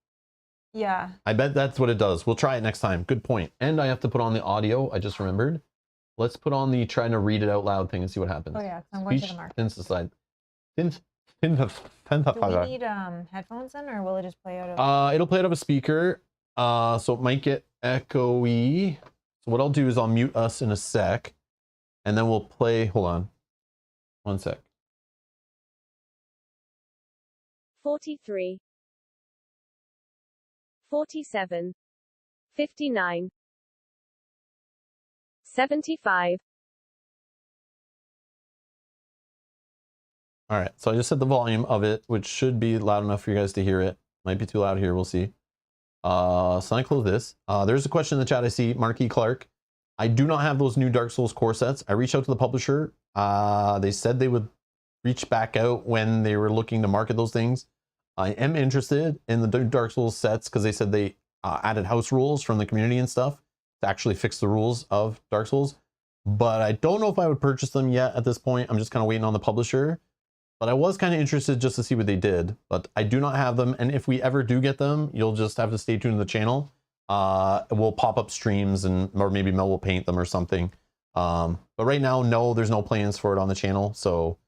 Yeah.
I bet that's what it does. We'll try it next time. Good point. And I have to put on the audio. I just remembered. Let's put on the trying to read it out loud thing and see what happens.
Oh yeah, I'm going to the market.
Do
we need headphones then, or will it just play out of?
It'll play out of a speaker. So it might get echoey. So what I'll do is I'll mute us in a sec, and then we'll play. Hold on, 1 sec.
43, 47, 59, 75.
All right, so I just set the volume of it, which should be loud enough for you guys to hear it. Might be too loud here, we'll see. So I close this. There's a question in the chat I see, Marky Clark. I do not have those new Dark Souls core sets. I reached out to the publisher. They said they would reach back out when they were looking to market those things. I am interested in the Dark Souls sets because they said they added house rules from the community and stuff to actually fix the rules of Dark Souls. But I don't know if I would purchase them yet at this point. I'm just kind of waiting on the publisher. But I was kind of interested just to see what they did. But I do not have them. And if we ever do get them, you'll just have to stay tuned to the channel. We'll pop up streams or maybe Mel will paint them or something. But right now, no, there's no plans for it on the channel. So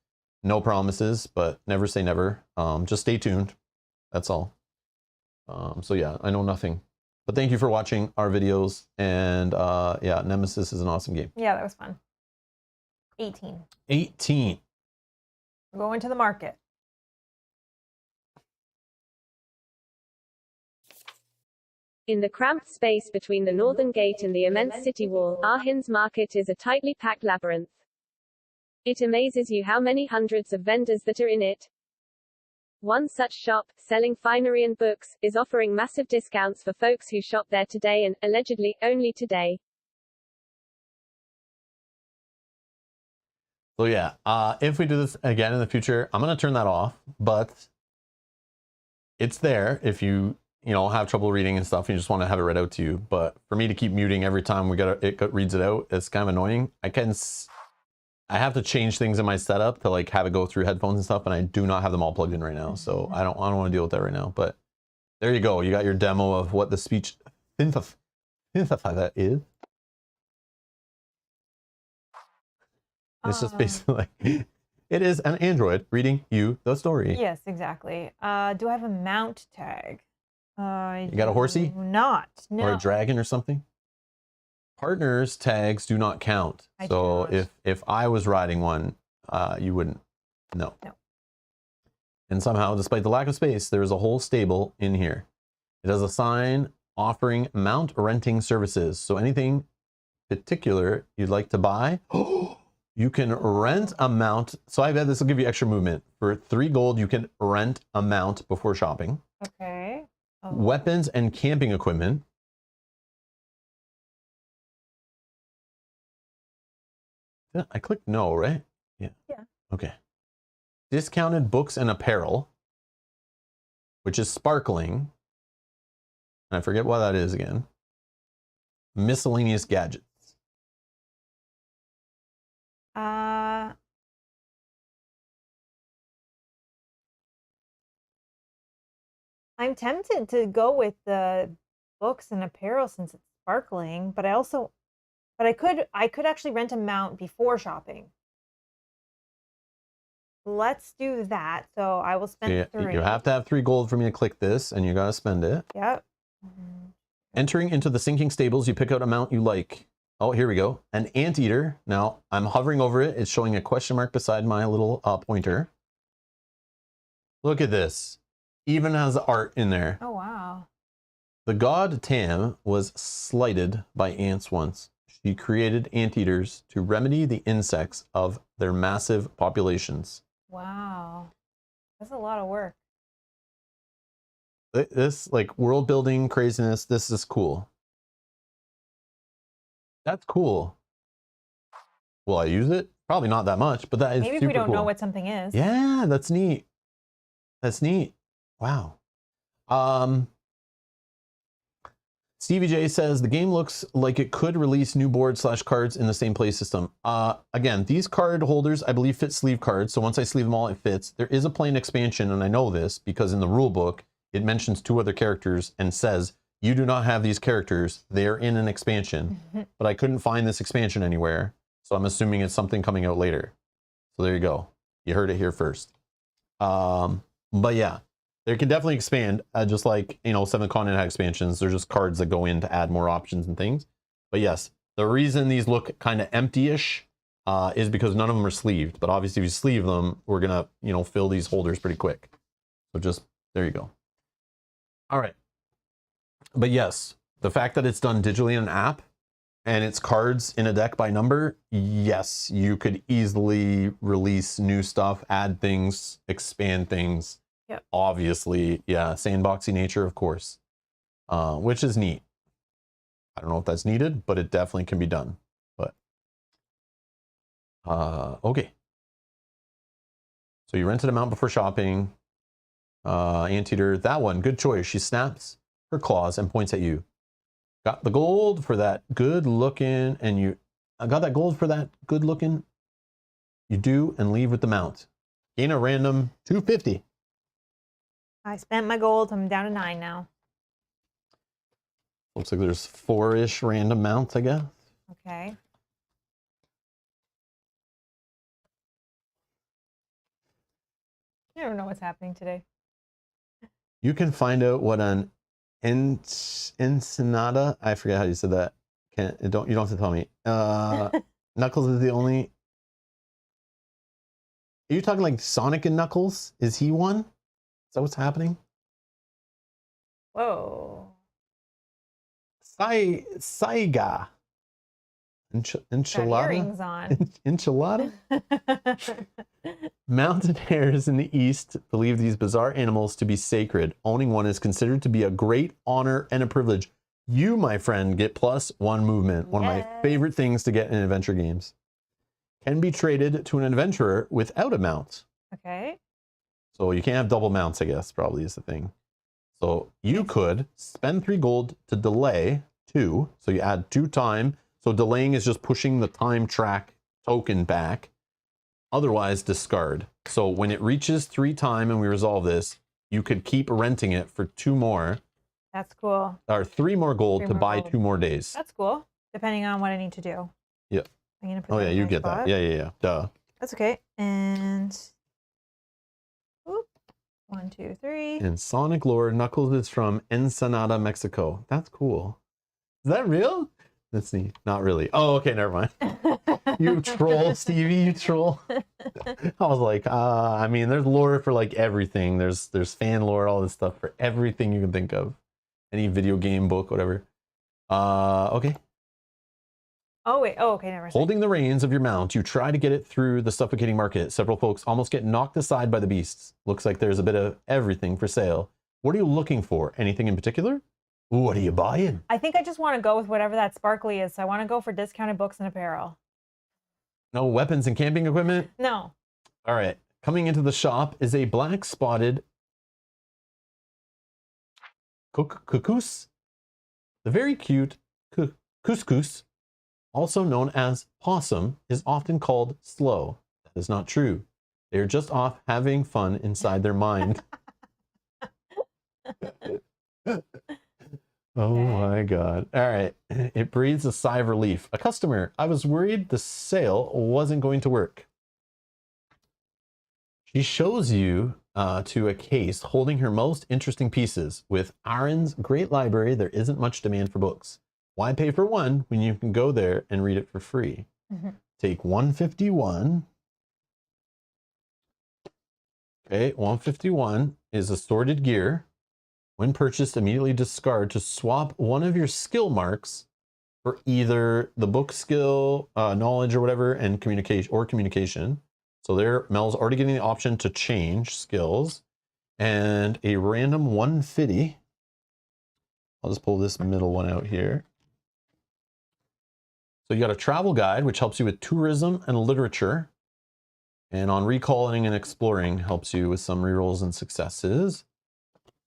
no promises, but never say never. Just stay tuned. That's all. So yeah, I know nothing. But thank you for watching our videos. And yeah, Nemesis is an awesome game.
Yeah, that was fun. 18.
18.
We're going to the market.
In the cramped space between the northern gate and the immense city wall, Ahin's market is a tightly packed labyrinth. It amazes you how many hundreds of vendors that are in it. One such shop, selling finery and books, is offering massive discounts for folks who shop there today and, allegedly, only today.
So yeah, if we do this again in the future, I'm going to turn that off, but it's there if you have trouble reading and stuff and you just want to have it read out to you. But for me to keep muting every time it reads it out, it's kind of annoying. I have to change things in my setup to like have it go through headphones and stuff, and I do not have them all plugged in right now, so I don't want to deal with that right now. But there you go. You got your demo of what the speech synthesizer is. It's just basically like, it is an android reading you the story.
Yes, exactly. Do I have a mount tag?
You got a horsey?
No.
Or a dragon or something? Partners tags do not count. So if I was riding one, you wouldn't. No. And somehow, despite the lack of space, there is a whole stable in here. It has a sign offering mount renting services. So anything particular you'd like to buy, you can rent a mount. So I bet this will give you extra movement. For 3 gold, you can rent a mount before shopping.
Okay. Oh.
Weapons and camping equipment. I clicked no, right? Yeah. Okay. Discounted books and apparel, which is sparkling. I forget what that is again. Miscellaneous gadgets.
I'm tempted to go with the books and apparel since it's sparkling, but I could actually rent a mount before shopping. Let's do that. So I will spend 3.
You have to have 3 gold for me to click this, and you gotta spend it.
Yep.
Entering into the sinking stables, you pick out a mount you like. Oh, here we go. An anteater. Now, I'm hovering over it. It's showing a question mark beside my little pointer. Look at this. Even has art in there.
Oh, wow.
The god Tam was slighted by ants once. She created anteaters to remedy the insects of their massive populations.
Wow. That's a lot of work.
This, like, world building craziness, this is cool. That's cool. Will I use it? Probably not that much, but that is
Maybe if
super
we don't
cool.
know what something is.
Yeah, that's neat. That's neat. Wow. Stevie J says the game looks like it could release new board/cards in the same play system. Again, these card holders, I believe, fit sleeve cards. So once I sleeve them all, it fits. There is a plain expansion, and I know this because in the rule book, it mentions 2 other characters and says, you do not have these characters. They're in an expansion, but I couldn't find this expansion anywhere. So I'm assuming it's something coming out later. So there you go. You heard it here first. But yeah, they can definitely expand, just like, 7 Continent had expansions. They're just cards that go in to add more options and things. But yes, the reason these look kind of empty-ish is because none of them are sleeved. But obviously, if you sleeve them, we're going to, fill these holders pretty quick. So just, there you go. All right. But yes, the fact that it's done digitally in an app and it's cards in a deck by number, yes, you could easily release new stuff, add things, expand things.
Yep.
Obviously, yeah, sandboxy nature, of course, which is neat. I don't know if that's needed, but it definitely can be done. But okay. So you rented a mount before shopping. Anteater, that one, good choice. She snaps her claws and points at you. Got the gold for that good looking, and I got that gold for that good looking. You do, and leave with the mount. Gain a random 250.
I spent my gold. I'm down to 9 now.
Looks like there's 4-ish random mounts, I guess.
Okay. I don't know what's happening today.
You can find out what an Ensenada. I forget how you said that. You don't have to tell me. Knuckles is the only. Are you talking like Sonic and Knuckles? Is he one? Is that what's happening?
Whoa.
Saiga.
Got
Enchilada?
earrings on.
Enchilada? Mountain hares in the East believe these bizarre animals to be sacred. Owning one is considered to be a great honor and a privilege. You, my friend, get +1 movement. One of my favorite things to get in adventure games. Can be traded to an adventurer without a mount.
Okay.
So you can't have double mounts, I guess, probably is the thing. So you could spend 3 gold to delay 2. So you add 2 time. So delaying is just pushing the time track token back. Otherwise, discard. So when it reaches 3 time and we resolve this, you could keep renting it for 2 more.
That's cool.
Or 3 more gold
3
to
more
buy
gold.
2 more days.
That's cool. Depending on what I need to do.
Yep.
I'm gonna put
Oh
that
yeah,
in
you
my
get
spot.
that. Yeah. Duh.
That's okay. And whoop. 1, 2, 3.
In Sonic lore, Knuckles is from Ensenada, Mexico. That's cool. Is that real? Let's see. Not really. Oh, okay, never mind. You troll, Stevie, you troll. I was like, I mean, there's lore for like everything. There's fan lore, all this stuff for everything you can think of. Any video game, book, whatever. Okay.
Oh wait. Oh, okay. Never mind.
Holding the reins of your mount, you try to get it through the suffocating market. Several folks almost get knocked aside by the beasts. Looks like there's a bit of everything for sale. What are you looking for? Anything in particular? What are you buying?
I think I just want to go with whatever that sparkly is. So I want to go for discounted books and apparel.
No weapons and camping equipment?
No.
All right. Coming into the shop is a black spotted cuckoos. The very cute couscous, also known as possum, is often called slow. That is not true. They are just off having fun inside their mind. Oh my God. All right. It breathes a sigh of relief. A customer. I was worried the sale wasn't going to work. She shows you to a case holding her most interesting pieces. With Aaron's great library, there isn't much demand for books. Why pay for one when you can go there and read it for free? Take 151. Okay, 151 is assorted gear. When purchased, immediately discard to swap one of your skill marks for either the book skill, knowledge or whatever, and communication. So there, Mel's already getting the option to change skills. And a random 150. I'll just pull this middle one out here. So you got a travel guide, which helps you with tourism and literature. And on recalling and exploring, helps you with some rerolls and successes.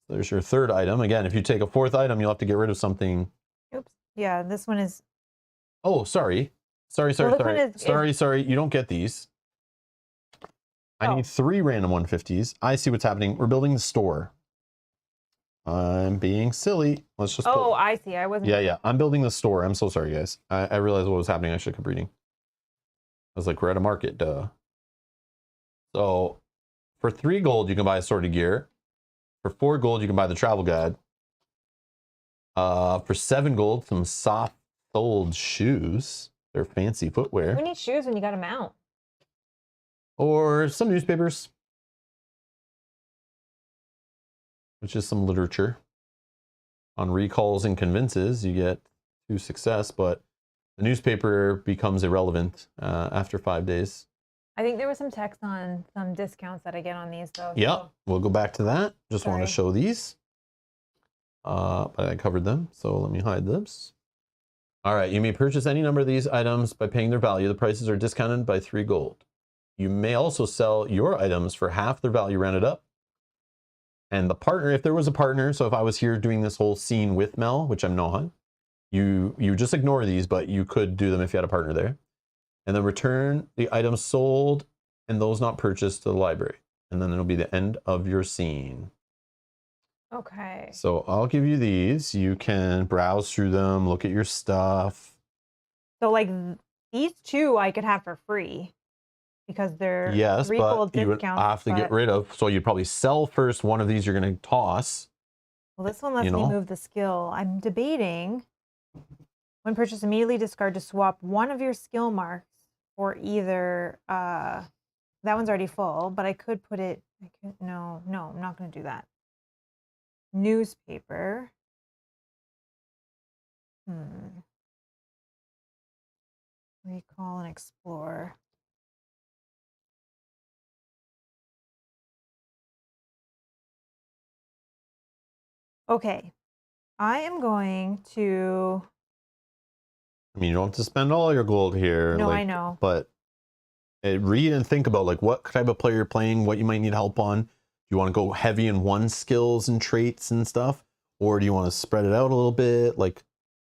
There's your 3rd item. Again, if you take a 4th item, you'll have to get rid of something.
Oops. Yeah, this one is.
Oh, sorry. Sorry. You don't get these. I need 3 random 150s. I see what's happening. We're building the store. I'm being silly. Let's just.
Oh, I see. I wasn't.
Yeah. I'm building the store. I'm so sorry, guys. I realized what was happening. I should have kept reading. I was like, we're at a market, duh. So, for 3 gold, you can buy assorted gear. For 4 gold, you can buy the travel guide. For 7 gold, some soft-soled shoes. They're fancy footwear.
Who needs shoes when you got a mount?
Or some newspapers. Which is some literature. On recalls and convinces, you get 2 success, but the newspaper becomes irrelevant after 5 days.
I think there was some text on some discounts that I get on these, though.
Yeah,
so.
we'll go back to that. Just want to show these. But I covered them, so let me hide this. All right, you may purchase any number of these items by paying their value. The prices are discounted by 3 gold. You may also sell your items for half their value rounded up. And the partner, if there was a partner, so if I was here doing this whole scene with Mel, which I'm not, you just ignore these, but you could do them if you had a partner there. And then return the items sold and those not purchased to the library. And then it'll be the end of your scene.
Okay.
So I'll give you these. You can browse through them, look at your stuff.
So like these 2 I could have for free because they're
yes, but
discounts.
You would have to get rid of. So you'd probably sell first one of these you're going to toss.
Well, this one lets me move the skill. I'm debating. When purchased, immediately discard to swap one of your skill marks for either. That one's already full, but I could put it. No, I'm not going to do that. Newspaper. Recall and explore. Okay, I am going to.
I mean, you don't have to spend all your gold here.
No,
like,
I know.
But read and think about like what type of player you're playing, what you might need help on. Do you want to go heavy in one skills and traits and stuff? Or do you want to spread it out a little bit? Like,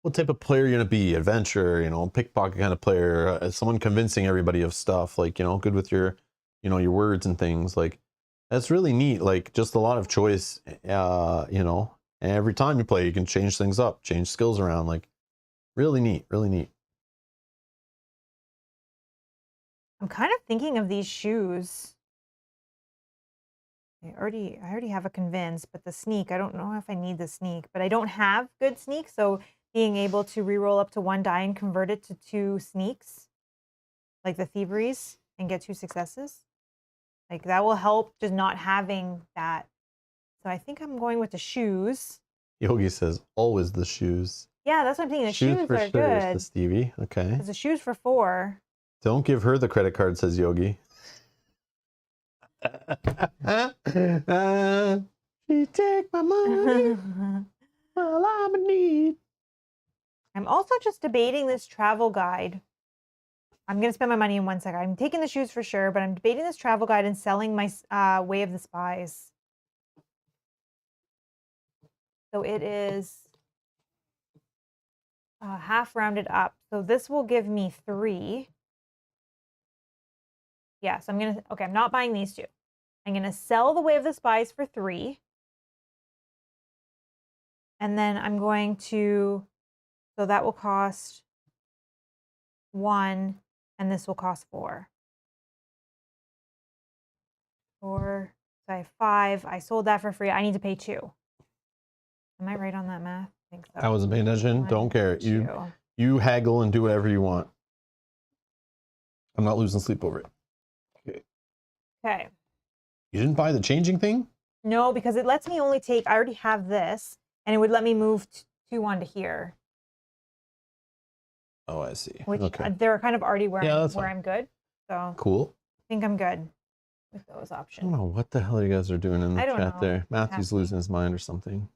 what type of player you're going to be? Adventure, pickpocket kind of player, someone convincing everybody of stuff, like, good with your, your words and things. Like, that's really neat. Like, just a lot of choice, and every time you play, you can change things up, change skills around. Like, really neat, really neat.
I'm kind of thinking of these shoes. I already have a convince, but the sneak, I don't know if I need the sneak, but I don't have good sneak, so being able to reroll up to 1 die and convert it to 2 sneaks, like the thieveries, and get 2 successes, like that will help just not having that. So I think I'm going with the shoes.
Yogi says, always the shoes.
Yeah, that's what I'm thinking. The shoes
for
are
sure,
good.
the Stevie. Okay.
Because the shoes for 4.
Don't give her the credit card, says Yogi. She take my money. Well, I'm in need.
I'm also just debating this travel guide. I'm going to spend my money in 1 second. I'm taking the shoes for sure, but I'm debating this travel guide and selling my Way of the Spies. So it is half rounded up. So this will give me 3. Yeah, so I'm not buying these 2. I'm going to sell the Way of the Spies for 3. And then I'm going to, so that will cost 1, and this will cost 4. 4, so I have 5. I sold that for free. I need to pay 2. Am I right on that math? I think so.
I wasn't paying attention.
1,
Don't care.
2.
You haggle and do whatever you want. I'm not losing sleep over it.
Okay.
You didn't buy the changing thing?
No, because it lets me only take, I already have this, and it would let me move 2 onto here.
Oh, I see.
Which
okay.
they're kind of already where
fine.
I'm good. So
Cool.
I think I'm good with those
I
options.
don't know what the hell you guys are doing in the chat
know.
there. Matthew's losing his mind or something.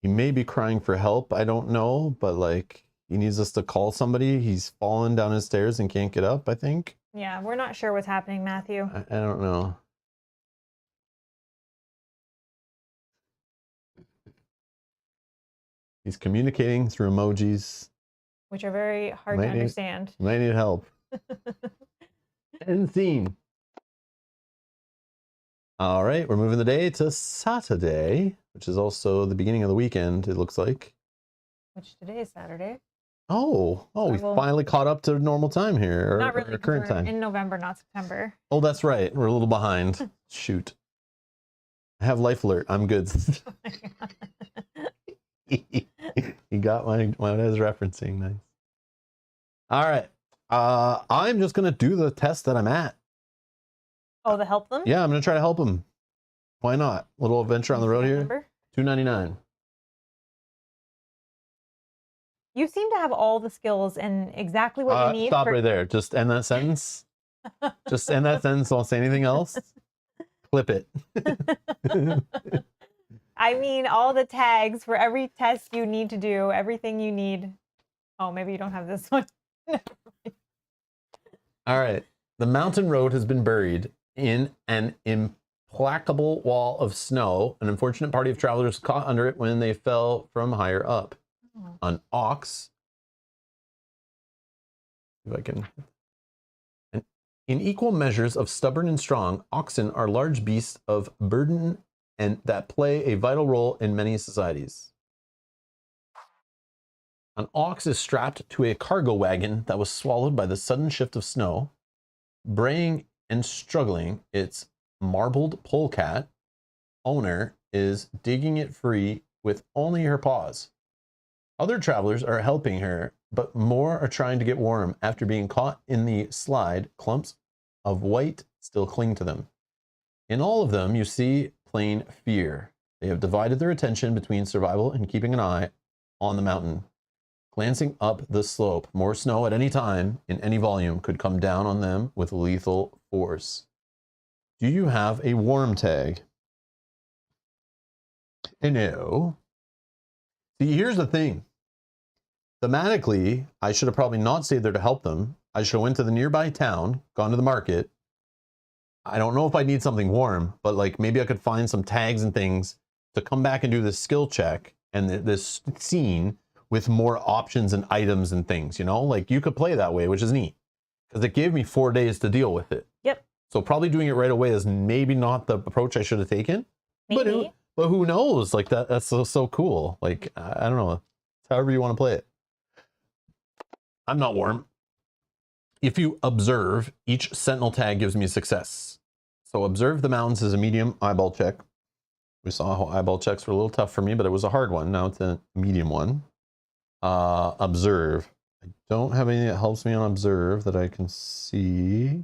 He may be crying for help. I don't know, but like he needs us to call somebody. He's fallen down his stairs and can't get up, I think.
Yeah, we're not sure what's happening, Matthew.
I don't know. He's communicating through emojis.
Which are very hard to understand.
Might need help. End scene. All right, we're moving the day to Saturday, which is also the beginning of the weekend, it looks like.
Which today is Saturday.
Oh, we finally caught up to normal time here, or,
not really,
or current time.
In November, not September.
Oh, that's right. We're a little behind. Shoot. I have life alert. I'm good. You got what I was referencing. Nice. All right. I'm just going to do the test that I'm at.
Oh, to help them?
Yeah, I'm going to try to help them. Why not? Little adventure on the road here.
Number?
$2.99.
You seem to have all the skills and exactly what you need.
Stop right there. Just end that sentence. Just end that sentence. Don't say anything else. Clip it.
I mean, all the tags for every test you need to do, everything you need. Oh, maybe you don't have this one.
All right. The mountain road has been buried in an implacable wall of snow. An unfortunate party of travelers caught under it when they fell from higher up. An ox. If I can. In equal measures of stubborn and strong, oxen are large beasts of burden and that play a vital role in many societies. An ox is strapped to a cargo wagon that was swallowed by the sudden shift of snow. Braying and struggling, its marbled polecat owner is digging it free with only her paws. Other travelers are helping her, but more are trying to get warm. After being caught in the slide, clumps of white still cling to them. In all of them, you see plain fear. They have divided their attention between survival and keeping an eye on the mountain. Glancing up the slope, more snow at any time, in any volume, could come down on them with lethal force. Do you have a warm tag? No. See, here's the thing. Thematically, I should have probably not stayed there to help them. I should have went to the nearby town, gone to the market. I don't know if I need something warm, but like maybe I could find some tags and things to come back and do this skill check and this scene with more options and items and things, you know? Like you could play that way, which is neat. Because it gave me 4 days to deal with it.
Yep.
So probably doing it right away is maybe not the approach I should have taken.
Maybe.
But who knows? Like that's so cool. Like I don't know. However you want to play it. I'm not warm. If you observe, each sentinel tag gives me a success. So observe the mountains is a medium eyeball check. We saw how eyeball checks were a little tough for me, but it was a hard one. Now it's a medium one. Observe. I don't have anything that helps me on observe that I can see.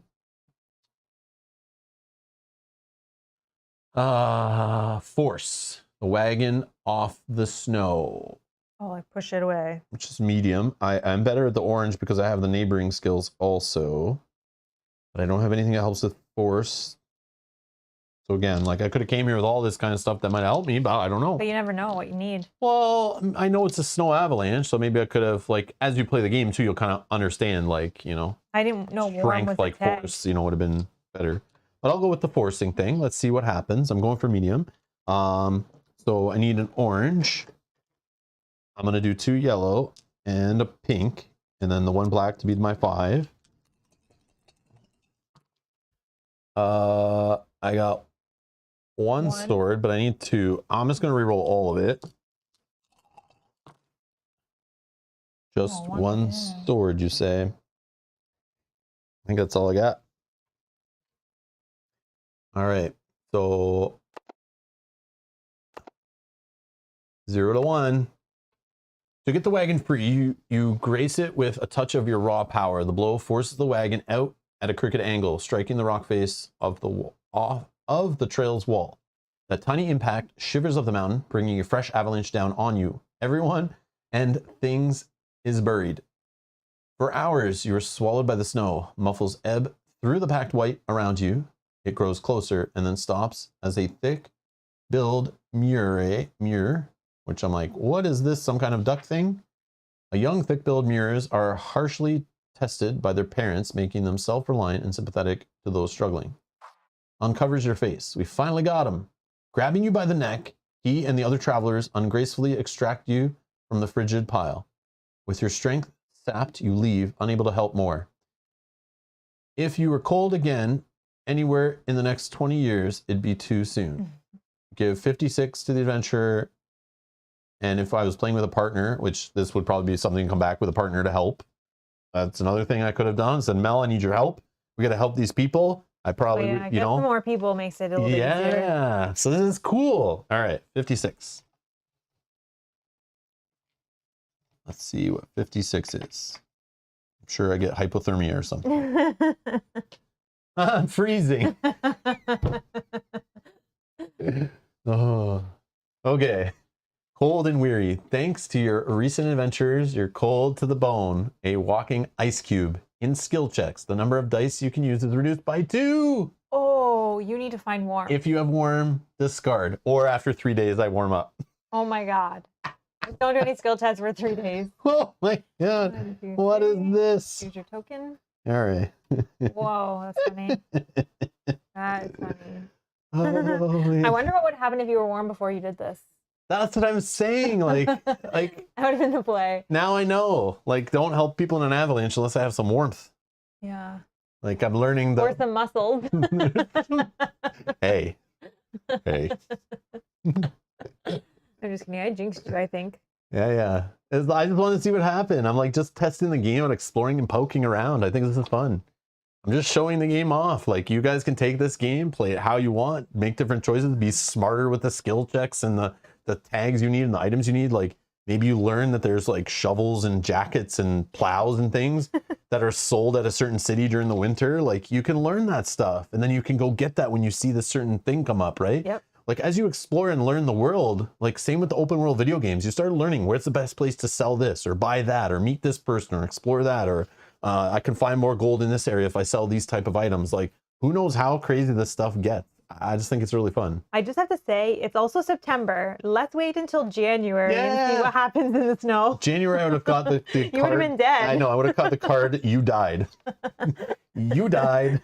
Force the wagon off the snow.
Oh, like push it away.
Which is medium. I'm better at the orange because I have the neighboring skills also. But I don't have anything that helps with force. So again, like I could have came here with all this kind of stuff that might help me, but I don't know.
But you never know what you need.
Well, I know it's a snow avalanche, so maybe I could have, like, as you play the game too, you'll kind of understand, like, you know.
I didn't know warm
strength,
was
like force, you know, would have been better. But I'll go with the forcing thing. Let's see what happens. I'm going for medium. So I need an orange. I'm gonna do 2 yellow and a pink, and then the 1 black to be my 5. I got one sword, but I need 2. I'm just gonna reroll all of it. Just one sword, you say? I think that's all I got. All right, so 0 to 1. To get the wagon free, you grace it with a touch of your raw power. The blow forces the wagon out at a crooked angle, striking the rock face of the trail's wall. That tiny impact shivers up the mountain, bringing a fresh avalanche down on you. Everyone and things is buried. For hours, you are swallowed by the snow. Muffles ebb through the packed white around you. It grows closer and then stops as a thick-billed murre, which I'm like, what is this, some kind of duck thing? A young thick-billed murres are harshly tested by their parents, making them self-reliant and sympathetic to those struggling. Uncovers your face. We finally got him. Grabbing you by the neck, he and the other travelers ungracefully extract you from the frigid pile. With your strength sapped, you leave, unable to help more. If you were cold again, anywhere in the next 20 years, it'd be too soon. Give 56 to the adventurer. And if I was playing with a partner, which this would probably be something to come back with a partner to help. That's another thing I could have done. Said, Mel, I need your help. We got to help these people. I probably, you know.
More people makes it a little bit easier.
Yeah. So this is cool. All right. 56. Let's see what 56 is. I'm sure I get hypothermia or something. I'm freezing. Oh, okay. Cold and weary. Thanks to your recent adventures, you're cold to the bone. A walking ice cube. In skill checks, the number of dice you can use is reduced by 2.
Oh, you need to find warm.
If you have warm, discard. Or after 3 days, I warm up.
Oh my god. Don't do any skill tests for 3 days.
Oh my god. What is this?
Use your token.
All right.
Whoa, that's funny. That is funny.
Oh,
I wonder what would happen if you were warm before you did this.
That's what I'm saying. Like
that would have been the play.
Now I know. Like, don't help people in an avalanche unless I have some warmth.
Yeah.
Like, I'm learning the.
Or some muscles.
Hey.
I'm just kidding. I jinxed you, I think.
Yeah. I just want to see what happened. I'm like just testing the game and exploring and poking around. I think this is fun. I'm just showing the game off. Like, you guys can take this game, play it how you want, make different choices, be smarter with the skill checks and the tags you need and the items you need. Like, maybe you learn that there's like shovels and jackets and plows and things that are sold at a certain city during the winter. Like, you can learn that stuff, and then you can go get that when you see this certain thing come up, right?
Yep.
Like, as you explore and learn the world, like same with the open world video games, you start learning where's the best place to sell this or buy that or meet this person or explore that, or I can find more gold in this area if I sell these type of items. Like, who knows how crazy this stuff gets. I just think it's really fun.
I just have to say, it's also September. Let's wait until January and see what happens in the snow.
January, I would have got the card.
You would have been dead.
I know, I would have got the card, you died. You died.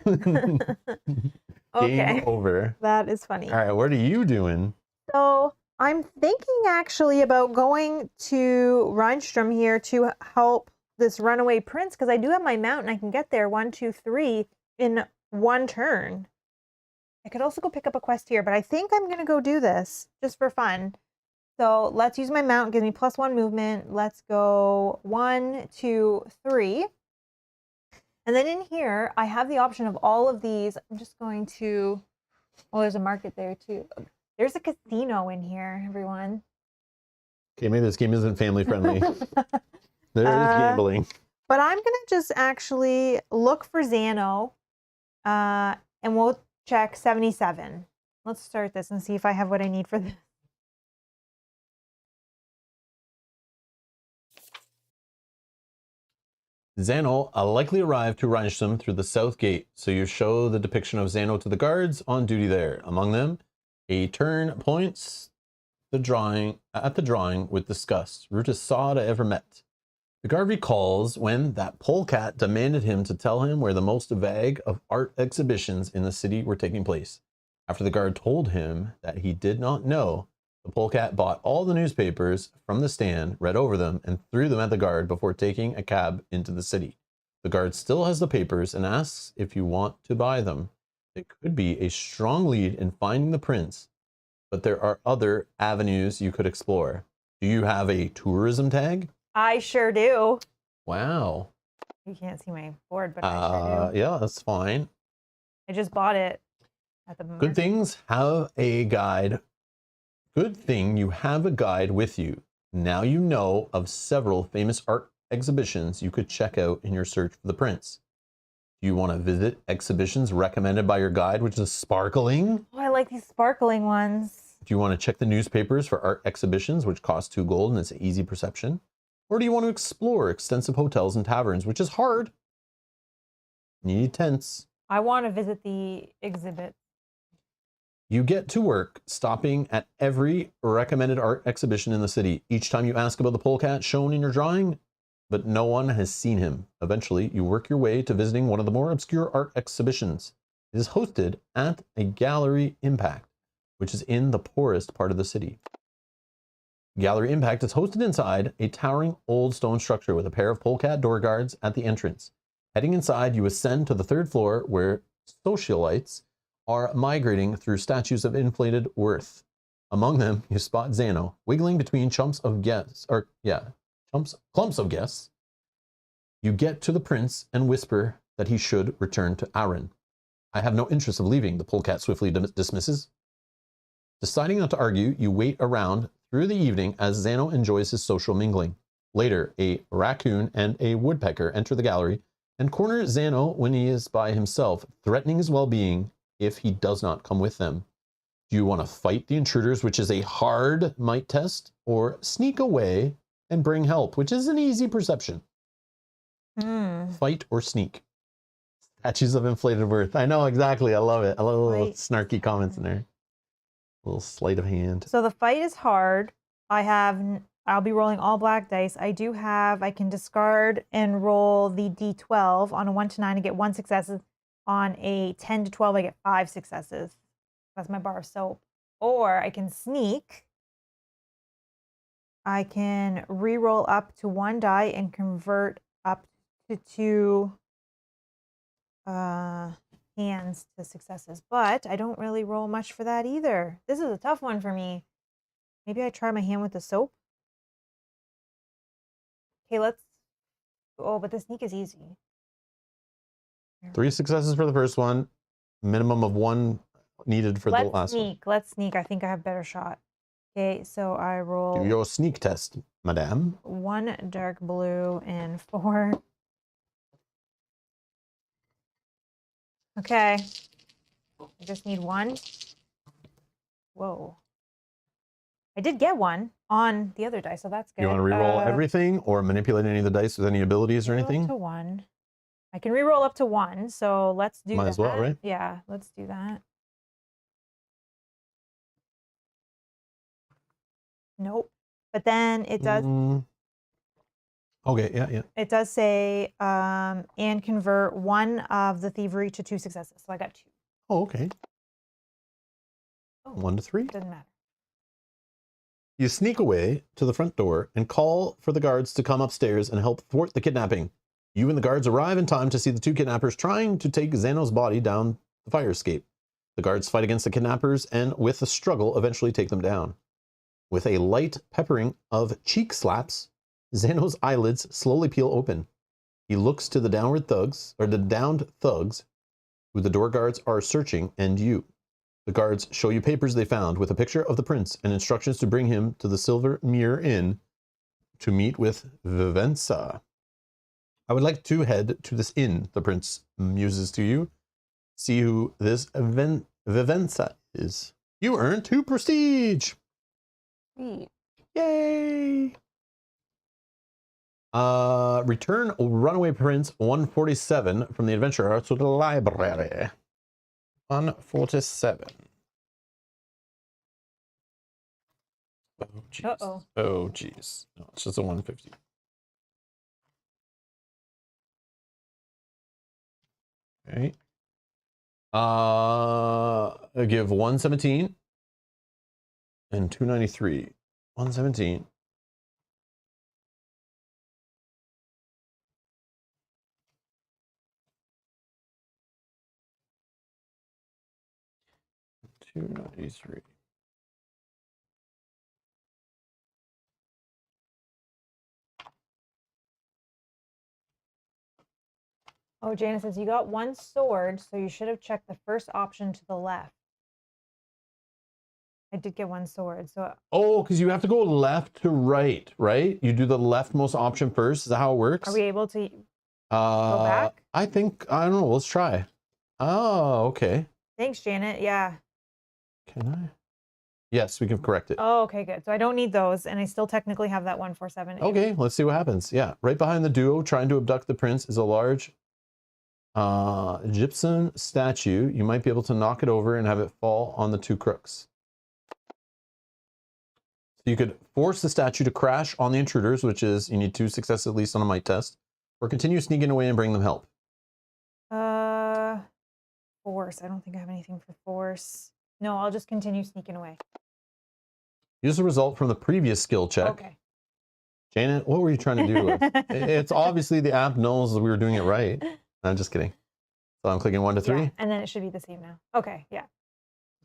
Okay.
Game over.
That is funny.
All right, what are you doing?
So I'm thinking actually about going to Rhinestrom here to help this runaway prince, because I do have my mount and I can get there 1, 2, 3 in one turn. I could also go pick up a quest here, but I think I'm going to go do this just for fun. So let's use my mount, gives me +1 movement. Let's go 1, 2, 3. And then in here, I have the option of all of these. I'm just going to, oh, there's a market there too. There's a casino in here, everyone.
Okay, maybe this game isn't family friendly. There is gambling.
But I'm going to just actually look for Xano, and we'll check 77. Let's start this and see if I have what I need for this.
Xano likely arrived to Rhinestrom through the south gate, so you show the depiction of Xano to the guards on duty there. Among them, a turn points at the drawing with disgust. Ruthless Sod ever met. The guard recalls when that polecat demanded him to tell him where the most vague of art exhibitions in the city were taking place. After the guard told him that he did not know, the polecat bought all the newspapers from the stand, read over them, and threw them at the guard before taking a cab into the city. The guard still has the papers and asks if you want to buy them. It could be a strong lead in finding the prince, but there are other avenues you could explore. Do you have a tourism tag?
I sure do.
Wow.
You can't see my board, but I sure do.
Yeah, that's fine.
I just bought it at the
Good things have a guide. Good thing you have a guide with you. Now you know of several famous art exhibitions you could check out in your search for the prince. Do you want to visit exhibitions recommended by your guide, which is sparkling?
Oh, I like these sparkling ones.
Do you want to check the newspapers for art exhibitions, which cost 2 gold and it's an easy perception? Or do you want to explore extensive hotels and taverns, which is hard? You need tents.
I want to visit the exhibit.
You get to work stopping at every recommended art exhibition in the city. Each time you ask about the polecat shown in your drawing, but no one has seen him. Eventually, you work your way to visiting one of the more obscure art exhibitions. It is hosted at a Gallery Impact, which is in the poorest part of the city. Gallery Impact is hosted inside a towering old stone structure with a pair of polecat door guards at the entrance. Heading inside, you ascend to the 3rd floor where socialites are migrating through statues of inflated worth. Among them, you spot Xano wiggling between clumps of guests. You get to the prince and whisper that he should return to Aaron. I have no interest of leaving, the polecat swiftly dismisses. Deciding not to argue, you wait around through the evening as Xano enjoys his social mingling. Later, a raccoon and a woodpecker enter the gallery and corner Xano when he is by himself, threatening his well-being if he does not come with them. Do you want to fight the intruders, which is a hard might test, or sneak away and bring help, which is an easy perception? Fight or sneak? Statues of inflated worth. I know, exactly. I love it. I love the little snarky comments in there. A little sleight of hand.
So the fight is hard. I'll be rolling all black dice. I can discard and roll the D12 on a 1 to 9 to get 1 success. On a 10 to 12, I get 5 successes. That's my bar of soap. Or I can sneak. I can re-roll up to 1 die and convert up to 2 hands to successes. But I don't really roll much for that either. This is a tough one for me. Maybe I try my hand with the soap. Okay, oh, but the sneak is easy.
3 successes for the first one. Minimum of 1 needed for the last one.
Let's sneak. I think I have better shot. Okay, so I roll.
Do your sneak test, madame.
1 dark blue and 4. Okay. I just need 1. Whoa. I did get 1 on the other dice, so that's good.
You want to reroll everything or manipulate any of the dice with any abilities or anything?
Up to 1. I can reroll up to 1, so let's do that.
Might as well, right?
Yeah, let's do that. Nope. But then it does.
Okay, yeah.
It does say, and convert 1 of the thievery to 2 successes. So I got 2.
Oh, okay.
Oh,
1 to 3.
Doesn't matter.
You sneak away to the front door and call for the guards to come upstairs and help thwart the kidnapping. You and the guards arrive in time to see the 2 kidnappers trying to take Zano's body down the fire escape. The guards fight against the kidnappers and, with a struggle, eventually take them down. With a light peppering of cheek slaps, Zano's eyelids slowly peel open. He looks to the downed thugs, who the door guards are searching, and you. The guards show you papers they found with a picture of the prince and instructions to bring him to the Silver Mirror Inn to meet with Vivenza. I would like to head to this inn, the prince muses to you. See who this Vivenza is. You earn 2 prestige.
Sweet.
Yay! Return Runaway Prince 147 from the adventurer to the library. 147. Oh, jeez.
Uh-oh.
Oh, jeez. No, it's just a 150. Okay. I give 117 and 293. 117. $293.
Oh, Jana says you got 1 sword, so you should have checked the first option to the left. I did get 1 sword, so.
Oh, because you have to go left to right, right? You do the leftmost option first. Is that how it works?
Are we able to go back?
I don't know. Let's try. Oh, okay.
Thanks, Janet. Yeah.
Can I? Yes, we can correct it.
Oh, okay, good. So I don't need those, and I still technically have that 147.
Okay, let's see what happens. Yeah, right behind the duo trying to abduct the prince is a large gypsum statue. You might be able to knock it over and have it fall on the 2 crooks. So you could force the statue to crash on the intruders, which is you need 2 successes at least on a might test, or continue sneaking away and bring them help.
Force. I don't think I have anything for force. No, I'll just continue sneaking away.
Use the result from the previous skill check.
Okay.
Janet, what were you trying to do? It's obviously the app knows that we were doing it right. I'm just kidding. So I'm clicking 1 to 3.
Yeah, and then it should be the same now. Okay, yeah.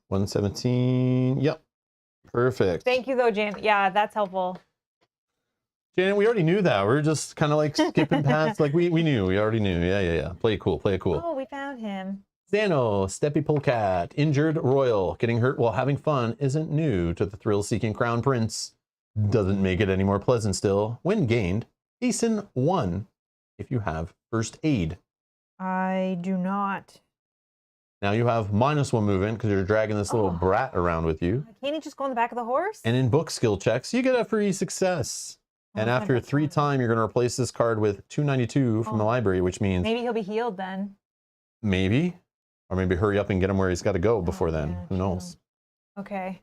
117. Yep. Perfect.
Thank you, though, Janet. Yeah, that's helpful.
Janet, we already knew that. We're just kind of like skipping past. Like we knew. We already knew. Yeah. Play it cool. Play it cool.
Oh, we found him.
Zano, Steppy Polecat, injured royal. Getting hurt while having fun isn't new to the thrill-seeking crown prince. Doesn't make it any more pleasant still. When gained, hasten 1 if you have first aid.
I do not.
Now you have -1 movement because you're dragging this little brat around with you.
Can't he just go on the back of the horse?
And in book skill checks, you get a free success. And after 3 times, you're going to replace this card with 292 from the library, which means
maybe he'll be healed then.
Maybe. Or maybe hurry up and get him where he's got to go before then.
Yeah,
Who knows?
Okay.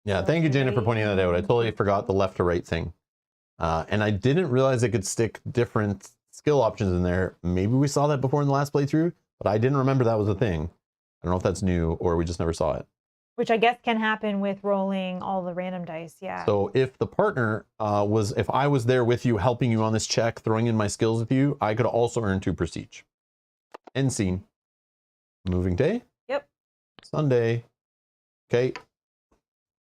Yeah, thank you, Janet, for pointing that out. I totally forgot the left to right thing. And I didn't realize I could stick different skill options in there. Maybe we saw that before in the last playthrough, but I didn't remember that was a thing. I don't know if that's new or we just never saw it.
Which I guess can happen with rolling all the random dice, yeah.
So if the partner if I was there with you, helping you on this check, throwing in my skills with you, I could also earn 2 prestige. End scene. Moving day?
Yep.
Sunday. Okay.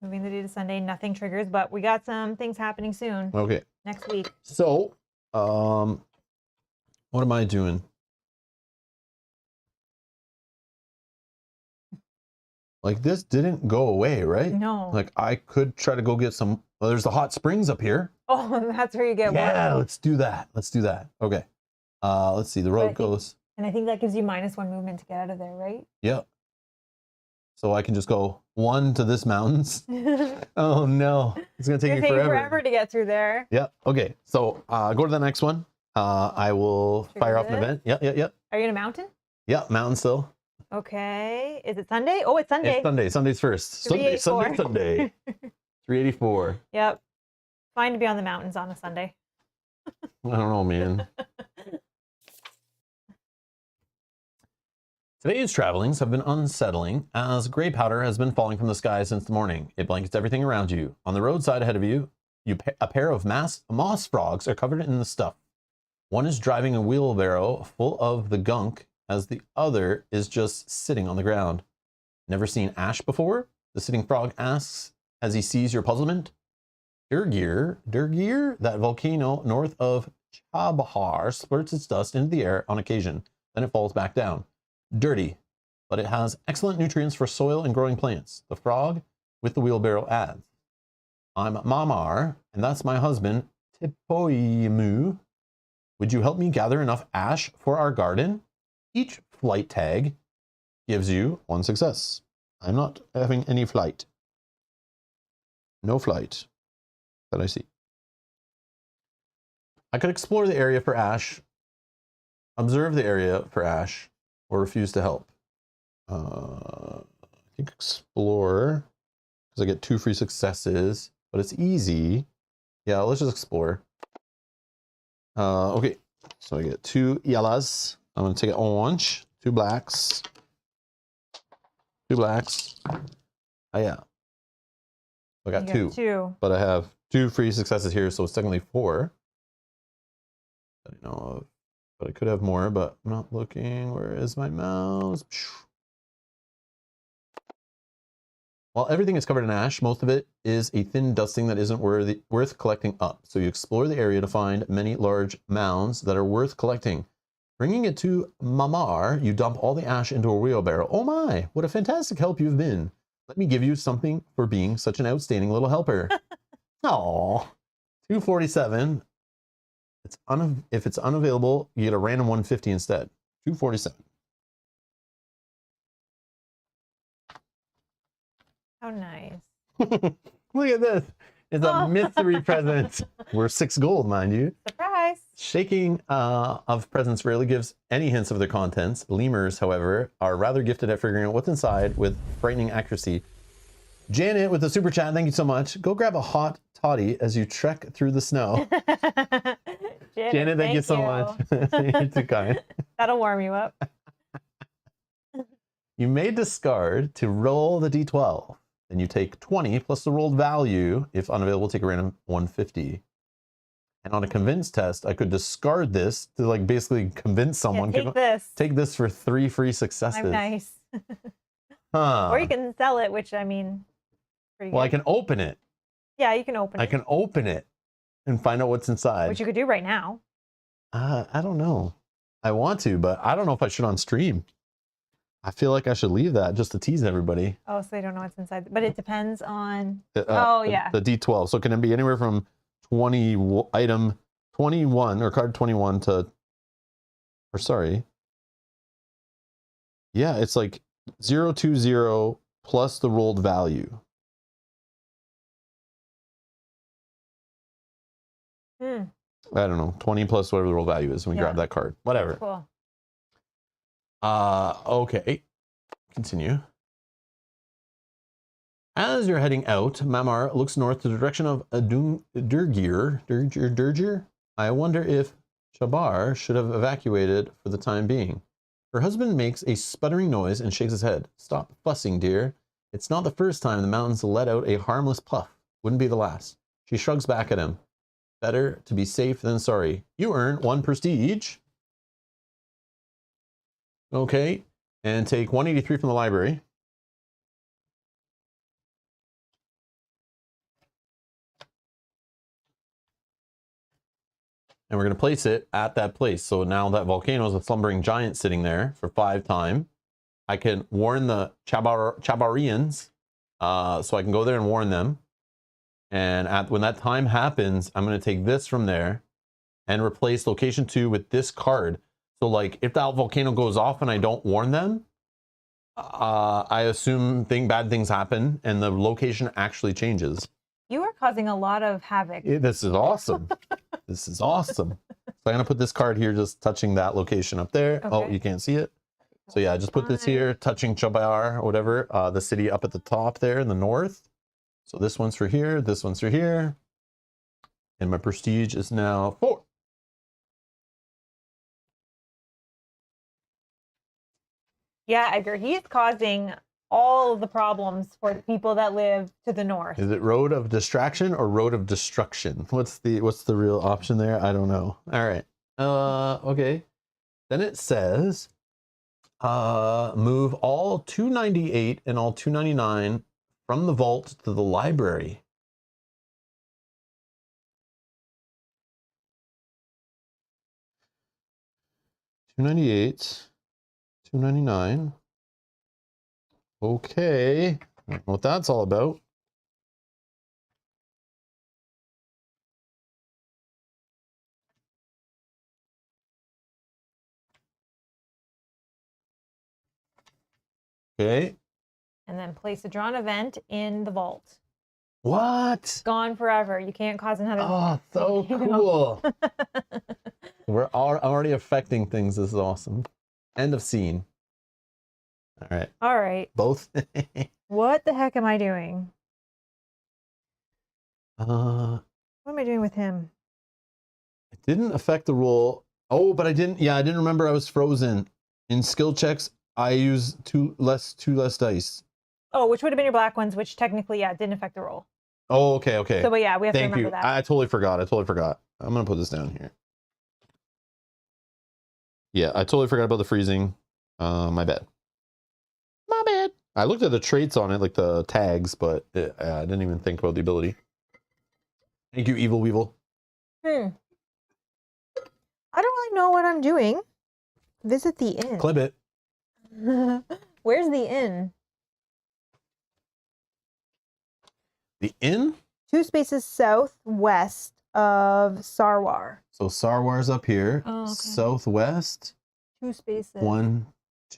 Moving the day to Sunday, nothing triggers, but we got some things happening soon.
Okay.
Next week.
So, What am I doing? Like, this didn't go away, right?
No.
Like, I could try to go get some. Well, there's the hot springs up here.
Oh, that's where you get
Yeah,
warm.
let's do that. Let's do that. Okay. Let's see. The road goes.
And I think that gives you -1 movement to get out of there, right?
Yep. So I can just go 1 to this mountains. Oh no, it's gonna take me forever.
To get through there.
Yep. Okay. So go to the next one. I will fire off an event. Yep.
Are you in a mountain?
Yep. Mountain still.
Okay. Is it Sunday? Oh, it's Sunday.
It's Sunday. Sunday's first. Sunday. 384.
Yep. Fine to be on the mountains on a Sunday.
I don't know, man. Today's travelings have been unsettling as grey powder has been falling from the sky since the morning. It blankets everything around you. On the roadside ahead of you, a pair of moss frogs are covered in the stuff. One is driving a wheelbarrow full of the gunk, as the other is just sitting on the ground. Never seen ash before? The sitting frog asks as he sees your puzzlement. Galzyr, that volcano north of Chabahar, splurts its dust into the air on occasion. Then it falls back down. Dirty, but it has excellent nutrients for soil and growing plants. The frog with the wheelbarrow adds, I'm Mamar, and that's my husband, Tipoimu. Would you help me gather enough ash for our garden? Each flight tag gives you 1 success. I'm not having any flight. No flight that I see. I could explore the area for ash, observe the area for ash, or refuse to help. I think explore, because I get 2 free successes, but it's easy. Yeah, let's just explore. Okay, so I get 2 yellows. I'm gonna take an orange, 2 blacks, 2 blacks. Oh yeah, I got 2, but I have 2 free successes here, so it's technically 4. I don't know of. But I could have more, but I'm not looking. Where is my mouse? While everything is covered in ash, most of it is a thin dusting that isn't worth collecting up. So you explore the area to find many large mounds that are worth collecting. Bringing it to Mamar, you dump all the ash into a wheelbarrow. Oh my, what a fantastic help you've been. Let me give you something for being such an outstanding little helper. Aww. 247. If it's unavailable, you get a random 150 instead. 247.
How nice.
Look at this. It's a mystery present. We're 6 gold, mind you.
Surprise.
Shaking of presents rarely gives any hints of their contents. Lemurs, however, are rather gifted at figuring out what's inside with frightening accuracy. Janet with the super chat, thank you so much. Go grab a hot toddy as you trek through the snow. Janet, thank you so much. You're too kind.
That'll warm you up.
You may discard to roll the d12. Then you take 20 plus the rolled value. If unavailable, take a random 150. And on a convince test, I could discard this to like basically convince someone.
Yeah,
take this for 3 free successes.
I'm nice.
Huh.
Or you can sell it, which I mean, pretty good.
I can open it.
Yeah, you can open it.
I can open it and find out what's inside.
Which you could do right now.
I don't know. I want to, but I don't know if I should on stream. I feel like I should leave that just to tease everybody.
Oh, so they don't know what's inside. But it depends on...
yeah. The D12. So can it be anywhere from 21 or card 21 to... Or sorry. Yeah, it's like 020 plus the rolled value. I don't know, 20 plus whatever the roll value is, and we grab that card. Whatever.
Cool.
Okay. Continue. As you're heading out, Mamar looks north to the direction of Galzyr. I wonder if Shabar should have evacuated for the time being. Her husband makes a sputtering noise and shakes his head. Stop fussing, dear. It's not the first time the mountains let out a harmless puff. Wouldn't be the last. She shrugs back at him. Better to be safe than sorry. You earn 1 prestige. Okay. And take 183 from the library. and we're going to place it at that place. So now that volcano is a slumbering giant sitting there for 5 time. I can warn the Chabarians, so I can go there and warn them. And when that time happens, I'm going to take this from there and replace location 2 with this card. So like if that volcano goes off and I don't warn them, I assume bad things happen and the location actually changes.
You are causing a lot of havoc.
This is awesome. This is awesome. So I'm going to put this card here, just touching that location up there. Okay. Oh, you can't see it. So yeah, just put this here, touching Chabar or whatever, the city up at the top there in the north. So this one's for here, this one's for here. And my prestige is now 4.
Yeah, Edgar, he's causing all of the problems for the people that live to the north.
Is it road of distraction or road of destruction? What's the real option there? I don't know. All right. Okay. Then it says move all 298 and all 299 from the vault to the library. $298, $299. Okay, I don't know what that's all about. Okay.
And then place a drawn event in the vault.
What?
It's gone forever. You can't cause another.
Oh, so cool. We're already affecting things. This is awesome. End of scene. All right.
All right.
Both.
What the heck am I doing?
What
am I doing with him?
It didn't affect the roll. Oh, but I didn't. Yeah, I didn't remember I was frozen. In skill checks, I use two less dice.
Oh, which would have been your black ones, which technically, yeah, didn't affect the roll.
Oh, okay, okay.
So, but yeah, we have to remember that.
I totally forgot. I'm gonna put this down here. Yeah, I totally forgot about the freezing. My bad. My bad. I looked at the traits on it, like the tags, but I didn't even think about the ability. Thank you, Evil Weevil.
I don't really know what I'm doing. Visit the inn.
Clip it.
Where's the inn?
The inn?
2 spaces southwest of Sarwar.
So Sarwar's up here.
Oh, okay.
Southwest.
2 spaces.
1,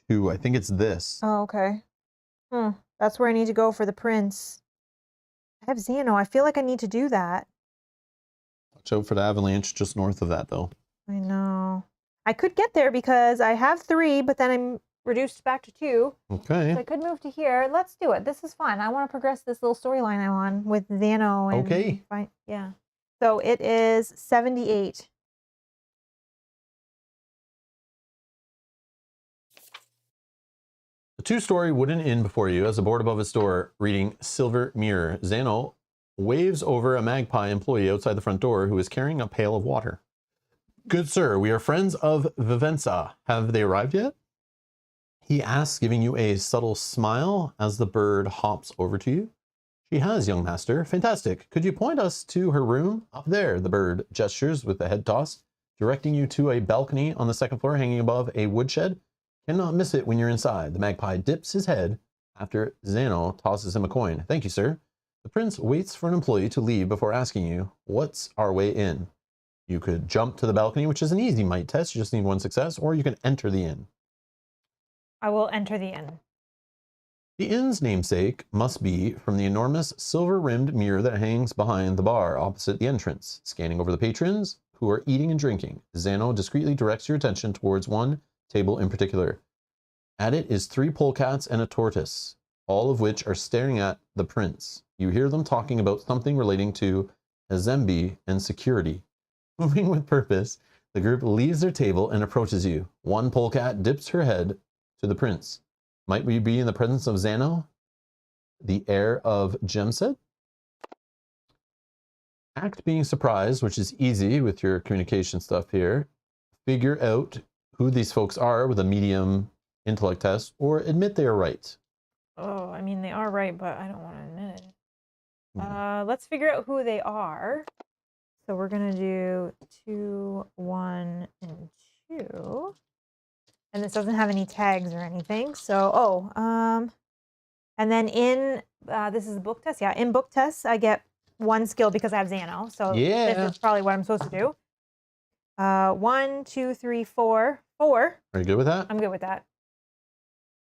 2. I think it's this.
Oh, okay. That's where I need to go for the prince. I have Xano. I feel like I need to do that.
Watch out for the avalanche just north of that, though.
I know. I could get there because I have 3, but then I'm reduced back to 2.
Okay.
So I could move to here. Let's do it. This is fun. I want to progress this little storyline I'm on with Xano. And
okay.
Yeah. So it is 78.
A 2-story wooden inn before you, as a board above its door reading Silver Mirror. Xano waves over a magpie employee outside the front door who is carrying a pail of water. Good sir, we are friends of Vivenza. Have they arrived yet? He asks, giving you a subtle smile as the bird hops over to you. She has, young master. Fantastic. Could you point us to her room? Up there, the bird gestures with a head toss, directing you to a balcony on the 2nd floor hanging above a woodshed. Cannot miss it when you're inside. The magpie dips his head after Xano tosses him a coin. Thank you, sir. The prince waits for an employee to leave before asking you, what's our way in? You could jump to the balcony, which is an easy might test. You just need 1 success, or you can enter the inn.
I will enter the inn.
The inn's namesake must be from the enormous silver-rimmed mirror that hangs behind the bar opposite the entrance. Scanning over the patrons who are eating and drinking, Xano discreetly directs your attention towards one table in particular. At it is 3 polecats and a tortoise, all of which are staring at the prince. You hear them talking about something relating to Azembi and security. Moving with purpose, the group leaves their table and approaches you. One polecat dips her head to the prince. Might we be in the presence of Xano, the heir of Gemsed? Act being surprised, which is easy with your communication stuff here. Figure out who these folks are with a medium intellect test, or admit they are right.
Oh, I mean, they are right, but I don't want to admit it. Let's figure out who they are. So we're going to do 2, 1, and 2. And this doesn't have any tags or anything. So, and then in, this is a book test. Yeah, in book tests, I get 1 skill because I have Xano. So this is probably what I'm supposed to do. 1, 2, 3, 4. 4.
Are you good with that?
I'm good with that.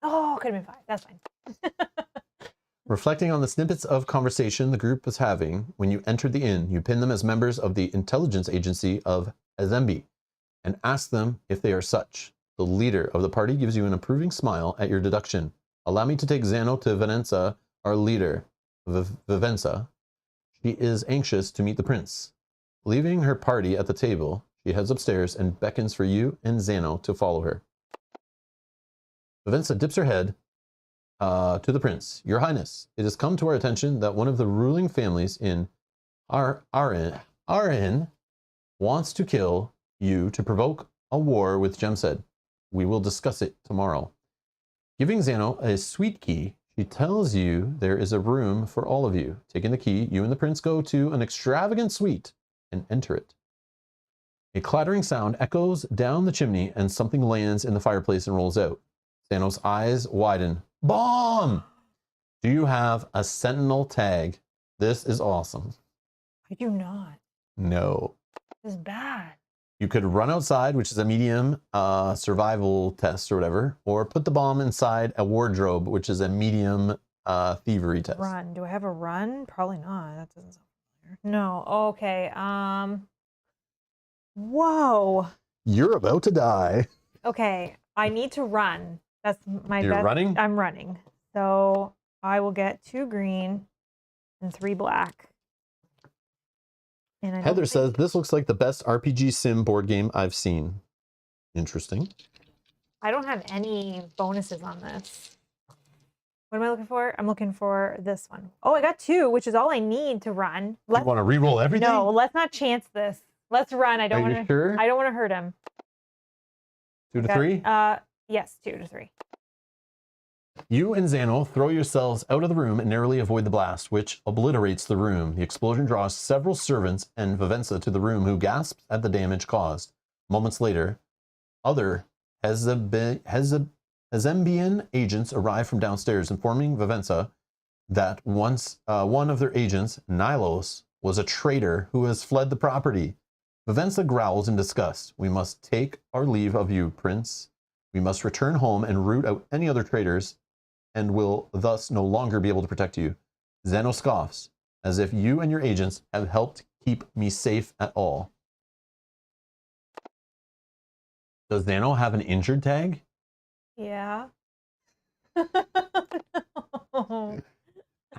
Oh, could have been 5. That's fine.
Reflecting on the snippets of conversation the group was having when you entered the inn, you pin them as members of the intelligence agency of Azembi and ask them if they are such. The leader of the party gives you an approving smile at your deduction. Allow me to take Xano to Venenza, our leader, Vivenza. She is anxious to meet the prince. Leaving her party at the table, she heads upstairs and beckons for you and Xano to follow her. Vivenza dips her head to the prince. Your Highness, it has come to our attention that one of the ruling families in Arin wants to kill you to provoke a war with Gemsed. We will discuss it tomorrow. Giving Xano a sweet key, she tells you there is a room for all of you. Taking the key, you and the prince go to an extravagant suite and enter it. A clattering sound echoes down the chimney and something lands in the fireplace and rolls out. Xano's eyes widen. Bomb! Do you have a sentinel tag? This is awesome.
I do not.
No.
This is bad.
You could run outside, which is a medium survival test or whatever, or put the bomb inside a wardrobe, which is a medium thievery test.
Run. Do I have a run? Probably not. That doesn't sound familiar. No. Okay. Whoa.
You're about to die.
Okay. I need to run. That's my
You're running?
I'm running. So I will get 2 green and 3 black. And I
Heather says, this looks like the best RPG sim board game I've seen. Interesting.
I don't have any bonuses on this. What am I looking for? I'm looking for this one. Oh, I got 2, which is all I need to run.
You want to re-roll everything?
No, let's not chance this. Let's run. I don't want to.
Sure?
I don't want to hurt him.
2 to 3?
Yes, 2 to 3.
You and Xano throw yourselves out of the room and narrowly avoid the blast, which obliterates the room. The explosion draws several servants and Vivenza to the room, who gasps at the damage caused. Moments later, other Hezembian agents arrive from downstairs, informing Vivenza that one of their agents, Nilos, was a traitor who has fled the property. Vivenza growls in disgust. We must take our leave of you, Prince. We must return home and root out any other traitors, and will thus no longer be able to protect you. Xano scoffs, as if you and your agents have helped keep me safe at all. Does Xano have an injured tag?
Yeah. No.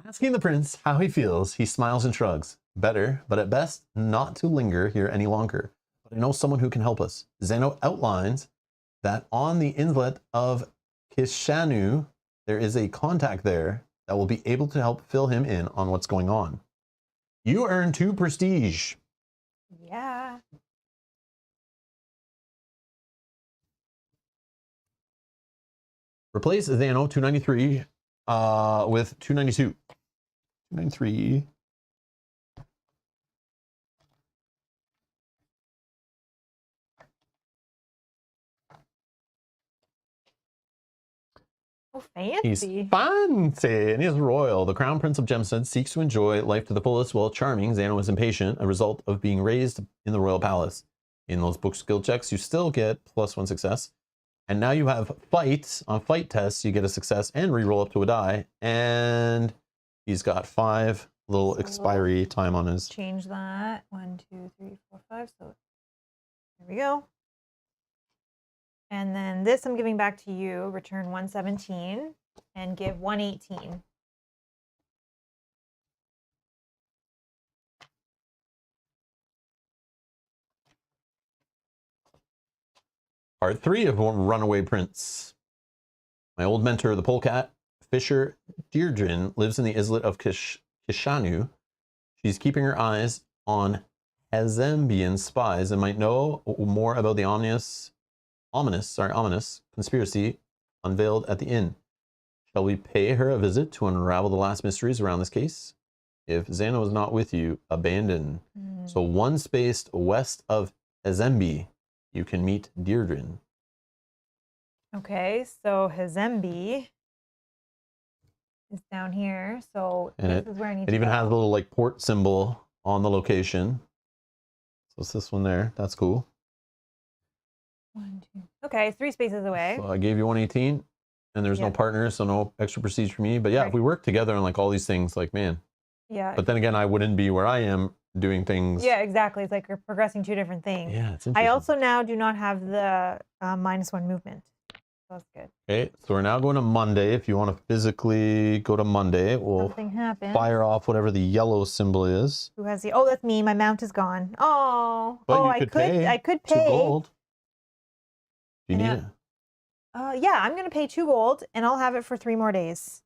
Asking the prince how he feels, he smiles and shrugs. Better, but at best, not to linger here any longer. But I know someone who can help us. Xano outlines that on the inlet of Kishanu, there is a contact there that will be able to help fill him in on what's going on. You earn 2 prestige.
Yeah.
Replace Xano 293 with 292. 293.
Oh, fancy.
He's fancy and he's royal. The Crown Prince of Gemsed seeks to enjoy life to the fullest while charming. Xano is impatient, a result of being raised in the royal palace. In those book skill checks, you still get +1 success. And now you have fight. On fight tests, you get a success and reroll up to a die. And he's got 5 little expiry time on his.
Change that. 1, 2, 3, 4, 5. So there we go. And then this I'm giving back to you. Return 117 and give 118.
Part 3 of Runaway Prince. My old mentor, the polecat fisher Deirdre, lives in the islet of Kishanu. She's keeping her eyes on Hezembian spies and might know more about the ominous conspiracy unveiled at the inn. Shall we pay her a visit to unravel the last mysteries around this case? If Xano is not with you, abandon. So one space west of Hazembe, you can meet Deirdre.
Okay, so Hazembe is down here. So
And
this is where I need
it
to
even
go.
has a little like port symbol on the location. So it's this one there. That's cool.
1, 2. Okay, 3 spaces away.
So I gave you 118, and there's no
Yep.
partners, so no extra prestige for me. But yeah, if
Right.
we work together on like all these things, like man.
Yeah.
But then again, I wouldn't be where I am doing things.
Yeah, exactly. It's like you're progressing 2 different things.
Yeah, it's interesting.
I also now do not have the -1 movement. So that's good.
Okay, so we're now going to Monday. If you want to physically go to Monday, we'll
Something happened.
fire off whatever the yellow symbol is.
Who has the? Oh, that's me. My mount is gone. Oh.
But
oh,
you
I
could
could.
pay
I could
2
pay.
gold. You
And
need
now-
it.
Yeah, I'm gonna pay 2 gold, and I'll have it for 3 more days.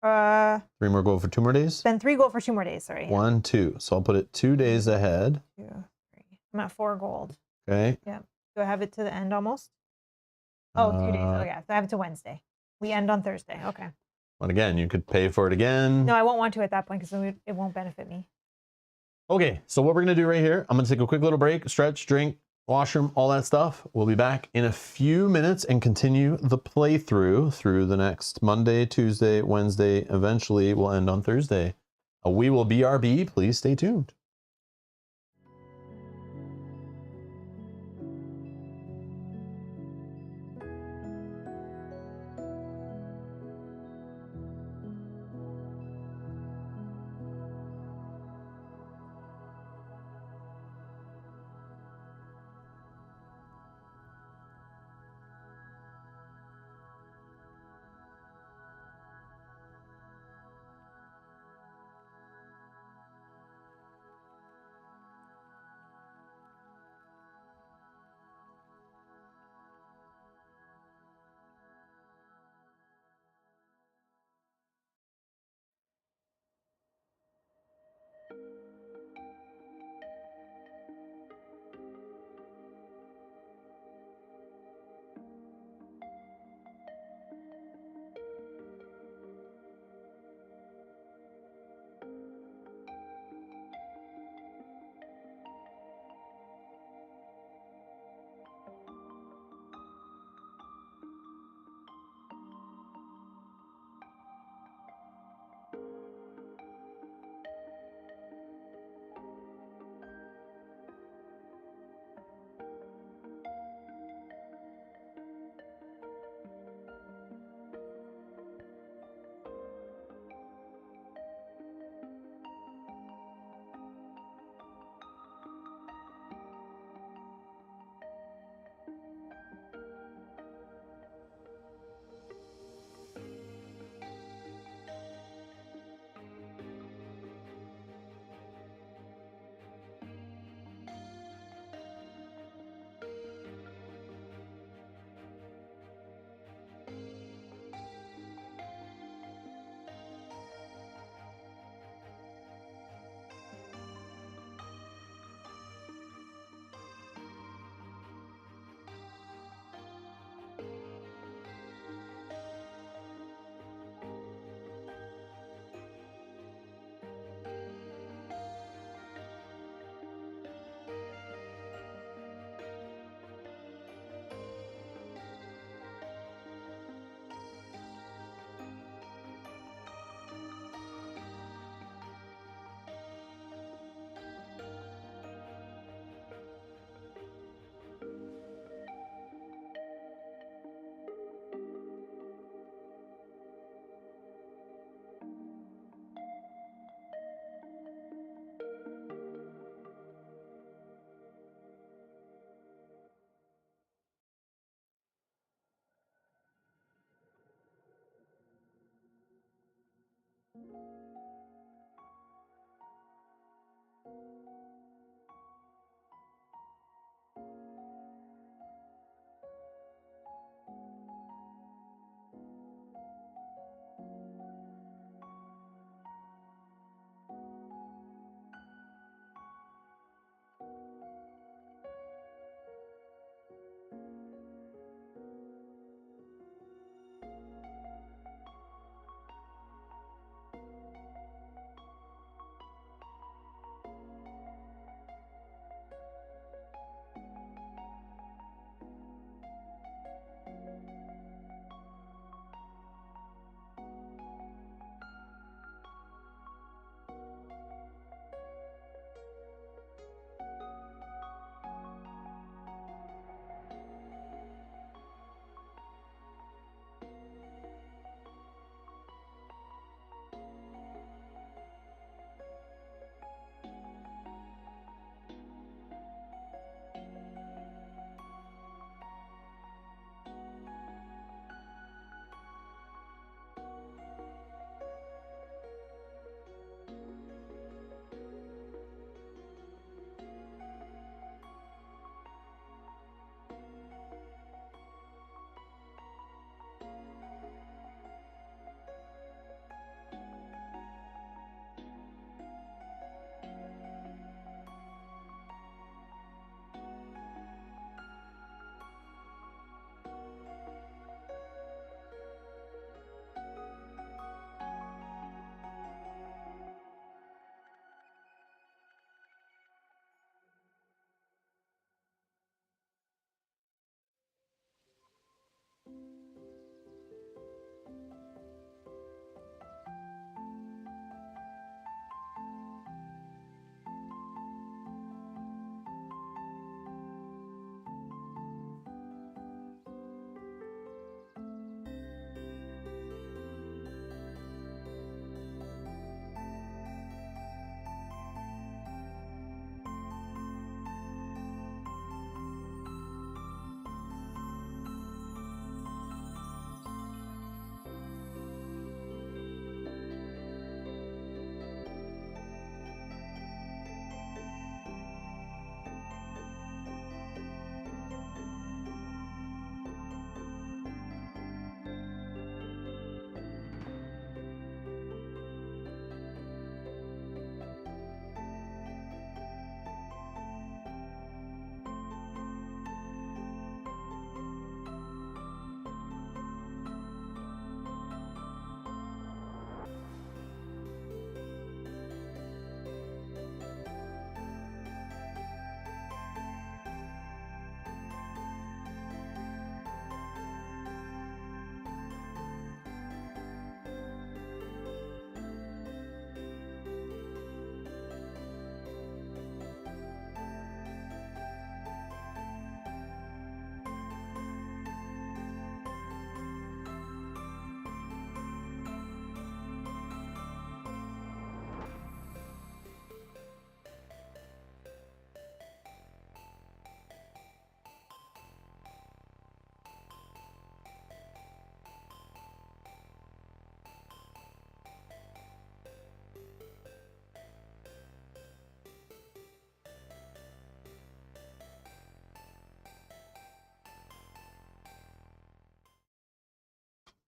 3 more gold for 2 more days.
Spend 3 gold for 2 more days. Sorry.
1, 2. So I'll put it 2 days ahead.
2, 3. I'm at 4 gold.
Okay.
Do I have it to the end almost? Oh, 2 days. Oh
Uh,
yeah, so I have it to Wednesday. We end on Thursday. Okay.
But again, you could pay for it again.
No, I won't want to at that point because it won't benefit me.
Okay, so what we're gonna do right here, I'm gonna take a quick little break, stretch, drink, washroom, all that stuff. We'll be back in a few minutes and continue the playthrough through the next Monday, Tuesday, Wednesday. Eventually, we'll end on Thursday. We will BRB. Please stay tuned.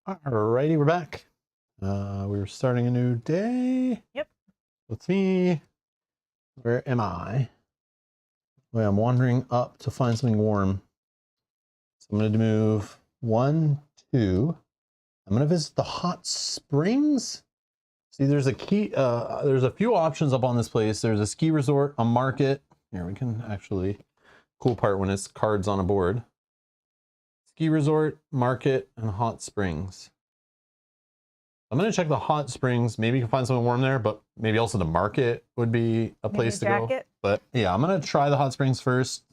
Alrighty, we're back. We're starting a new day.
Yep.
With me. Where am I? Wait, I'm wandering up to find something warm. So I'm going to move 1, 2. I'm going to visit the hot springs. See, there's a key. There's a few options up on this place. There's a ski resort, a market. Here, we can actually. Cool part when it's cards on a board. Ski resort, market, and hot springs. I'm going to check the hot springs. Maybe you can find something warm there, but maybe also the market would be a place to go. But yeah, I'm going to try the hot springs first.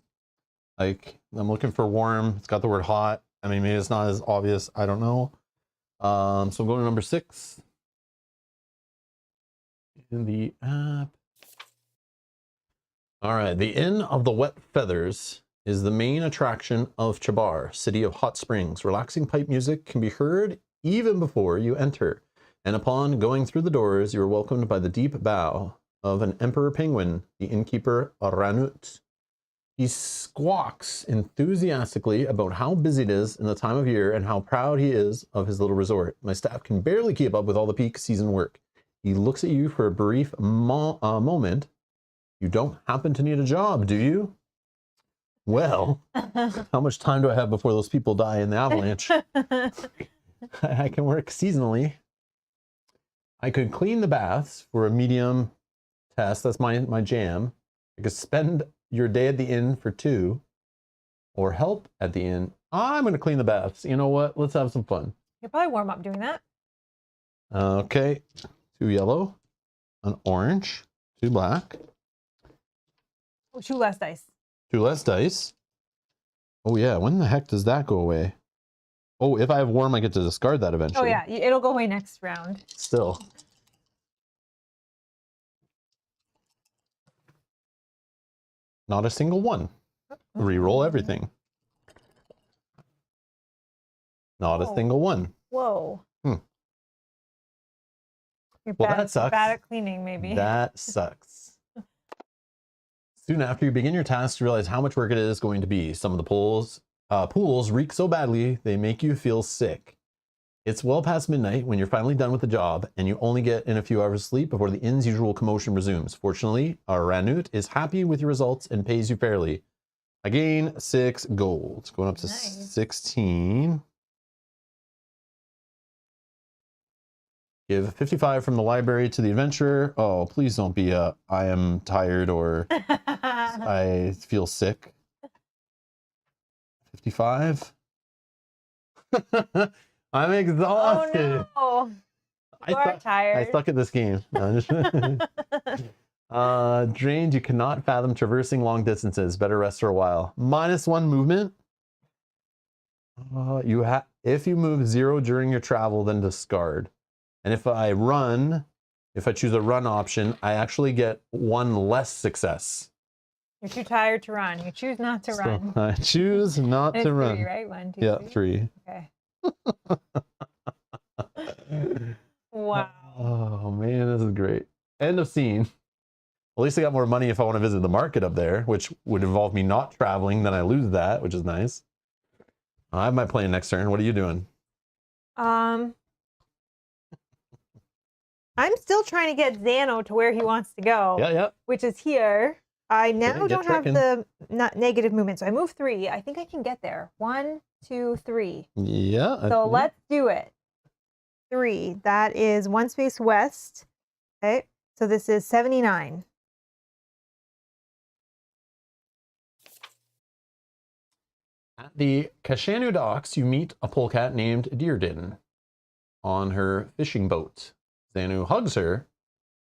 Like, I'm looking for warm. It's got the word hot. I mean, maybe it's not as obvious. I don't know. So I'm going to number 6 in the app. All right, the Inn of the Wet Feathers is the main attraction of Chabar, city of hot springs. Relaxing pipe music can be heard even before you enter. And upon going through the doors, you are welcomed by the deep bow of an emperor penguin, the innkeeper Ranut. He squawks enthusiastically about how busy it is in the time of year and how proud he is of his little resort. My staff can barely keep up with all the peak season work. He looks at you for a brief moment. You don't happen to need a job, do you? Well, how much time do I have before those people die in the avalanche? I can work seasonally. I could clean the baths for a medium test. That's my jam. I could spend your day at the inn for 2 or help at the inn. I'm going to clean the baths. You know what? Let's have some fun.
You'll probably warm up doing that.
Okay. 2 yellow, an orange, 2 black.
Oh, 2 less dice.
2 less dice. Oh yeah, when the heck does that go away? Oh, if I have warm, I get to discard that eventually.
Oh yeah, it'll go away next round.
Still. Not a single one. Reroll everything. Not a single one.
Whoa. You're
Well,
bad,
that sucks.
bad at cleaning, maybe.
That sucks. Soon after you begin your task, you realize how much work it is going to be. Some of the pools reek so badly, they make you feel sick. It's well past midnight when you're finally done with the job, and you only get in a few hours sleep before the inn's usual commotion resumes. Fortunately, Ranut is happy with your results and pays you fairly. I gain 6 gold, going up to 16. Give 55 from the library to the adventurer. Oh, please don't be I am tired or I feel sick. 55. I'm exhausted.
Oh no. You are tired.
I suck at this game. Drained, you cannot fathom traversing long distances. Better rest for a while. -1 movement. If you move 0 during your travel, then discard. And if I choose a run option, I actually get 1 less success.
You're too tired to run. You choose not to run.
I choose not to run.
3, right? 1, 2,
yeah,
3.
3.
Okay. Wow.
Oh man, this is great. End of scene. At least I got more money if I want to visit the market up there, which would involve me not traveling. Then I lose that, which is nice. I have my plan next turn. What are you doing?
I'm still trying to get Xano to where he wants to go.
Yeah.
Which is here. I now don't have
tracking.
the negative movement, so I move 3. I think I can get there. 1, 2, 3.
Yeah.
So let's do it. 3. That is 1 space west. Okay. So this is 79.
At the Kashanu docks, you meet a polecat named Deerdin on her fishing boat. Xano hugs her,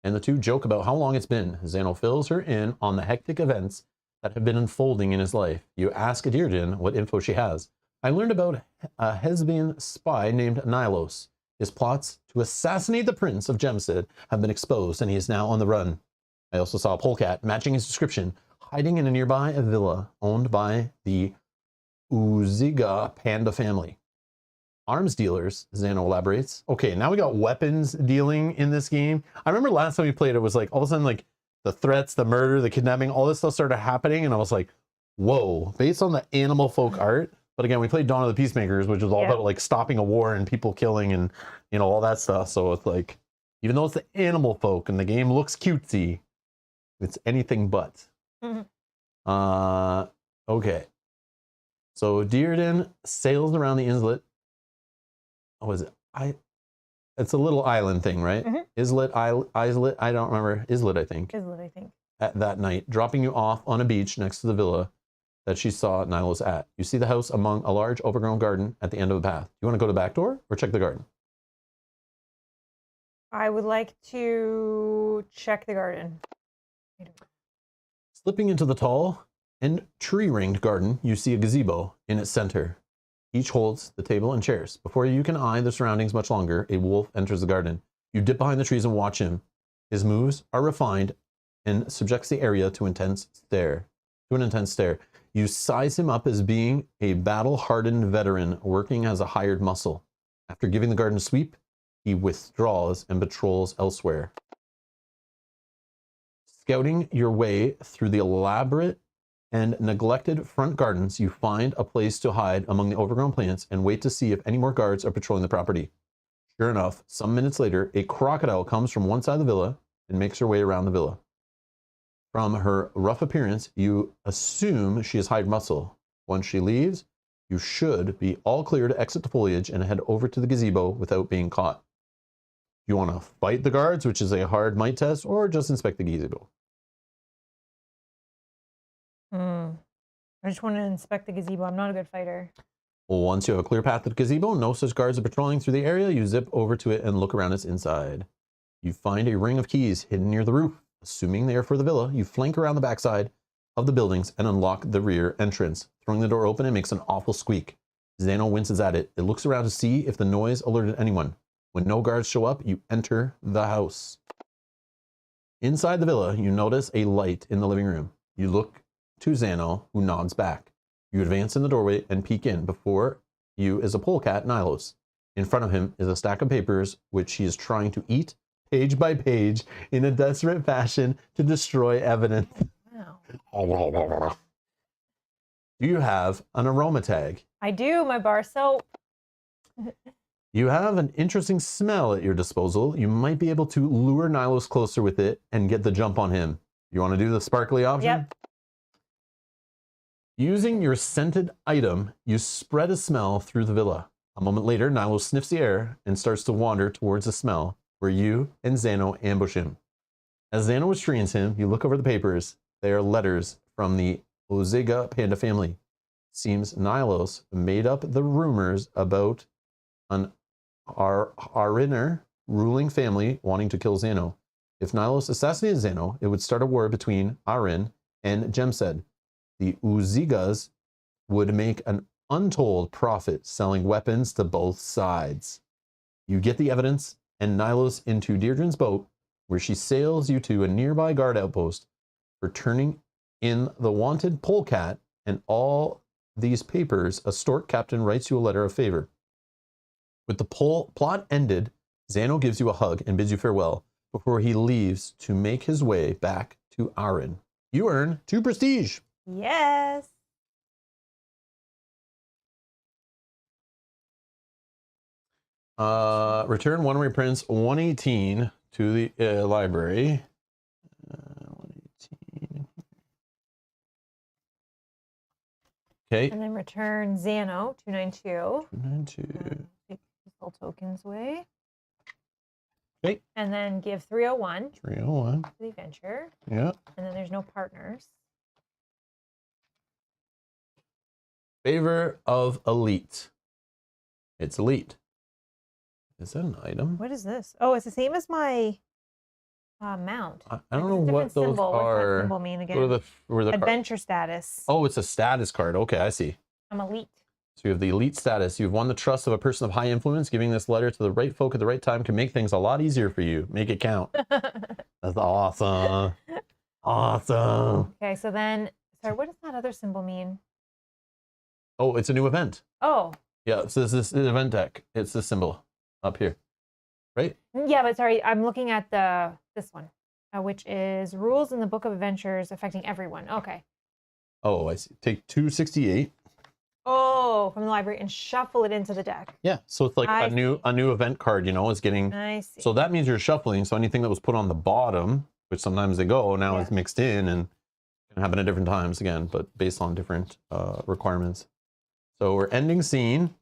and the two joke about how long it's been. Xano fills her in on the hectic events that have been unfolding in his life. You ask Deerdin what info she has. I learned about a Hesbian spy named Nilos. His plots to assassinate the Prince of Gemsid have been exposed, and he is now on the run. I also saw a polecat matching his description, hiding in a nearby villa owned by the Uziga panda family. Arms dealers, Xano elaborates. Okay, now we got weapons dealing in this game. I remember last time we played, it was like all of a sudden, like the threats, the murder, the kidnapping, all this stuff started happening, and I was like, whoa, based on the animal folk art, But again, we played Dawn of the Peacemakers, which is all
Yeah.
about like stopping a war and people killing and all that stuff. So it's like, even though it's the animal folk and the game looks cutesy, it's anything but.
Mhm.
Okay. So Dearden sails around the islet. What was it? It's a little island thing, right?
Mhm.
Islet, I don't remember. Islet, I think.
Islet, I think.
At that night, dropping you off on a beach next to the villa that she saw Nilos at. You see the house among a large overgrown garden at the end of the path. You want to go to the back door or check the garden?
I would like to check the garden.
Slipping into the tall and tree-ringed garden, you see a gazebo in its center. Each holds the table and chairs. Before you can eye the surroundings much longer, a wolf enters the garden. You dip behind the trees and watch him. His moves are refined and subjects the area to an intense stare. You size him up as being a battle-hardened veteran working as a hired muscle. After giving the garden a sweep, he withdraws and patrols elsewhere. Scouting your way through the elaborate and neglected front gardens, you find a place to hide among the overgrown plants and wait to see if any more guards are patrolling the property. Sure enough, some minutes later, a crocodile comes from one side of the villa and makes her way around the villa. From her rough appearance, you assume she is hired muscle. Once she leaves, you should be all clear to exit the foliage and head over to the gazebo without being caught. You want to fight the guards, which is a hard might test, or just inspect the gazebo?
I just want to inspect the gazebo. I'm not a good fighter.
Once you have a clear path to the gazebo, no such guards are patrolling through the area, you zip over to it and look around its inside. You find a ring of keys hidden near the roof. Assuming they are for the villa, you flank around the backside of the buildings and unlock the rear entrance. Throwing the door open, it makes an awful squeak. Zano winces at it. It looks around to see if the noise alerted anyone. When no guards show up, you enter the house. Inside the villa, you notice a light in the living room. You look to Zano, who nods back. You advance in the doorway and peek in. Before you is a polecat, Nilos. In front of him is a stack of papers, which he is trying to eat page by page in a desperate fashion to destroy evidence.
Wow.
Do you have an aroma tag?
I do, my bar soap.
You have an interesting smell at your disposal. You might be able to lure Nilos closer with it and get the jump on him. You want to do the sparkly option?
Yep.
Using your scented item, you spread a smell through the villa. A moment later, Nilos sniffs the air and starts to wander towards the smell, where you and Zano ambush him. As Zano restrains him, you look over the papers. They are letters from the Oziga panda family. Seems Nilos made up the rumors about an Ariner ruling family wanting to kill Zano. If Nilos assassinated Zano, it would start a war between Arin and Jemsed. The Uzigas would make an untold profit selling weapons to both sides. You get the evidence and Nilos into Deirdre's boat, where she sails you to a nearby guard outpost for turning in the wanted polecat and all these papers. A stork captain writes you a letter of favor. With the plot ended, Zano gives you a hug and bids you farewell before he leaves to make his way back to Arin. You earn 2 prestige.
Yes.
Return one reprints 118 to the library. 118. Okay.
And then return Zano, 292.
292.
Take all tokens away.
Okay.
And then give 301
301.
to the adventure.
Yeah.
And then there's no partners.
Favor of elite. It's elite. Is that an item?
What is this? Oh, it's the same as my mount.
I don't
It's
know
a
what
different
those
symbol. What's that
are.
symbol mean again?
What are the
Adventure status.
Oh, it's a status card. Okay, I see.
I'm elite.
So you have the elite status. You've won the trust of a person of high influence. Giving this letter to the right folk at the right time can make things a lot easier for you. Make it count. That's awesome. Awesome.
Okay, so then, sorry, what does that other symbol mean?
Oh, it's a new event.
Oh.
Yeah, so this is the event deck. It's this symbol up here, right?
Yeah, but sorry, I'm looking at this one, which is rules in the Book of Adventures affecting everyone. Okay.
Oh, I see. Take 268.
Oh, from the library and shuffle it into the deck.
Yeah, so it's like
I
a new event card, you know, is getting.
I see.
So that means you're shuffling. So anything that was put on the bottom, which sometimes they go, now
Yeah.
is mixed in and can happen at different times again, but based on different requirements. So we're ending scene,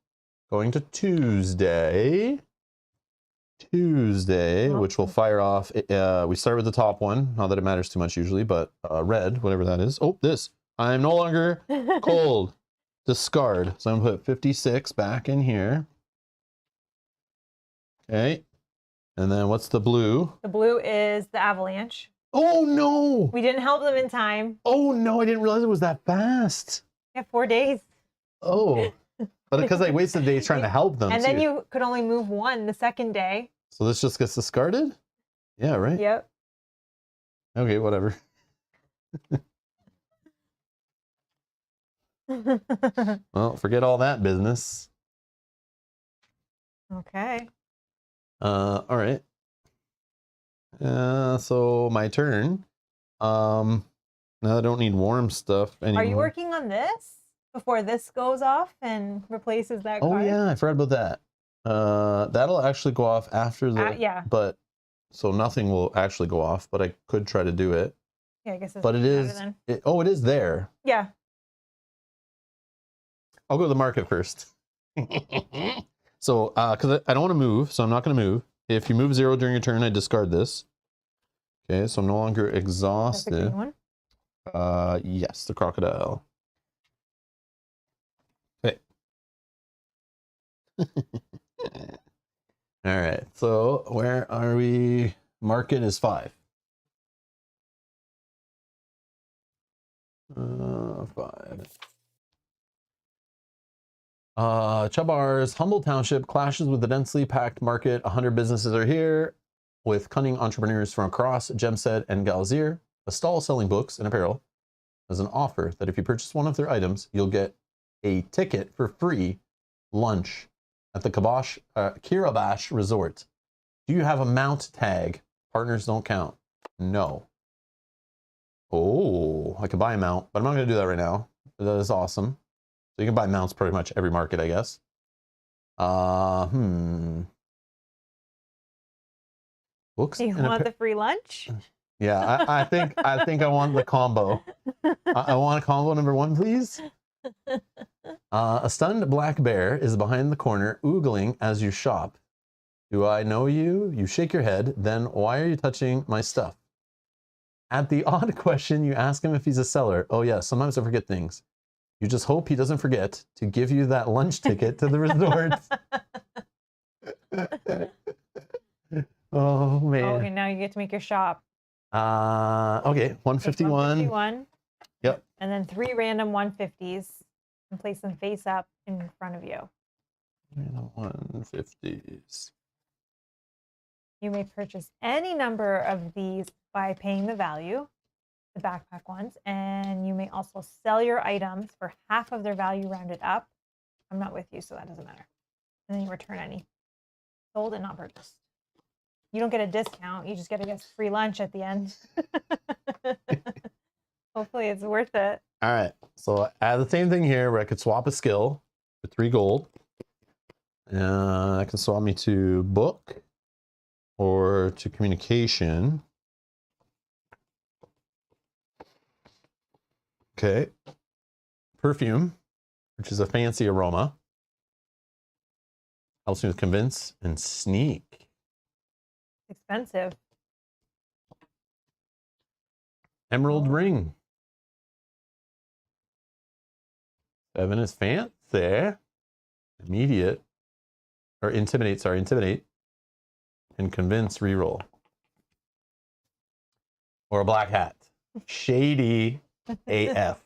going to Tuesday.
Oh.
Which will fire off. We start with the top one. Not that it matters too much usually, but red, whatever that is. Oh, this. I'm no longer cold. Discard. So I'm gonna put 56 back in here. Okay. And then what's the blue?
The blue is the avalanche.
Oh no!
We didn't help them in time.
Oh no, I didn't realize it was that fast.
Yeah, 4 days.
Oh. But because I wasted days trying to help them.
And
too.
then you could only move one the second day.
So this just gets discarded? Yeah, right?
Yep.
Okay, whatever. Well, forget all that business.
Okay.
All right. So my turn. Now I don't need warm stuff anymore.
Are you working on this before this goes off and replaces that
Oh
card?
yeah, I forgot about that. That'll actually go off after the.
Yeah.
But so nothing will actually go off, but I could try to do it.
Yeah, I guess.
But it is. It is there.
Yeah.
I'll go to the market first. So, because I don't want to move, so I'm not going to move. If you move 0 during your turn, I discard this. Okay, so I'm no longer
That's a
exhausted.
green one.
Yes, the crocodile. Okay. All right, so where are we? Market is 5. 5. Chubar's humble township clashes with the densely packed market. 100 businesses are here with cunning entrepreneurs from across Gemset and Galzyr. A stall selling books and apparel has an offer that if you purchase one of their items, you'll get a ticket for free lunch at the Kirabash Resort. Do you have a mount tag? Partners don't count. No. Oh, I could buy a mount, but I'm not going to do that right now. That is awesome. So you can buy mounts pretty much every market, I guess. Books.
You want the free lunch?
Yeah, I think I want the combo. I want a combo number 1, please. A stunned black bear is behind the corner, oogling as you shop. Do I know you? You shake your head. Then why are you touching my stuff? At the odd question, you ask him if he's a seller. Oh yeah, sometimes I forget things. You just hope he doesn't forget to give you that lunch ticket to the resort. Oh man.
Okay, now you get to make your shop.
Okay, 151.
151.
Yep.
And then 3 random 150s and place them face up in front of you.
Random 150s.
You may purchase any number of these by paying the value, the backpack ones, and you may also sell your items for half of their value rounded up. I'm not with you, so that doesn't matter. And then you return any. Sold and not purchased. You don't get a discount. You just get a free lunch at the end. Hopefully it's worth it.
All right. So I have the same thing here where I could swap a skill for 3 gold. That can swap me to book or to communication. Okay. Perfume, which is a fancy aroma. Helps me with convince and sneak.
Expensive.
Emerald ring. 7 is fancy. Immediate. Or intimidate, sorry, intimidate. And convince reroll. Or a black hat. Shady AF.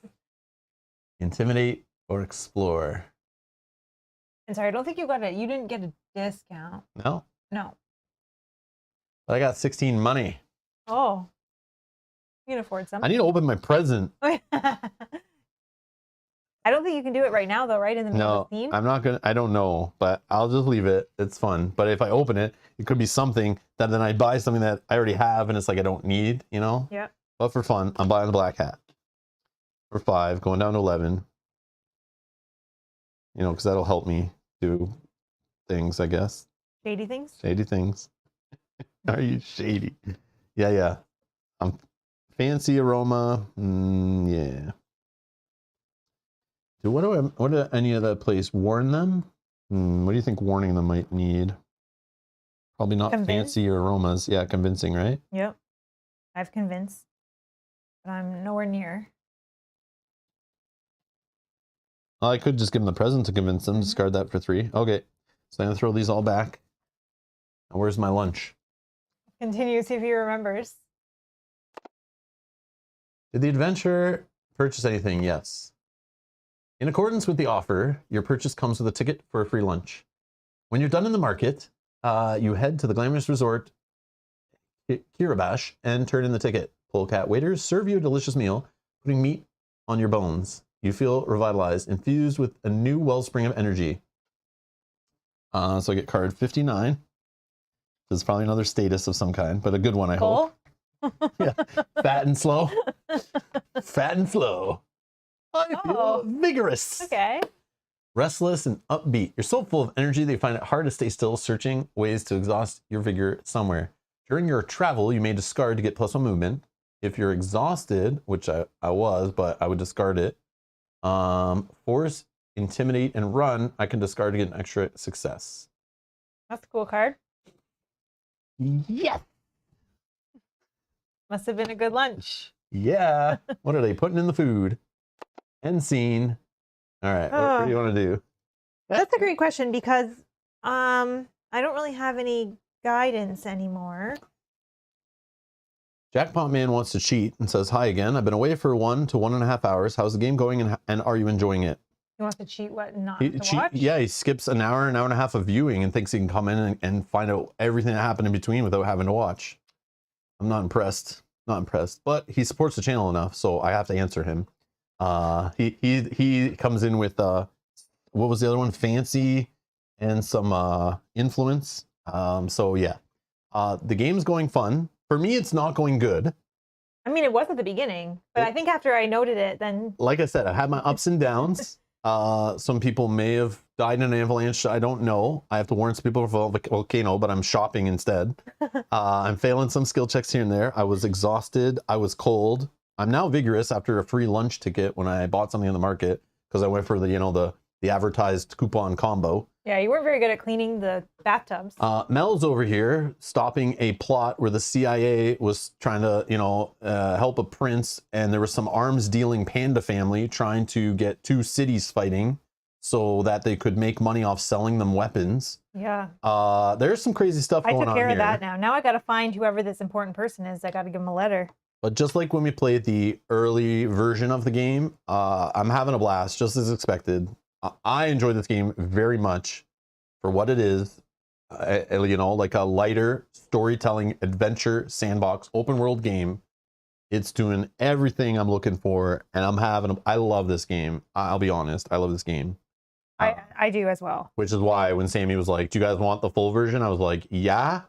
Intimidate or explore.
And sorry, I don't think you didn't get a discount.
No?
No.
But I got 16 money.
Oh. You can afford some.
I need to open my present.
I don't think you can do it right now though, right? In the middle
No,
of the theme?
I'm not gonna, I don't know, but I'll just leave it. It's fun. But if I open it, it could be something that then I buy something that I already have and it's like I don't need, you know?
Yeah.
But for fun, I'm buying the black hat. For 5, going down to 11. You know, because that'll help me do things, I guess.
Shady things?
Shady things. Are you shady? Yeah, yeah. Fancy aroma. Yeah. So what do any other place warn them? What do you think warning them might need? Probably not fancy aromas. Yeah, convincing, right?
Yep. I've convinced, but I'm nowhere near.
I could just give them the present to convince them. Discard that for 3. Okay. So I'm going to throw these all back. And where's my lunch?
Continue, see if he remembers.
Did the adventurer purchase anything? Yes. In accordance with the offer, your purchase comes with a ticket for a free lunch. When you're done in the market, you head to the glamorous resort, Kiribati, and turn in the ticket. Polecat waiters serve you a delicious meal, putting meat on your bones. You feel revitalized, infused with a new wellspring of energy. So I get card 59. This is probably another status of some kind, but a good one, I hope. Yeah. Fat and slow. Fat and slow. I feel vigorous.
Okay.
Restless and upbeat. You're so full of energy that you find it hard to stay still, searching ways to exhaust your vigor somewhere. During your travel, you may discard to get +1 movement. If you're exhausted, which I was, but I would discard it. Force, intimidate, and run, I can discard to get an extra success.
That's a cool card.
Yes.
Must have been a good lunch.
Yeah. What are they putting in the food? End scene. All right. What do you want to do?
That's a great question because I don't really have any guidance anymore.
Jackpot Man wants to cheat and says, "Hi again. I've been away for 1 to 1.5 hours. How's the game going and are you enjoying it?"
He wants to cheat what? Not to watch?
Yeah, he skips an hour and a half of viewing and thinks he can come in and find out everything that happened in between without having to watch. I'm not impressed. Not impressed. But he supports the channel enough, so I have to answer him. He comes in with what was the other one? Fancy and some influence. So yeah. The game's going fun. For me, it's not going good.
I mean, it was at the beginning, but I think after I noted it, then... Like
I said, I had my ups and downs. Some people may have died in an avalanche. I don't know. I have to warn some people for volcano, but I'm shopping instead. I'm failing some skill checks here and there. I was exhausted. I was cold. I'm now vigorous after a free lunch ticket when I bought something in the market because I went for the advertised coupon combo.
Yeah, you weren't very good at cleaning the bathtubs.
Mel's over here stopping a plot where the CIA was trying to, help a prince, and there was some arms dealing panda family trying to get 2 cities fighting so that they could make money off selling them weapons.
Yeah.
There's some crazy stuff going on here.
I took care of that now. Now I got to find whoever this important person is. I got to give him a letter.
But just like when we played the early version of the game, I'm having a blast, just as expected. I enjoy this game very much for what it is, like a lighter storytelling adventure sandbox open world game. It's doing everything I'm looking for, and I love this game. I'll be honest, I love this game.
I do as well.
Which is why when Sammy was like, "Do you guys want the full version?" I was like, "Yeah."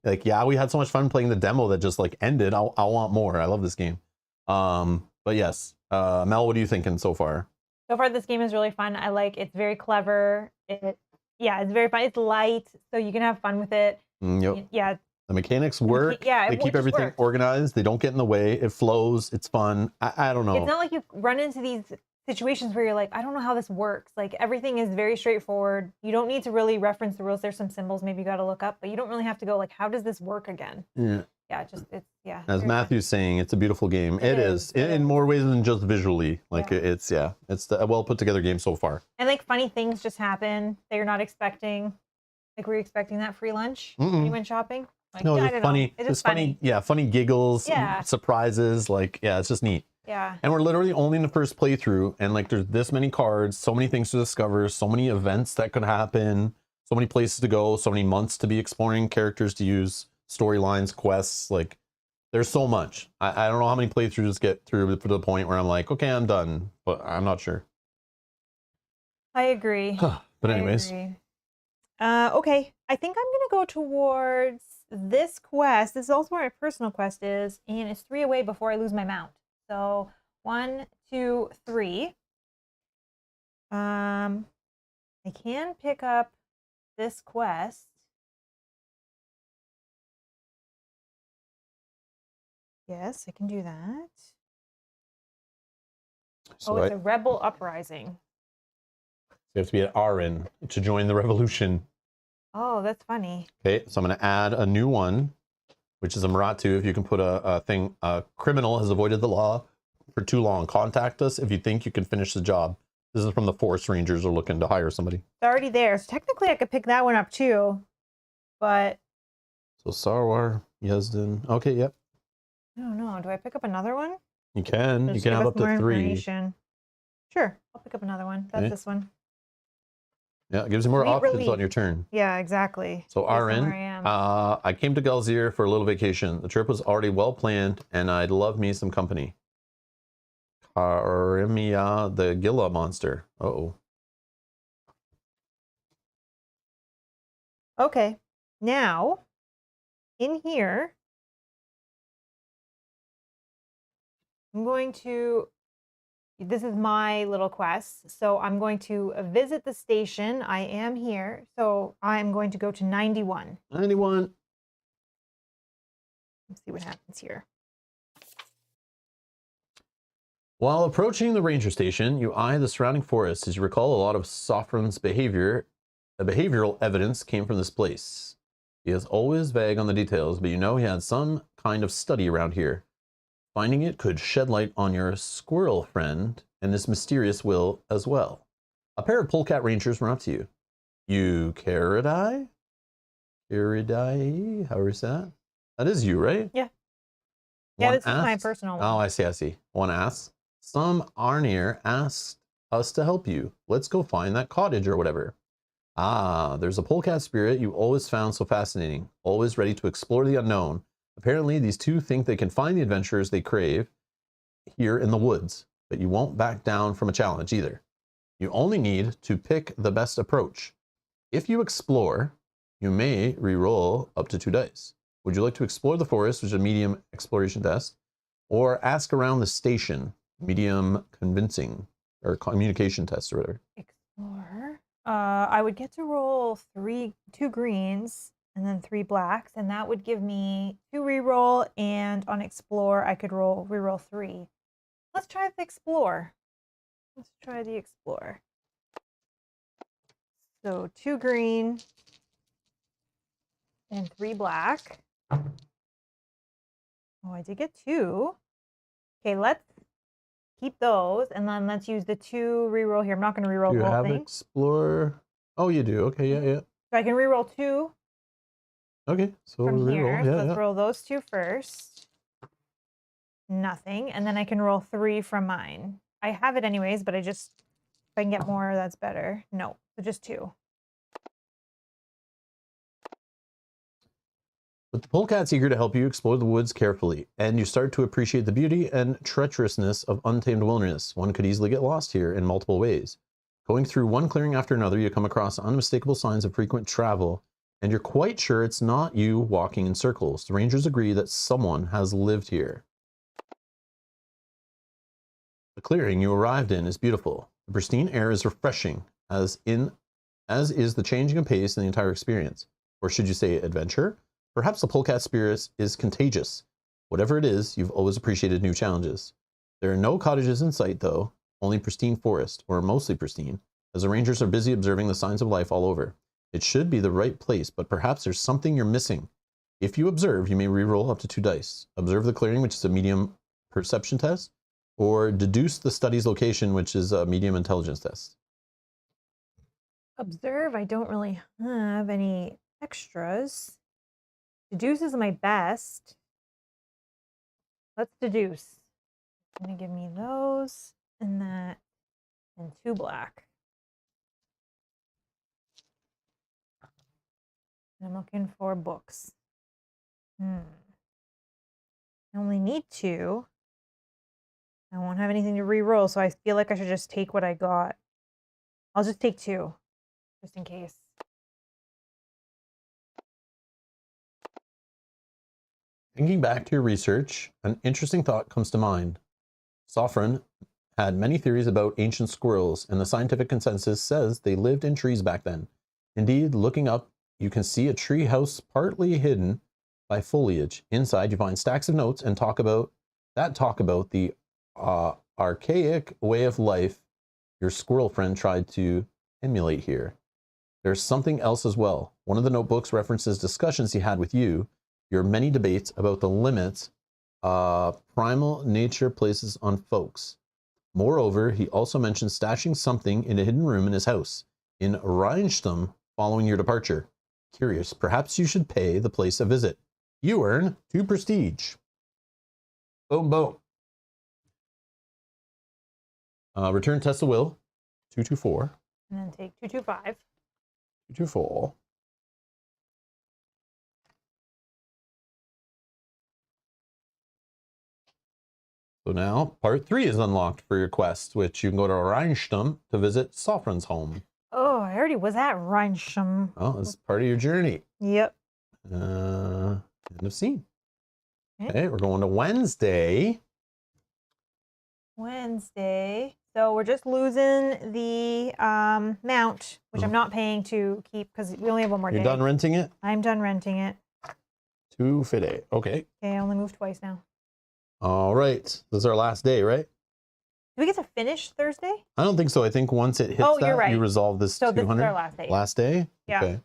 Like, yeah, we had so much fun playing the demo that just like ended. I want more. I love this game. But yes, Mel, what are you thinking so far?
So far, this game is really fun. It's very clever. It's very fun. It's light, so you can have fun with it.
Yep.
Yeah.
The mechanics work. They keep everything organized. They don't get in the way. It flows. It's fun. I don't know.
It's not like you run into these situations where you're like, I don't know how this works. Like, everything is very straightforward. You don't need to really reference the rules. There's some symbols maybe you got to look up, but you don't really have to go like, how does this work again? Yeah. As
Matthew's saying, it's a beautiful game. It is in more ways than just visually. Like it's a well put together game so far.
And like funny things just happen that you're not expecting. Like, were you expecting that free lunch when you went shopping? Like,
no, it's funny. It's just funny. Yeah, funny giggles, surprises. Like, it's just neat.
Yeah.
And we're literally only in the first playthrough, and like there's this many cards, so many things to discover, so many events that could happen, so many places to go, so many months to be exploring, characters to use, storylines, quests. Like, there's so much. I don't know how many playthroughs get through to the point where I'm like, okay, I'm done, but I'm not sure.
I agree.
But anyways.
Okay, I think I'm gonna go towards this quest. This is also where my personal quest is, and it's 3 away before I lose my mount. So 1, 2, 3. I can pick up this quest. Yes, I can do that.
So
It's a rebel uprising.
you have to be an RN to join the revolution.
Oh, that's funny.
Okay, so I'm going to add a new one, which is a Maratu. If you can put a criminal has avoided the law for too long. Contact us if you think you can finish the job. This is from the Forest Rangers are looking to hire somebody.
It's already there. So technically I could pick that one up too. But
So Sarwar, Yezdan. Okay, yep.
I don't know. Do I pick up another one?
You can. You
Just
can
give
have
us
up
more
to 3.
information. Sure. I'll pick up another one. That's
Okay.
this one.
Yeah, it gives you more
Sweet
options
relief.
on your turn.
Yeah, exactly.
So
Based on
RN,
where I am.
I came to Galzyr for a little vacation. The trip was already well planned, and I'd love me some company. Karimia, the Gila monster. Uh-oh.
Okay. Now, in here, I'm going to, this is my little quest. So I'm going to visit the station. I am here. So I'm going to go to 91.
91.
Let's see what happens here.
While approaching the ranger station, you eye the surrounding forest. As you recall, a lot of Sofron's behavioral evidence came from this place. He is always vague on the details, but you know he had some kind of study around here. Finding it could shed light on your squirrel friend and his mysterious will as well. A pair of polecat rangers run up to you. You Caridai? Caridai? How is that? That is you, right?
Yeah. Yeah,
One
this is my
asks-
personal one.
Oh, I see. One asks, some Arnir asked us to help you. Let's go find that cottage or whatever. Ah, there's a polecat spirit you always found so fascinating, always ready to explore the unknown. Apparently, these two think they can find the adventures they crave here in the woods, but you won't back down from a challenge either. You only need to pick the best approach. If you explore, you may re-roll up to 2 dice. Would you like to explore the forest, which is a medium exploration test, or ask around the station, medium convincing, or communication test or whatever?
Explore. I would get to roll 2 greens and then 3 blacks, and that would give me 2 reroll. And on explore, I could reroll 3. Let's try the explore. Let's try the explore. So 2 green and 3 black. Oh, I did get 2. Okay, let's keep those, and then let's use the 2 reroll here. I'm not going to reroll
Do you
the whole
have
thing.
explore? Oh, you do. Okay, yeah.
So I can reroll 2
Okay, so
from
reroll.
here. So
Yeah,
let's
yeah.
roll those 2 first. Nothing. And then I can roll 3 from mine. I have it anyways, but if I can get more, that's better. No, so just 2.
But the polecat's eager to help you explore the woods carefully, and you start to appreciate the beauty and treacherousness of untamed wilderness. One could easily get lost here in multiple ways. Going through one clearing after another, you come across unmistakable signs of frequent travel, and you're quite sure it's not you walking in circles. The rangers agree that someone has lived here. The clearing you arrived in is beautiful. The pristine air is refreshing, as is the changing of pace in the entire experience. Or should you say adventure? Perhaps the polecat spirit is contagious. Whatever it is, you've always appreciated new challenges. There are no cottages in sight, though, only pristine forest, or mostly pristine, as the rangers are busy observing the signs of life all over. It should be the right place, but perhaps there's something you're missing. If you observe, you may re-roll up to 2 dice. Observe the clearing, which is a medium perception test, or deduce the study's location, which is a medium intelligence test.
Observe, I don't really have any extras. Deduce is my best. Let's deduce. It's going to give me those and that and 2 black. I'm looking for books. I only need 2. I won't have anything to re-roll, so I feel like I should just take what I got. I'll just take 2, just in case.
Thinking back to your research, an interesting thought comes to mind. Sofron had many theories about ancient squirrels, and the scientific consensus says they lived in trees back then. Indeed, looking up, you can see a tree house partly hidden by foliage. Inside, you find stacks of notes and talk about the archaic way of life your squirrel friend tried to emulate here. There's something else as well. One of the notebooks references discussions he had with you, your many debates about the limits primal nature places on folks. Moreover, he also mentioned stashing something in a hidden room in his house in Rheinstum following your departure. Curious, perhaps you should pay the place a visit. You earn 2 prestige. Boom, boom. Return test of will, 224.
And then take 225.
224. So now part 3 is unlocked for your quest, which you can go to Rheinstum to visit Sofran's home.
Oh, I already was at Rheinstum.
Oh, it's part of your journey.
Yep.
End of scene.
Okay.
Okay, we're going to Wednesday.
Wednesday. So we're just losing the mount, which I'm not paying to keep because we only have one more day.
You're done renting it?
I'm done renting it.
250. Okay.
Okay, I only moved twice now.
All right. This is our last day, right?
Do we get to finish Thursday?
I don't think so. I think once it hits
you're right.
you resolve this
So
200.
this is our last day.
Last day?
Yeah.
Okay.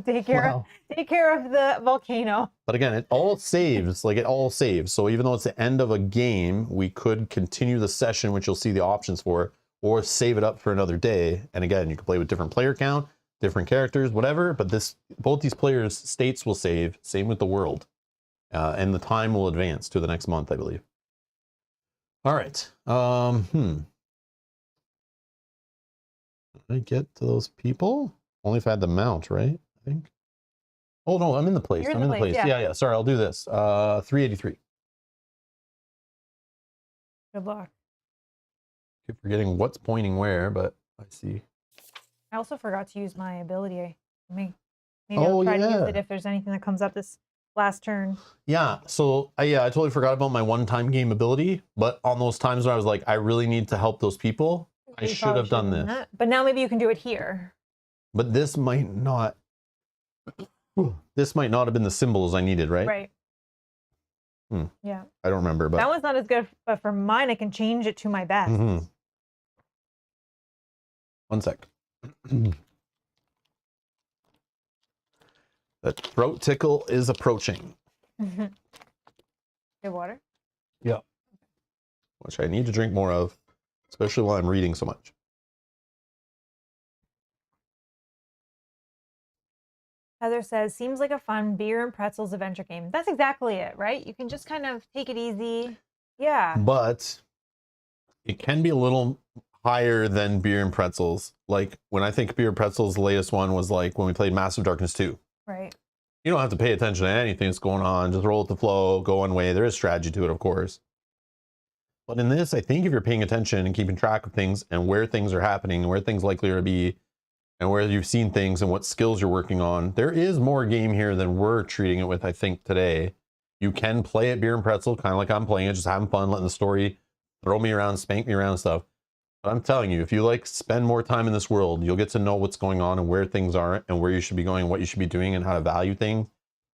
Take care of the volcano.
But again, it all saves. Like, it all saves. So even though it's the end of a game, we could continue the session, which you'll see the options for, or save it up for another day. And again, you can play with different player count, different characters, whatever. But both these players' states will save. Same with the world. And the time will advance to the next month, I believe. All right. Did I get to those people? Only if I had the mount, right? I think. Oh no, I'm in the place. I'm in the place. Yeah. Sorry, I'll do this. 383.
Good luck.
Keep forgetting what's pointing where, but I see.
I also forgot to use my ability. Maybe I'll try to use it if there's anything that comes up this last turn.
Yeah, so I totally forgot about my one-time game ability, but on those times where I was like, I really need to help those people, I should have done this.
But now maybe you can do it here.
But this might not have been the symbols I needed, right?
Right.
Hmm.
Yeah.
I don't remember, but
that one's not as good, but for mine, I can change it to my best.
Mm-hmm. One sec. The throat tickle is approaching.
Good water?
Yeah. Which I need to drink more of, especially while I'm reading so much.
Heather says, seems like a fun beer and pretzels adventure game. That's exactly it, right? You can just kind of take it easy. Yeah.
But it can be a little higher than beer and pretzels. Like when I think beer and pretzels, the latest one was like when we played Massive Darkness 2.
Right.
You don't have to pay attention to anything that's going on. Just roll with the flow, go one way. There is strategy to it, of course. But in this, I think if you're paying attention and keeping track of things and where things are happening, and where things likely are to be, and where you've seen things and what skills you're working on, there is more game here than we're treating it with, I think, today. You can play it beer and pretzel, kind of like I'm playing it, just having fun, letting the story throw me around, spank me around and stuff. But I'm telling you, if you like spend more time in this world, you'll get to know what's going on and where things are and where you should be going, what you should be doing and how to value things.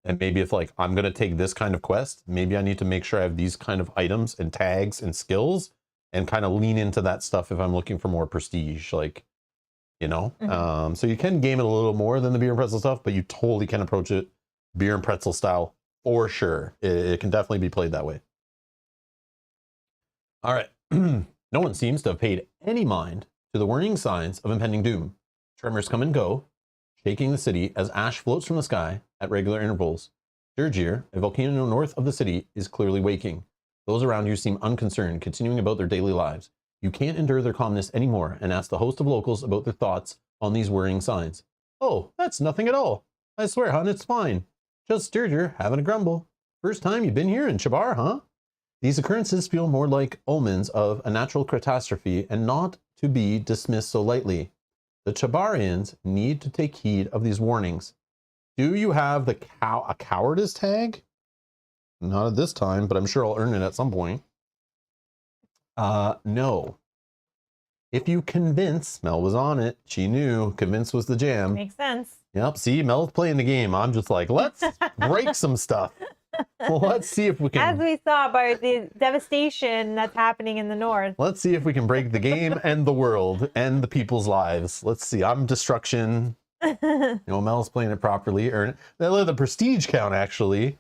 And maybe if like, I'm going to take this kind of quest, maybe I need to make sure I have these kind of items and tags and skills and kind of lean into that stuff if I'm looking for more prestige, like, you know?
Mm-hmm.
So you can game it a little more than the beer and pretzel stuff, but you totally can approach it beer and pretzel style for sure. It can definitely be played that way. All right. No one seems to have paid any mind to the warning signs of impending doom. Tremors come and go, shaking the city as ash floats from the sky at regular intervals. Galzyr, a volcano north of the city, is clearly waking. Those around you seem unconcerned, continuing about their daily lives. You can't endure their calmness anymore and ask the host of locals about their thoughts on these worrying signs. Oh, that's nothing at all. I swear, hon, it's fine. Just Galzyr having a grumble. First time you've been here in Chabar, huh? These occurrences feel more like omens of a natural catastrophe and not to be dismissed so lightly. The Chabarians need to take heed of these warnings. Do you have a cowardice tag? Not at this time, but I'm sure I'll earn it at some point. No. If you convince, Mel was on it. She knew convince was the jam.
Makes sense.
Yep. See, Mel's playing the game. I'm just like, let's break some stuff. Well, let's see if we can.
As we saw by the devastation that's happening in the north.
Let's see if we can break the game and the world and the people's lives. Let's see. I'm destruction. Mel's playing it properly. The prestige count, actually.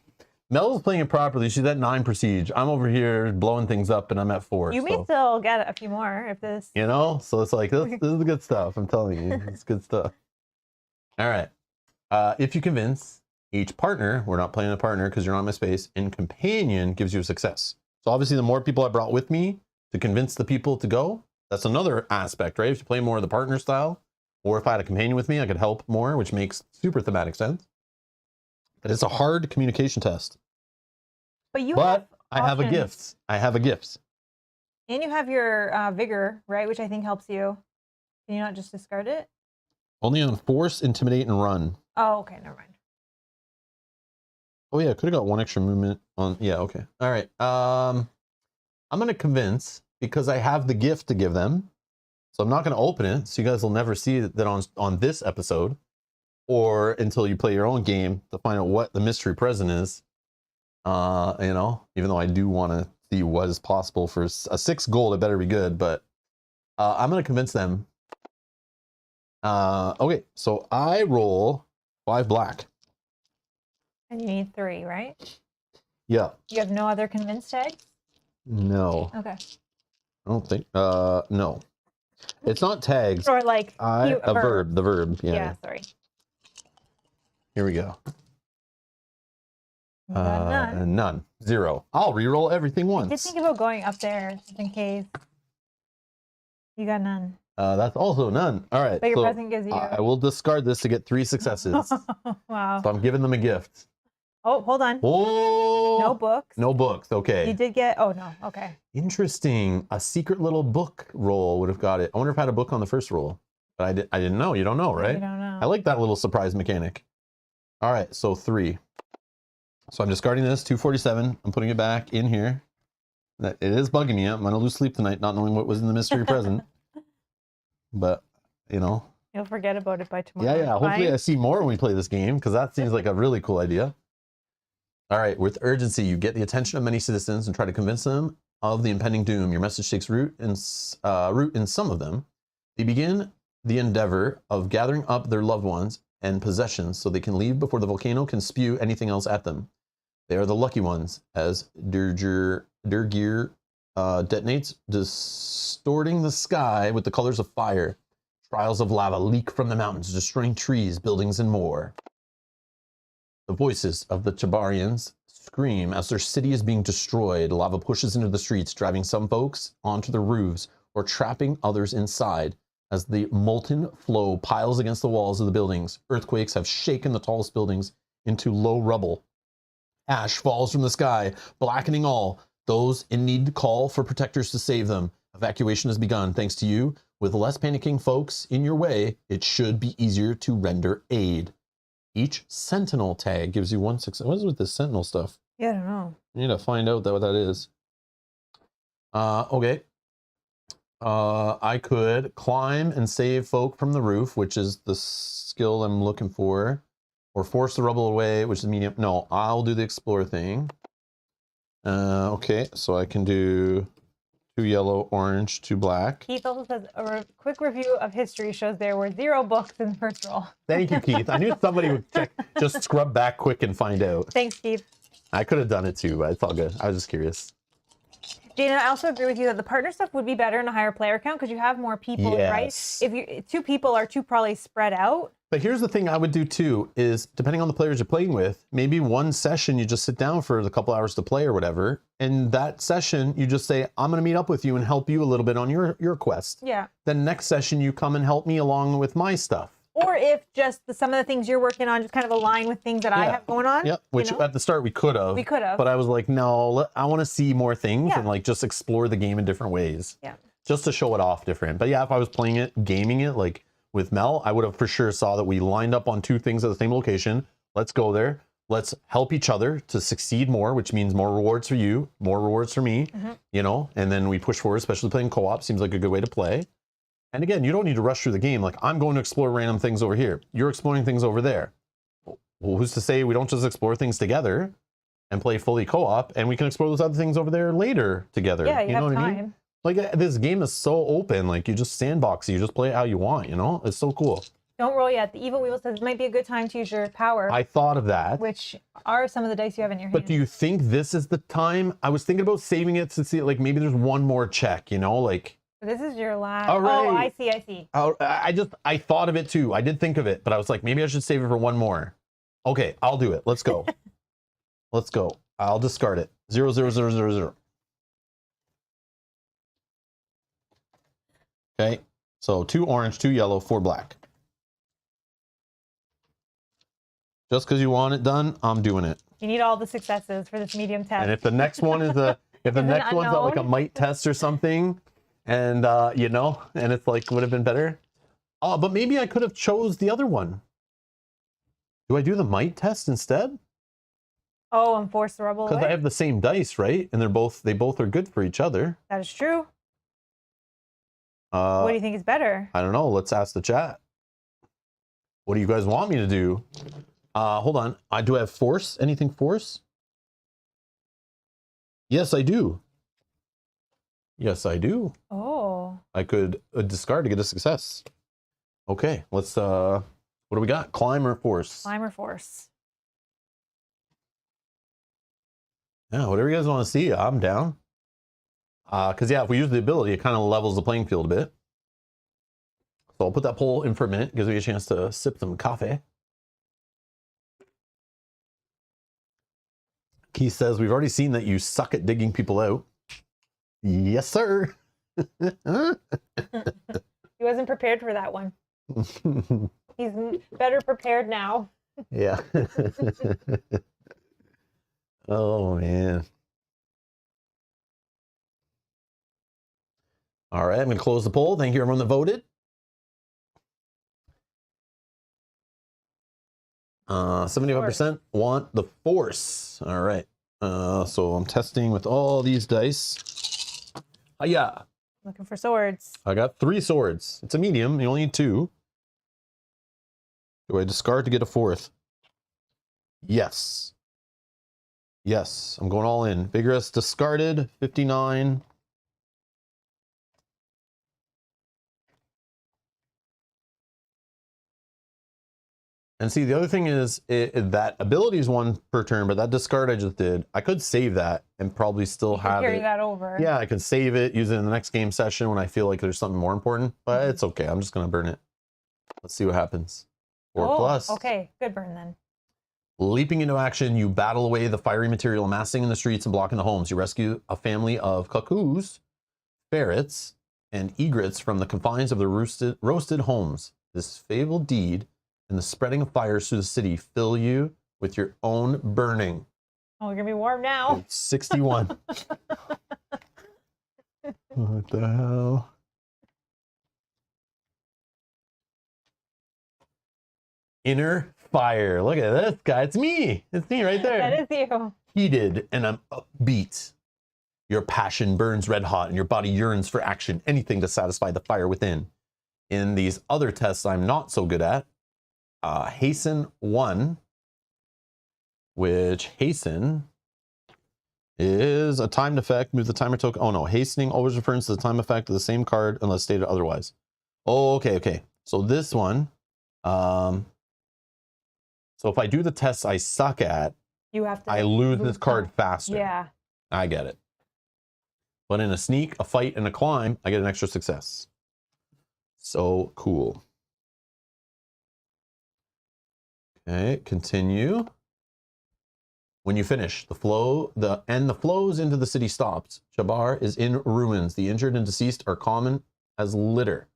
Mel's playing it properly. She's at 9 prestige. I'm over here blowing things up, and I'm at 4.
You may still get a few more if this.
So it's like, this is good stuff. I'm telling you, it's good stuff. All right. If you convince each partner, we're not playing a partner because you're not in my space, and companion gives you a success. So obviously, the more people I brought with me to convince the people to go, that's another aspect, right? If you play more of the partner style, or if I had a companion with me, I could help more, which makes super thematic sense. But it's a hard communication test.
But
I have a gift. I have a gift.
And you have your vigor, right? Which I think helps you. Can you not just discard it?
Only on force, intimidate, and run.
Oh, okay. Never mind.
Oh yeah, could have got 1 extra movement on. Yeah, okay. All right. I'm going to convince because I have the gift to give them. So I'm not going to open it. So you guys will never see that on this episode. Or until you play your own game to find out what the mystery present is. Even though I do want to see what is possible for a 6 gold, it better be good. But I'm going to convince them. Okay, so I roll 5 black.
And you need 3, right?
Yeah.
You have no other convince tags?
No.
Okay.
I don't think. No. It's not tags.
Or like
a verb. The verb. Yeah.
Yeah, sorry.
Here we go.
You got none.
None. 0. I'll reroll everything once.
Just think about going up there just in case. You got none.
That's also none. All right.
But your present gives you.
I will discard this to get 3 successes.
Wow.
So I'm giving them a gift.
Oh, hold on.
Oh.
No books.
No books. Okay.
You did get. Oh no. Okay.
Interesting. A secret little book roll would have got it. I wonder if I had a book on the first roll. But I didn't know. You don't know, right?
You don't know.
I like that little surprise mechanic. All right, so 3. So I'm discarding this, 247. I'm putting it back in here. It is bugging me. I'm going to lose sleep tonight, not knowing what was in the mystery present. But,
You'll forget about it by tomorrow.
Yeah. Hopefully I see more when we play this game, because that seems like a really cool idea. All right, with urgency, you get the attention of many citizens and try to convince them of the impending doom. Your message takes root in some of them. They begin the endeavor of gathering up their loved ones and possessions so they can leave before the volcano can spew anything else at them. They are the lucky ones, as Galzyr detonates, distorting the sky with the colors of fire. Trials of lava leak from the mountains, destroying trees, buildings, and more. The voices of the Chabarians scream as their city is being destroyed. Lava pushes into the streets, driving some folks onto the roofs or trapping others inside. As the molten flow piles against the walls of the buildings, earthquakes have shaken the tallest buildings into low rubble. Ash falls from the sky, blackening all. Those in need call for protectors to save them. Evacuation has begun, thanks to you. With less panicking folks in your way, it should be easier to render aid. Each sentinel tag gives you 1 success. What is with this sentinel stuff?
Yeah, I don't know.
I need to find out what that is. Okay. I could climb and save folk from the roof, which is the skill I'm looking for, or force the rubble away, which is medium. No, I'll do the explore thing. Okay, so I can do 2 yellow, orange, 2 black.
Keith also says a quick review of history shows there were 0 books in the first roll.
Thank you, Keith. I knew somebody would check, just scrub back quick and find out.
Thanks, Keith.
I could have done it too, but it's all good. I was just curious.
Dana, I also agree with you that the partner stuff would be better in a higher player count because you have more people, right? If 2 people are too probably spread out.
But here's the thing I would do too, is depending on the players you're playing with, maybe one session you just sit down for the couple hours to play or whatever. And that session you just say, I'm going to meet up with you and help you a little bit on your quest.
Yeah.
Then next session you come and help me along with my stuff.
Or if just some of the things you're working on just kind of align with things that I have going on.
Yep, which at the start we could have.
We could have.
But I was like, no, I want to see more things and like just explore the game in different ways.
Yeah.
Just to show it off different. But yeah, if I was playing it, gaming it, like with Mel, I would have for sure saw that we lined up on 2 things at the same location. Let's go there. let's help each other to succeed more, which means more rewards for you, more rewards for me, you know, and then we push forward, especially playing co-op seems like a good way to play. And again, you don't need to rush through the game. Like, I'm going to explore random things over here. You're exploring things over there. Well, who's to say we don't just explore things together and play fully co-op, and we can explore those other things over there later together?
Yeah, you
know
have
what
time.
I mean? Like, this game is so open. Like, you just sandbox, you just play it how you want, you know? It's so cool.
Don't roll yet. The Evil Weevil says it might be a good time to use your power,
I thought of that.
which are some of the dice you have in your hand.
But do you think this is the time? I was thinking about saving it to see, like, maybe there's one more check, you know? Like,
This is your last.
All right.
Oh, I see. I see.
I thought of it too. I did think of it, but I was like, maybe I should save it for one more. Okay, I'll do it. Let's go. Let's go. I'll discard it. 0, 0, 0, 0, 0. Okay, so 2 orange, 2 yellow, 4 black. Just because you want it done, I'm doing it.
You need all the successes for this medium test.
And if the next one is a, if the
Is an
next one's like a
unknown?
might test or something, and you know, and it's like would have been better. But maybe I could have chose the other one. Do I do the might test instead?
Oh, and force the rubble
Because
away?
I have the same dice, right? And they both are good for each other.
That is true. What do you think is better?
I don't know. Let's ask the chat. What do you guys want me to do? Hold on. Do I have force? Anything force? Yes, I do. Yes, I do.
Oh.
I could discard to get a success. Okay, let's, what do we got? Climb or force?
Climb or force?
Yeah, whatever you guys want to see, I'm down. Because, yeah, if we use the ability, it kind of levels the playing field a bit. So I'll put that poll in for a minute. Gives me a chance to sip some coffee. Keith says, we've already seen that you suck at digging people out. Yes, sir.
He wasn't prepared for that one. He's better prepared now.
Yeah. Oh, man. All right, I'm going to close the poll. Thank you, everyone that voted. 75% want the force. All right. So I'm testing with all these dice. Yeah.
Looking for swords.
I got 3 swords. It's a medium. You only need 2. Do I discard to get a 4th? Yes. Yes. I'm going all in. Vigorous discarded. 59. And see, the other thing is that ability is 1 per turn, but that discard I just did, I could save that and probably still have
Carry
it.
that over.
Yeah, I could save it, use it in the next game session when I feel like there's something more important, but it's okay. I'm just going to burn it. Let's see what happens. 4 plus.
Okay, good burn then.
Leaping into action, you battle away the fiery material amassing in the streets and blocking the homes. You rescue a family of cuckoos, ferrets, and egrets from the confines of the roasted homes. This fabled deed and the spreading of fires through the city fill you with your own burning.
Oh, we're going to be warm now.
It's 61. What the hell? Inner fire. Look at this guy. It's me. It's me right there.
That is you.
Heated and I'm upbeat. Your passion burns red hot and your body yearns for action, anything to satisfy the fire within. In these other tests I'm not so good at, Hasten 1, which hasten is a timed effect. Move the timer token. Oh no, hastening always refers to the time effect of the same card unless stated otherwise. Oh, okay. So this one, so if I do the tests I suck at,
You have to.
I lose this card faster.
Yeah.
I get it. But in a sneak, a fight, and a climb, I get an extra success. So cool. Okay, continue. When you finish, the flows into the city stops. Chabar is in ruins. The injured and deceased are common as litter.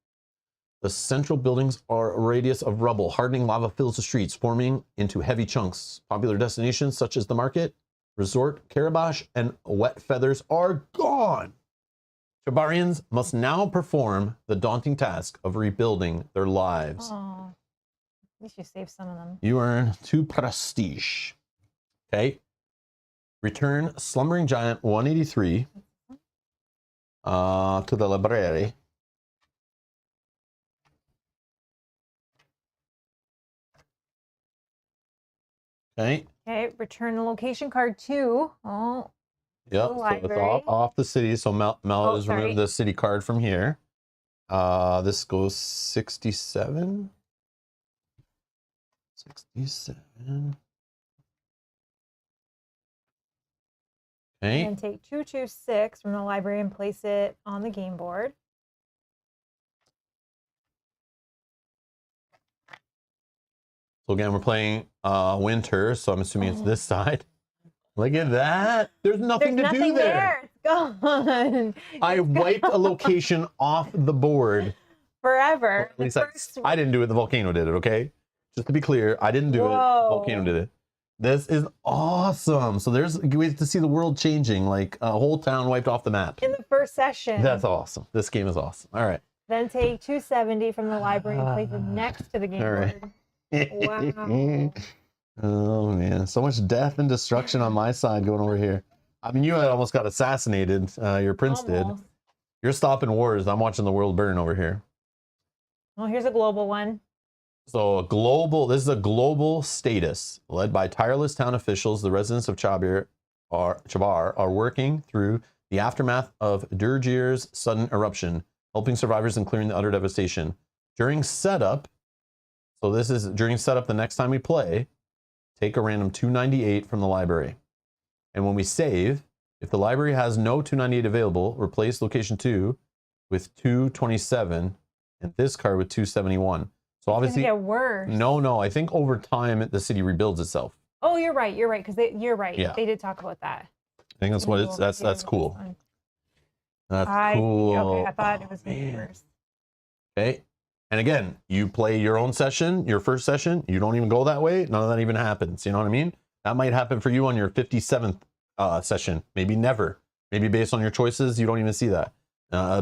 The central buildings are a radius of rubble. Hardening lava fills the streets, forming into heavy chunks. Popular destinations such as the market, resort, Karabash, and Wet Feathers are gone. Chabarians must now perform the daunting task of rebuilding their lives.
Oh, at least you saved some of them.
You earn 2 prestige. Okay. Return Slumbering Giant 183 to the library. Okay.
Okay, return the location card 2. Oh,
Yep.
the
So it's
library.
off the city. So Mel
Oh,
has
sorry.
removed the city card from here. This goes 67. 67. Okay.
And then take 226 from the library and place it on the game board.
So again, we're playing winter, so I'm assuming it's this side. Look at that. There's nothing
There's
to
nothing
do there.
It's gone.
I wiped a location off the board.
Forever.
Well, at least I didn't do it. The volcano did it, okay? Just to be clear, I didn't do it. The volcano did it. This is awesome. So we get to see the world changing, like a whole town wiped off the map.
In the first session.
That's awesome. This game is awesome. All right.
Then take 270 from the library and place it next to the game
All right.
board. Wow.
Oh man, so much death and destruction on my side going over here. I mean, you had almost got assassinated. Your prince did.
Almost.
You're stopping wars. I'm watching the world burn over here.
Well, here's a global one.
So this is a global status led by tireless town officials. The residents of Chabar are working through the aftermath of Durgir's sudden eruption, helping survivors and clearing the utter devastation. During setup, so this is during setup the next time we play, take a random 298 from the library. And when we save, if the library has no 298 available, replace location 2 with 227 and this card with 271. So obviously,
it's gonna get worse.
No. I think over time the city rebuilds itself.
Oh, you're right. You're right. Because you're right.
Yeah.
They did talk about that.
I think that's what it's. That's cool. That's cool.
Okay, I thought it was
man.
worse.
Okay. And again, you play your own session, your first session. You don't even go that way. None of that even happens. You know what I mean? That might happen for you on your 57th session. Maybe never. Maybe based on your choices, you don't even see that.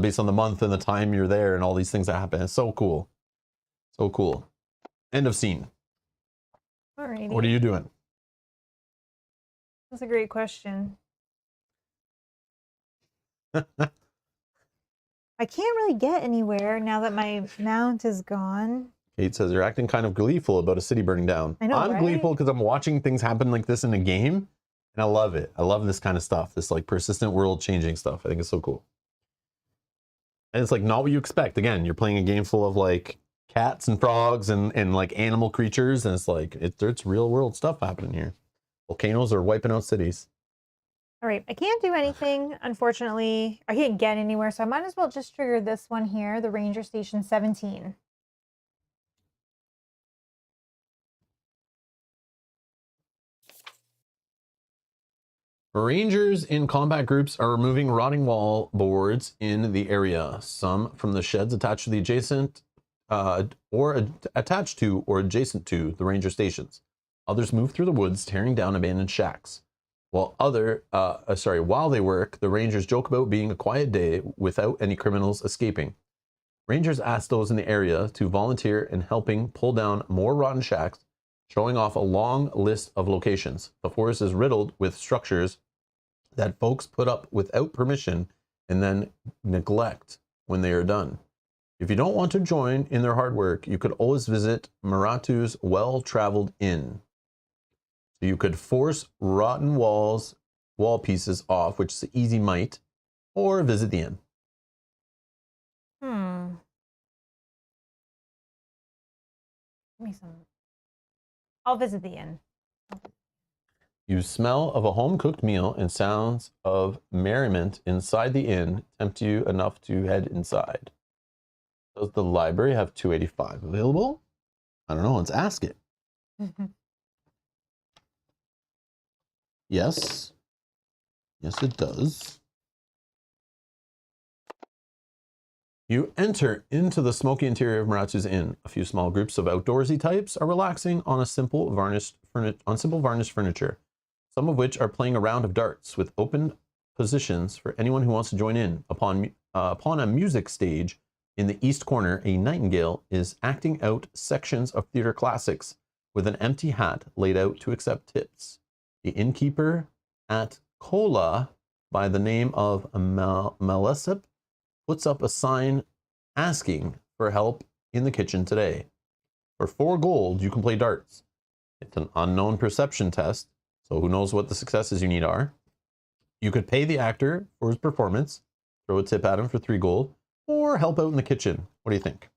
Based on the month and the time you're there and all these things that happen. It's so cool. So cool. End of scene.
Alrighty.
What are you doing?
That's a great question. I can't really get anywhere now that my mount is gone.
Kate says you're acting kind of gleeful about a city burning down.
I know,
I'm
right?
gleeful because I'm watching things happen like this in a game, and I love it. I love this kind of stuff, this like persistent world changing stuff. I think it's so cool. And it's like not what you expect. Again, you're playing a game full of like cats and frogs and like animal creatures, and it's like it's real world stuff happening here. Volcanoes are wiping out cities.
All right, I can't do anything, unfortunately. I can't get anywhere, so I might as well just trigger this one here, the Ranger Station 17.
Rangers in combat groups are removing rotting wall boards in the area. Some from the sheds attached to the adjacent attached to or adjacent to the ranger stations. Others move through the woods, tearing down abandoned shacks. While they work, the Rangers joke about being a quiet day without any criminals escaping. Rangers ask those in the area to volunteer in helping pull down more rotten shacks, showing off a long list of locations. The forest is riddled with structures that folks put up without permission and then neglect when they are done. If you don't want to join in their hard work, you could always visit Maratu's well-traveled inn. So you could force rotten wall pieces off, which is an easy might, or visit the inn.
Give me some. I'll visit the inn.
You smell of a home-cooked meal and sounds of merriment inside the inn tempt you enough to head inside. Does the library have 285 available? I don't know. Let's ask it. Yes. Yes, it does. You enter into the smoky interior of Maratu's inn. A few small groups of outdoorsy types are relaxing on simple varnished furniture, some of which are playing a round of darts with open positions for anyone who wants to join in. Upon a music stage in the east corner, a nightingale is acting out sections of theater classics with an empty hat laid out to accept tips. The innkeeper at Kola by the name of Melesip puts up a sign asking for help in the kitchen today. For 4 gold, you can play darts. It's an unknown perception test, so who knows what the successes you need are. You could pay the actor for his performance, throw a tip at him for 3 gold, or help out in the kitchen. What do you think?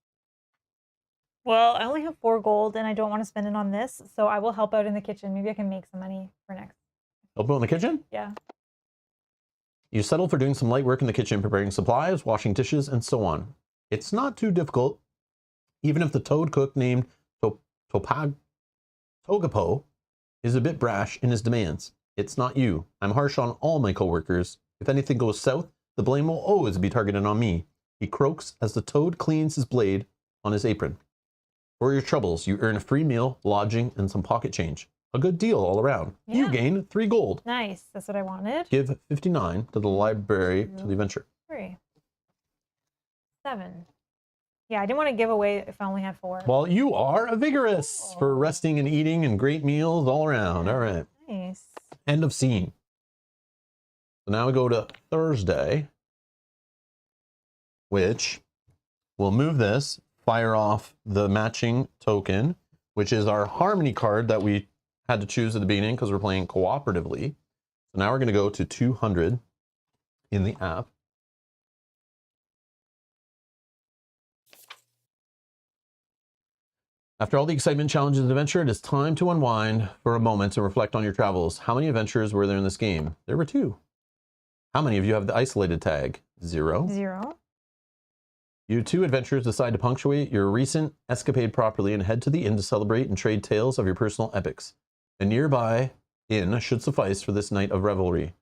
Well, I only have 4 gold and I don't want to spend it on this, so I will help out in the kitchen. Maybe I can make some money for next.
Help out in the kitchen?
Yeah.
You settle for doing some light work in the kitchen, preparing supplies, washing dishes, and so on. It's not too difficult, even if the toad cook named Togapo is a bit brash in his demands. It's not you. I'm harsh on all my coworkers. If anything goes south, the blame will always be targeted on me. He croaks as the toad cleans his blade on his apron. For your troubles, you earn a free meal, lodging, and some pocket change. A good deal all around.
Yeah.
You gain 3 gold.
Nice. That's what I wanted.
Give 59 to the library to the adventure.
3. 7. Yeah, I didn't want to give away if I only had 4.
Well, you are a vigorous for resting and eating and great meals all around. All right.
Nice.
End of scene. So now we go to Thursday, which we'll move this, fire off the matching token, which is our harmony card that we had to choose at the beginning because we're playing cooperatively. So now we're going to go to 200 in the app. After all the excitement, challenges, and adventure, it is time to unwind for a moment and reflect on your travels. How many adventures were there in this game? There were 2. How many of you have the isolated tag? 0.
0.
You 2 adventurers decide to punctuate your recent escapade properly and head to the inn to celebrate and trade tales of your personal epics. A nearby inn should suffice for this night of revelry.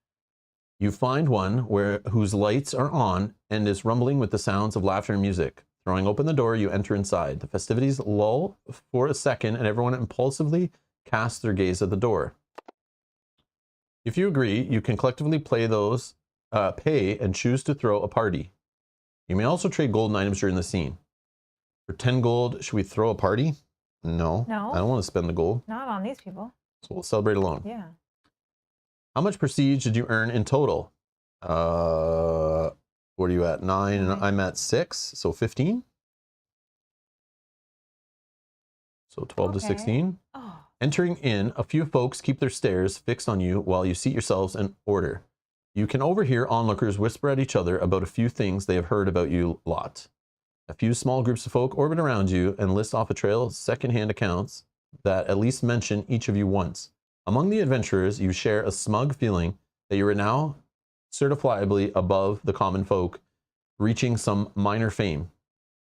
You find one whose lights are on and is rumbling with the sounds of laughter and music. Throwing open the door, you enter inside. The festivities lull for a second and everyone impulsively casts their gaze at the door. If you agree, you can collectively pay and choose to throw a party. You may also trade golden items during the scene. For 10 gold, should we throw a party? No.
No.
I don't want to spend the gold.
Not on these people.
So we'll celebrate alone.
Yeah.
How much prestige did you earn in total? What are you at? 9 and I'm at 6, so 15. So 12 to 16.
Oh.
Entering in, a few folks keep their stares fixed on you while you seat yourselves in order. You can overhear onlookers whisper at each other about a few things they have heard about you lot. A few small groups of folk orbit around you and list off a trail of second-hand accounts that at least mention each of you once. Among the adventurers, you share a smug feeling that you are now certifiably above the common folk, reaching some minor fame.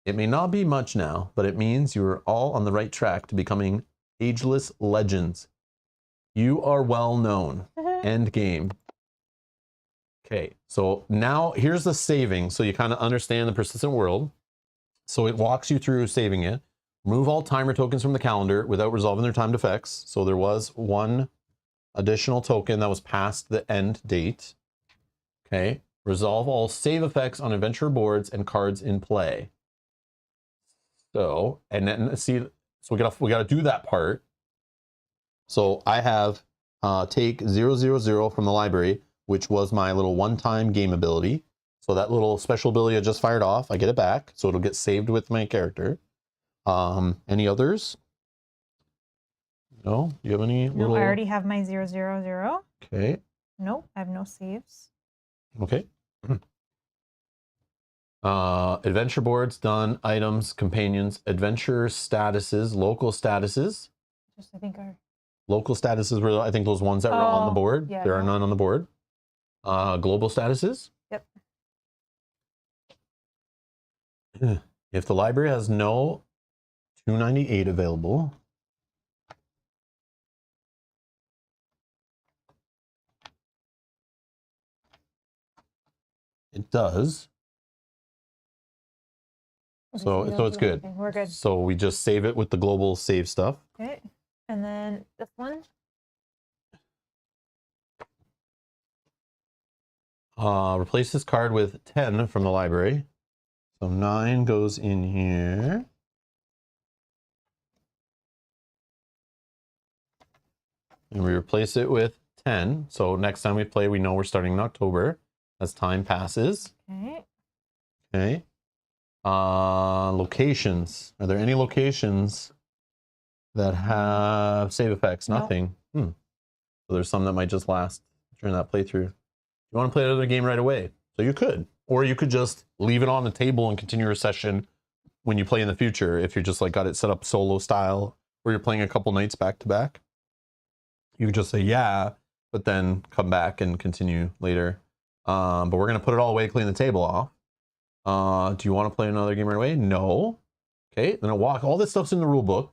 It may not be much now, but it means you are all on the right track to becoming ageless legends. You are well known. End game. Okay, so now here's the saving, so you kind of understand the persistent world. So it walks you through saving it. Remove all timer tokens from the calendar without resolving their timed effects. So there was 1 additional token that was past the end date. Okay, resolve all save effects on adventure boards and cards in play. So, and then see, so we gotta do that part. So I have take 000 from the library, which was my little one-time game ability. So that little special ability I just fired off, I get it back, so it'll get saved with my character. Any others? No? Do you have any
No, I already have my 000.
Okay.
Nope, I have no saves.
Okay. Adventure boards, done. Items, companions, adventure statuses, local statuses.
Just, I think, are...
Local statuses were, I think, those ones that were on the board.
Yeah,
there are none on the board. Global statuses.
Yep.
If the library has no 298 available, it does. So it's good.
Okay, we're good.
So we just save it with the global save stuff.
Okay. And then this one.
Replace this card with 10 from the library. So 9 goes in here. And we replace it with 10. So next time we play, we know we're starting in October as time passes.
Okay.
Okay. Locations. Are there any locations that have save effects?
Nope.
Nothing. So there's some that might just last during that playthrough. You want to play another game right away, so you could. Or you could just leave it on the table and continue your session when you play in the future. If you just like got it set up solo style, or you're playing a couple nights back to back, you could just say yeah, but then come back and continue later. But we're gonna put it all away, clean the table off. Do you want to play another game right away? No. Okay, then I'll walk. All this stuff's in the rule book,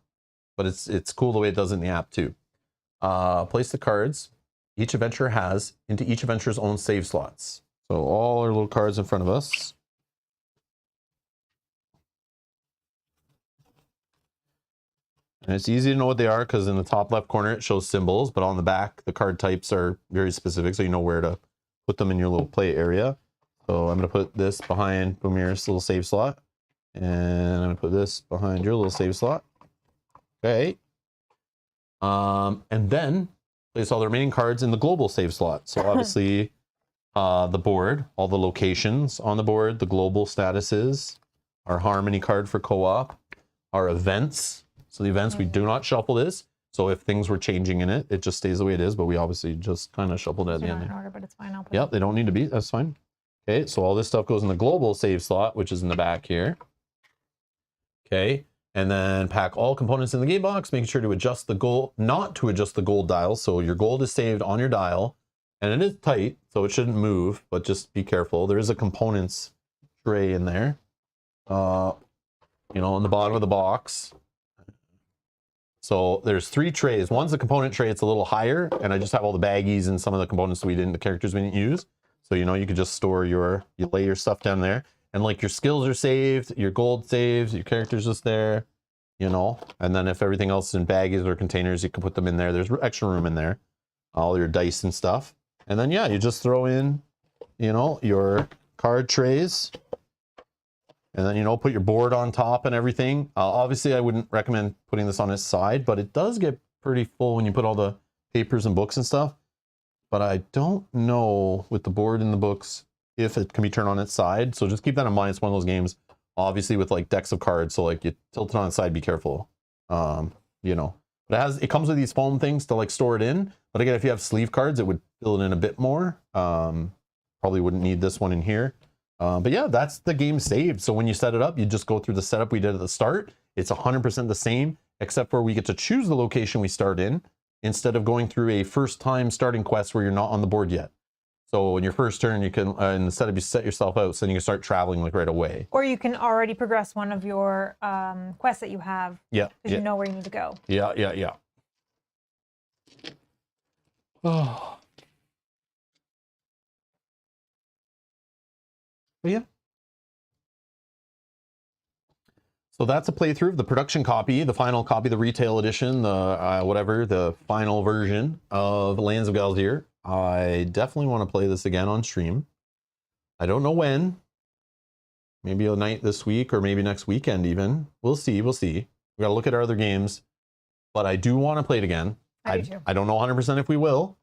but it's cool the way it does it in the app too. Place the cards each adventurer has into each adventurer's own save slots. So all our little cards in front of us. And it's easy to know what they are because in the top left corner it shows symbols, but on the back the card types are very specific, so you know where to put them in your little play area. So I'm going to put this behind Boomir's little save slot, and I'm going to put this behind your little save slot. Okay. And then place all the remaining cards in the global save slot. So obviously the board, all the locations on the board, the global statuses, our harmony card for co-op, our events. So the events, we do not shuffle this. So if things were changing in it, it just stays the way it is, but we obviously just kind of shuffled it at the end.
Not in order, but it's fine. I'll put
Yep, they don't need to be. That's fine. Okay, so all this stuff goes in the global save slot, which is in the back here. Okay, and then pack all components in the game box, making sure to adjust the gold, not to adjust the gold dial. So your gold is saved on your dial, and it is tight, so it shouldn't move, but just be careful. There is a components tray in there, you know, on the bottom of the box. So there's 3 trays. One's the component tray, it's a little higher, and I just have all the baggies and some of the components the characters we didn't use. So, you know, you could just store you lay your stuff down there, and like your skills are saved, your gold saves, your character's just there, you know, and then if everything else is in baggies or containers, you can put them in there. There's extra room in there, all your dice and stuff. And then, yeah, you just throw in, you know, your card trays, and then, you know, put your board on top and everything. Obviously, I wouldn't recommend putting this on its side, but it does get pretty full when you put all the papers and books and stuff. But I don't know with the board and the books if it can be turned on its side. So just keep that in mind. It's one of those games, obviously, with like decks of cards. So like you tilt it on its side, be careful. You know, but it comes with these foam things to like store it in. But again, if you have sleeve cards, it would fill it in a bit more. Probably wouldn't need this one in here. But yeah, that's the game saved. So when you set it up, you just go through the setup we did at the start. It's 100% the same, except for we get to choose the location we start in instead of going through a first time starting quest where you're not on the board yet. So in your first turn, you can, instead of you set yourself out, so then you can start traveling like right away.
Or you can already progress one of your quests that you have.
Yeah.
Because you know where you need to go.
Yeah. Oh. But yeah. So that's a playthrough of the production copy, the final copy, the retail edition, the final version of Lands of Galzyr. I definitely want to play this again on stream. I don't know when. Maybe a night this week or maybe next weekend even. We'll see. We got to look at our other games. But I do want to play it again.
I do too.
I don't know 100% if we will,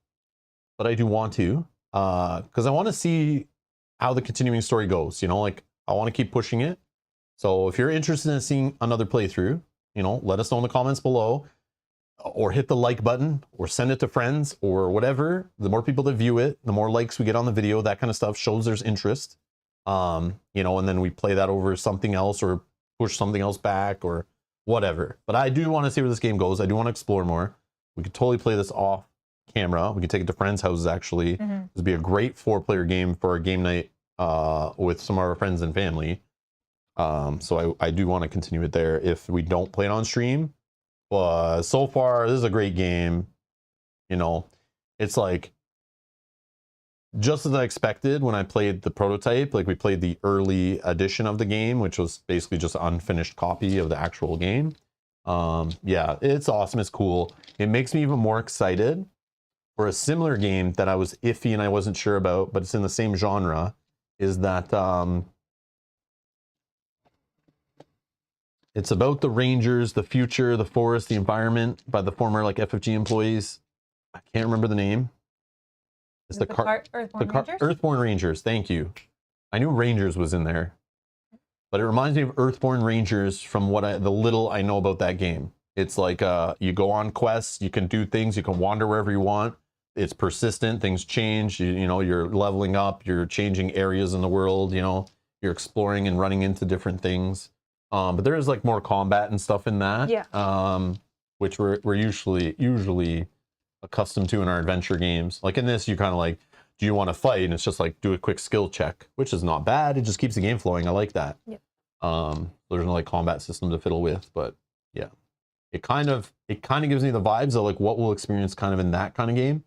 but I do want to. Because I want to see how the continuing story goes. You know, like I want to keep pushing it. So if you're interested in seeing another playthrough, you know, let us know in the comments below, or hit the like button, or send it to friends, or whatever. The more people that view it, the more likes we get on the video, that kind of stuff shows there's interest. You know, and then we play that over something else or push something else back or whatever. But I do want to see where this game goes. I do want to explore more. We could totally play this off camera. We could take it to friends' houses actually. This would be a great 4-player game for a game night with some of our friends and family. So I do want to continue it there if we don't play it on stream. But so far, this is a great game. You know, it's like just as I expected when I played the prototype. Like we played the early edition of the game, which was basically just an unfinished copy of the actual game. Yeah, it's awesome. It's cool. It makes me even more excited for a similar game that I was iffy and I wasn't sure about, but it's in the same genre. Is that it's about the Rangers, the future, the forest, the environment by the former like FFG employees. I can't remember the name. It's
Is it Earthborn Rangers?
Earthborn Rangers. Thank you. I knew Rangers was in there, but it reminds me of Earthborn Rangers from the little I know about that game. It's like you go on quests, you can do things, you can wander wherever you want. It's persistent. Things change. You know, you're leveling up. You're changing areas in the world. You know, you're exploring and running into different things. But there is like more combat and stuff in that.
Yeah.
Which we're usually accustomed to in our adventure games. Like in this, you kind of like, do you want to fight? And it's just like do a quick skill check, which is not bad. It just keeps the game flowing. I like that.
Yeah.
There's no like combat system to fiddle with, but yeah, it kind of gives me the vibes of like what we'll experience kind of in that kind of game.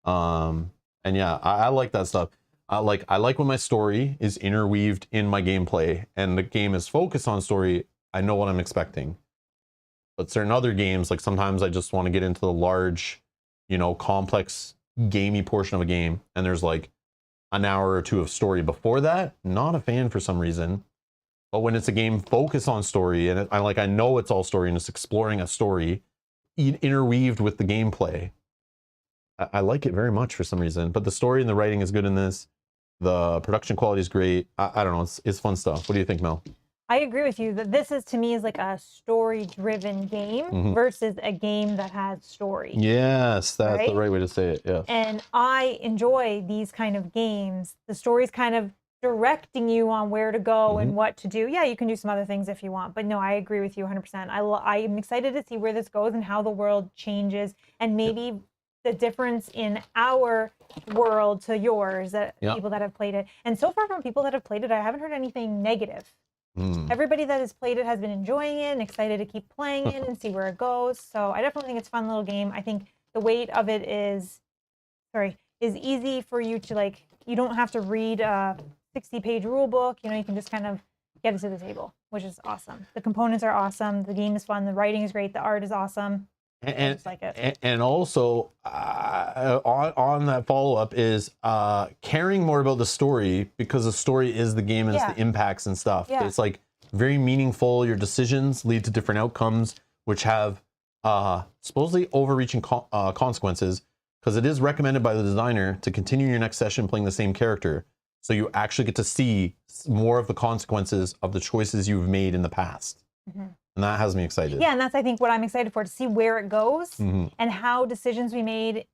And yeah, I like that stuff. I like when my story is interweaved in my gameplay and the game is focused on story. I know what I'm expecting. But certain other games, like sometimes I just want to get into the large, you know, complex gamey portion of a game, and there's like an hour or two of story before that. Not a fan for some reason. But when it's a game focused on story, and I know it's all story and it's exploring a story interweaved with the gameplay, I like it very much for some reason. But the story and the writing is good in this. The production quality is great. I don't know. It's fun stuff. What do you think, Mel?
I agree with you that this is to me is like a story-driven game versus a game that has story.
Yes, that's the right way to say it. Yeah.
And I enjoy these kind of games. The story's kind of directing you on where to go and what to do. Yeah, you can do some other things if you want, but no, I agree with you 100%. I am excited to see where this goes and how the world changes, and maybe the difference in our world to yours, that people that have played it. And so far from people that have played it, I haven't heard anything negative. Everybody that has played it has been enjoying it and excited to keep playing it and see where it goes. So I definitely think it's a fun little game. I think the weight of it is easy for you to, like, you don't have to read a 60-page rule book. You know, you can just kind of get it to the table, which is awesome. The components are awesome. The game is fun. The writing is great. The art is awesome. I just like it.
And also on that follow-up is caring more about the story, because the story is the game and it's the impacts and stuff.
Yeah.
It's like very meaningful. Your decisions lead to different outcomes, which have supposedly overreaching consequences, because it is recommended by the designer to continue your next session playing the same character. So you actually get to see more of the consequences of the choices you've made in the past. And that has me excited.
Yeah, and that's, I think, what I'm excited for, to see where it goes and how decisions we made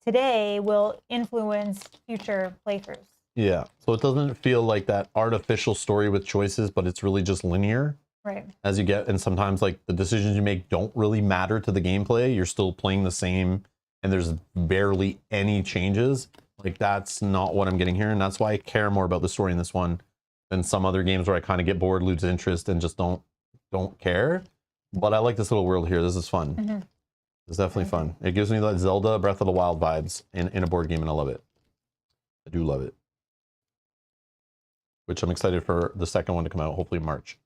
today will influence future playthroughs.
Yeah, so it doesn't feel like that artificial story with choices, but it's really just linear.
Right.
As you get, and sometimes like the decisions you make don't really matter to the gameplay. You're still playing the same, and there's barely any changes. Like, that's not what I'm getting here, and that's why I care more about the story in this one than some other games where I kind of get bored, lose interest, and just don't care. But I like this little world here. This is fun. It's definitely fun. It gives me that Zelda Breath of the Wild vibes in a board game, and I love it. I do love it. Which I'm excited for the second one to come out, hopefully in March.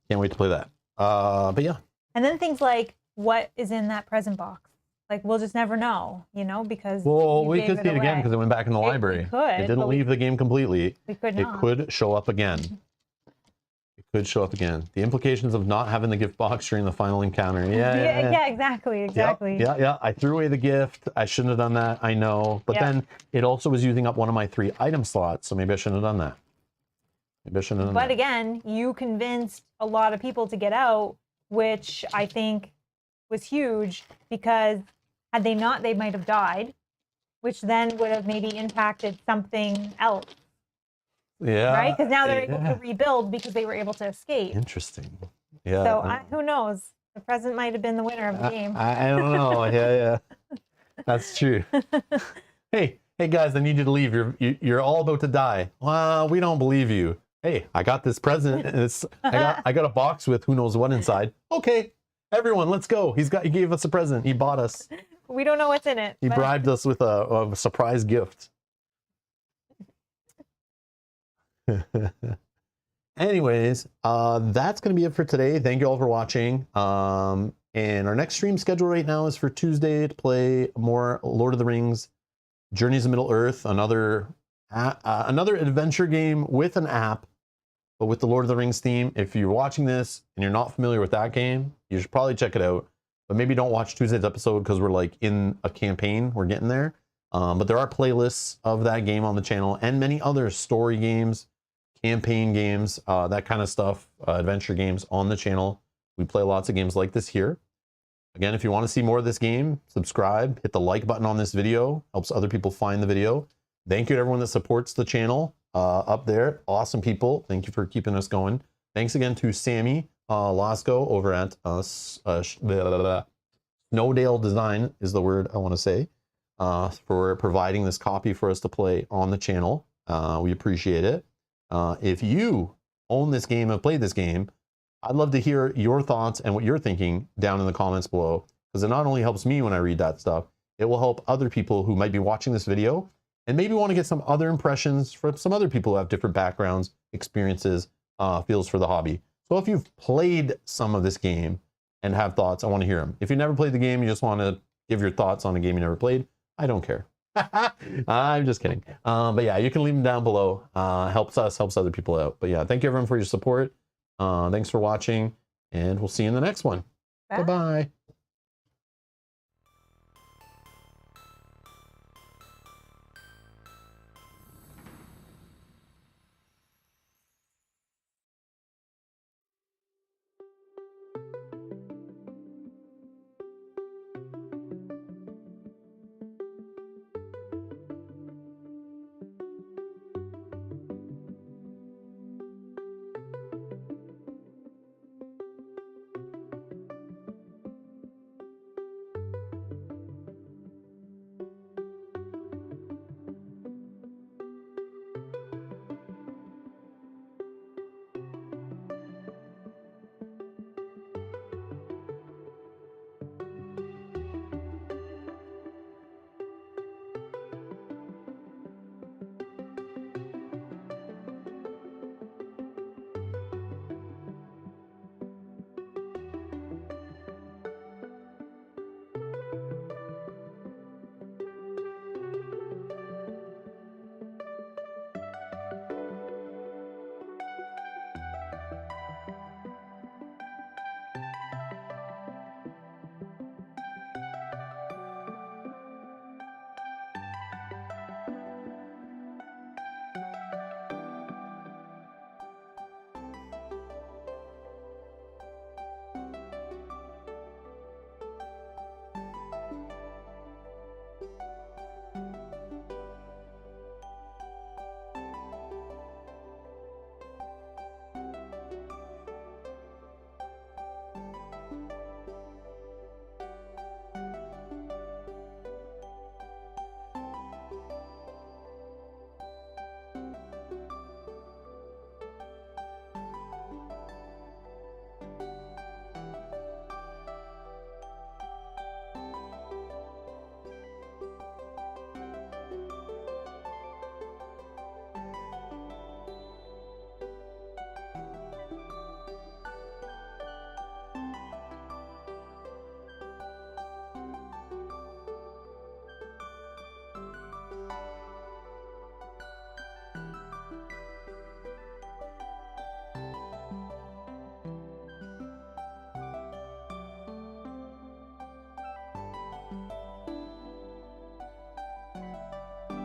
Can't wait to play that. But yeah.
And then things like, what is in that present box? Like, we'll just never know, you know, because
we could see it again because it went back in the library. It didn't leave the game completely.
We could not.
It could show up again. Could show up again. The implications of not having the gift box during the final encounter.
Yeah, exactly.
Yeah. I threw away the gift. I shouldn't have done that. I know. But then it also was using up one of my 3 item slots, so maybe I shouldn't have done that. But
again, you convinced a lot of people to get out, which I think was huge, because had they not, they might have died, which then would have maybe impacted something else.
Yeah.
Right? Because now they're able to rebuild because they were able to escape.
Interesting. Yeah.
So who knows? The present might have been the winner of the game.
I don't know. Yeah. That's true. Hey guys, I need you to leave. You're all about to die. Well, we don't believe you. Hey, I got this present. And I got a box with who knows what inside. Okay, everyone, let's go. He gave us a present. He bought us.
We don't know what's in it.
He bribed us with a surprise gift. Anyways, that's going to be it for today. Thank you all for watching. And our next stream schedule right now is for Tuesday to play more Lord of the Rings, Journeys of Middle-earth, another adventure game with an app, but with the Lord of the Rings theme. If you're watching this and you're not familiar with that game, you should probably check it out. But maybe don't watch Tuesday's episode because we're like in a campaign. We're getting there. But there are playlists of that game on the channel and many other story games, campaign games, that kind of stuff, adventure games on the channel. We play lots of games like this here. Again, if you want to see more of this game, subscribe, hit the like button on this video, helps other people find the video. Thank you to everyone that supports the channel up there. Awesome people. Thank you for keeping us going. Thanks again to Sammy Lasco over at Snowdale Design is the word I want to say, for providing this copy for us to play on the channel. We appreciate it. If you own this game and played this game, I'd love to hear your thoughts and what you're thinking down in the comments below, because it not only helps me when I read that stuff, it will help other people who might be watching this video and maybe want to get some other impressions from some other people who have different backgrounds, experiences, feels for the hobby. So if you've played some of this game and have thoughts, I want to hear them. If you never played the game, you just want to give your thoughts on a game you never played, I don't care. I'm just kidding. But yeah, you can leave them down below. Helps us, helps other people out. But yeah, thank you everyone for your support. Thanks for watching, and we'll see you in the next one.
Bye.
Bye-bye.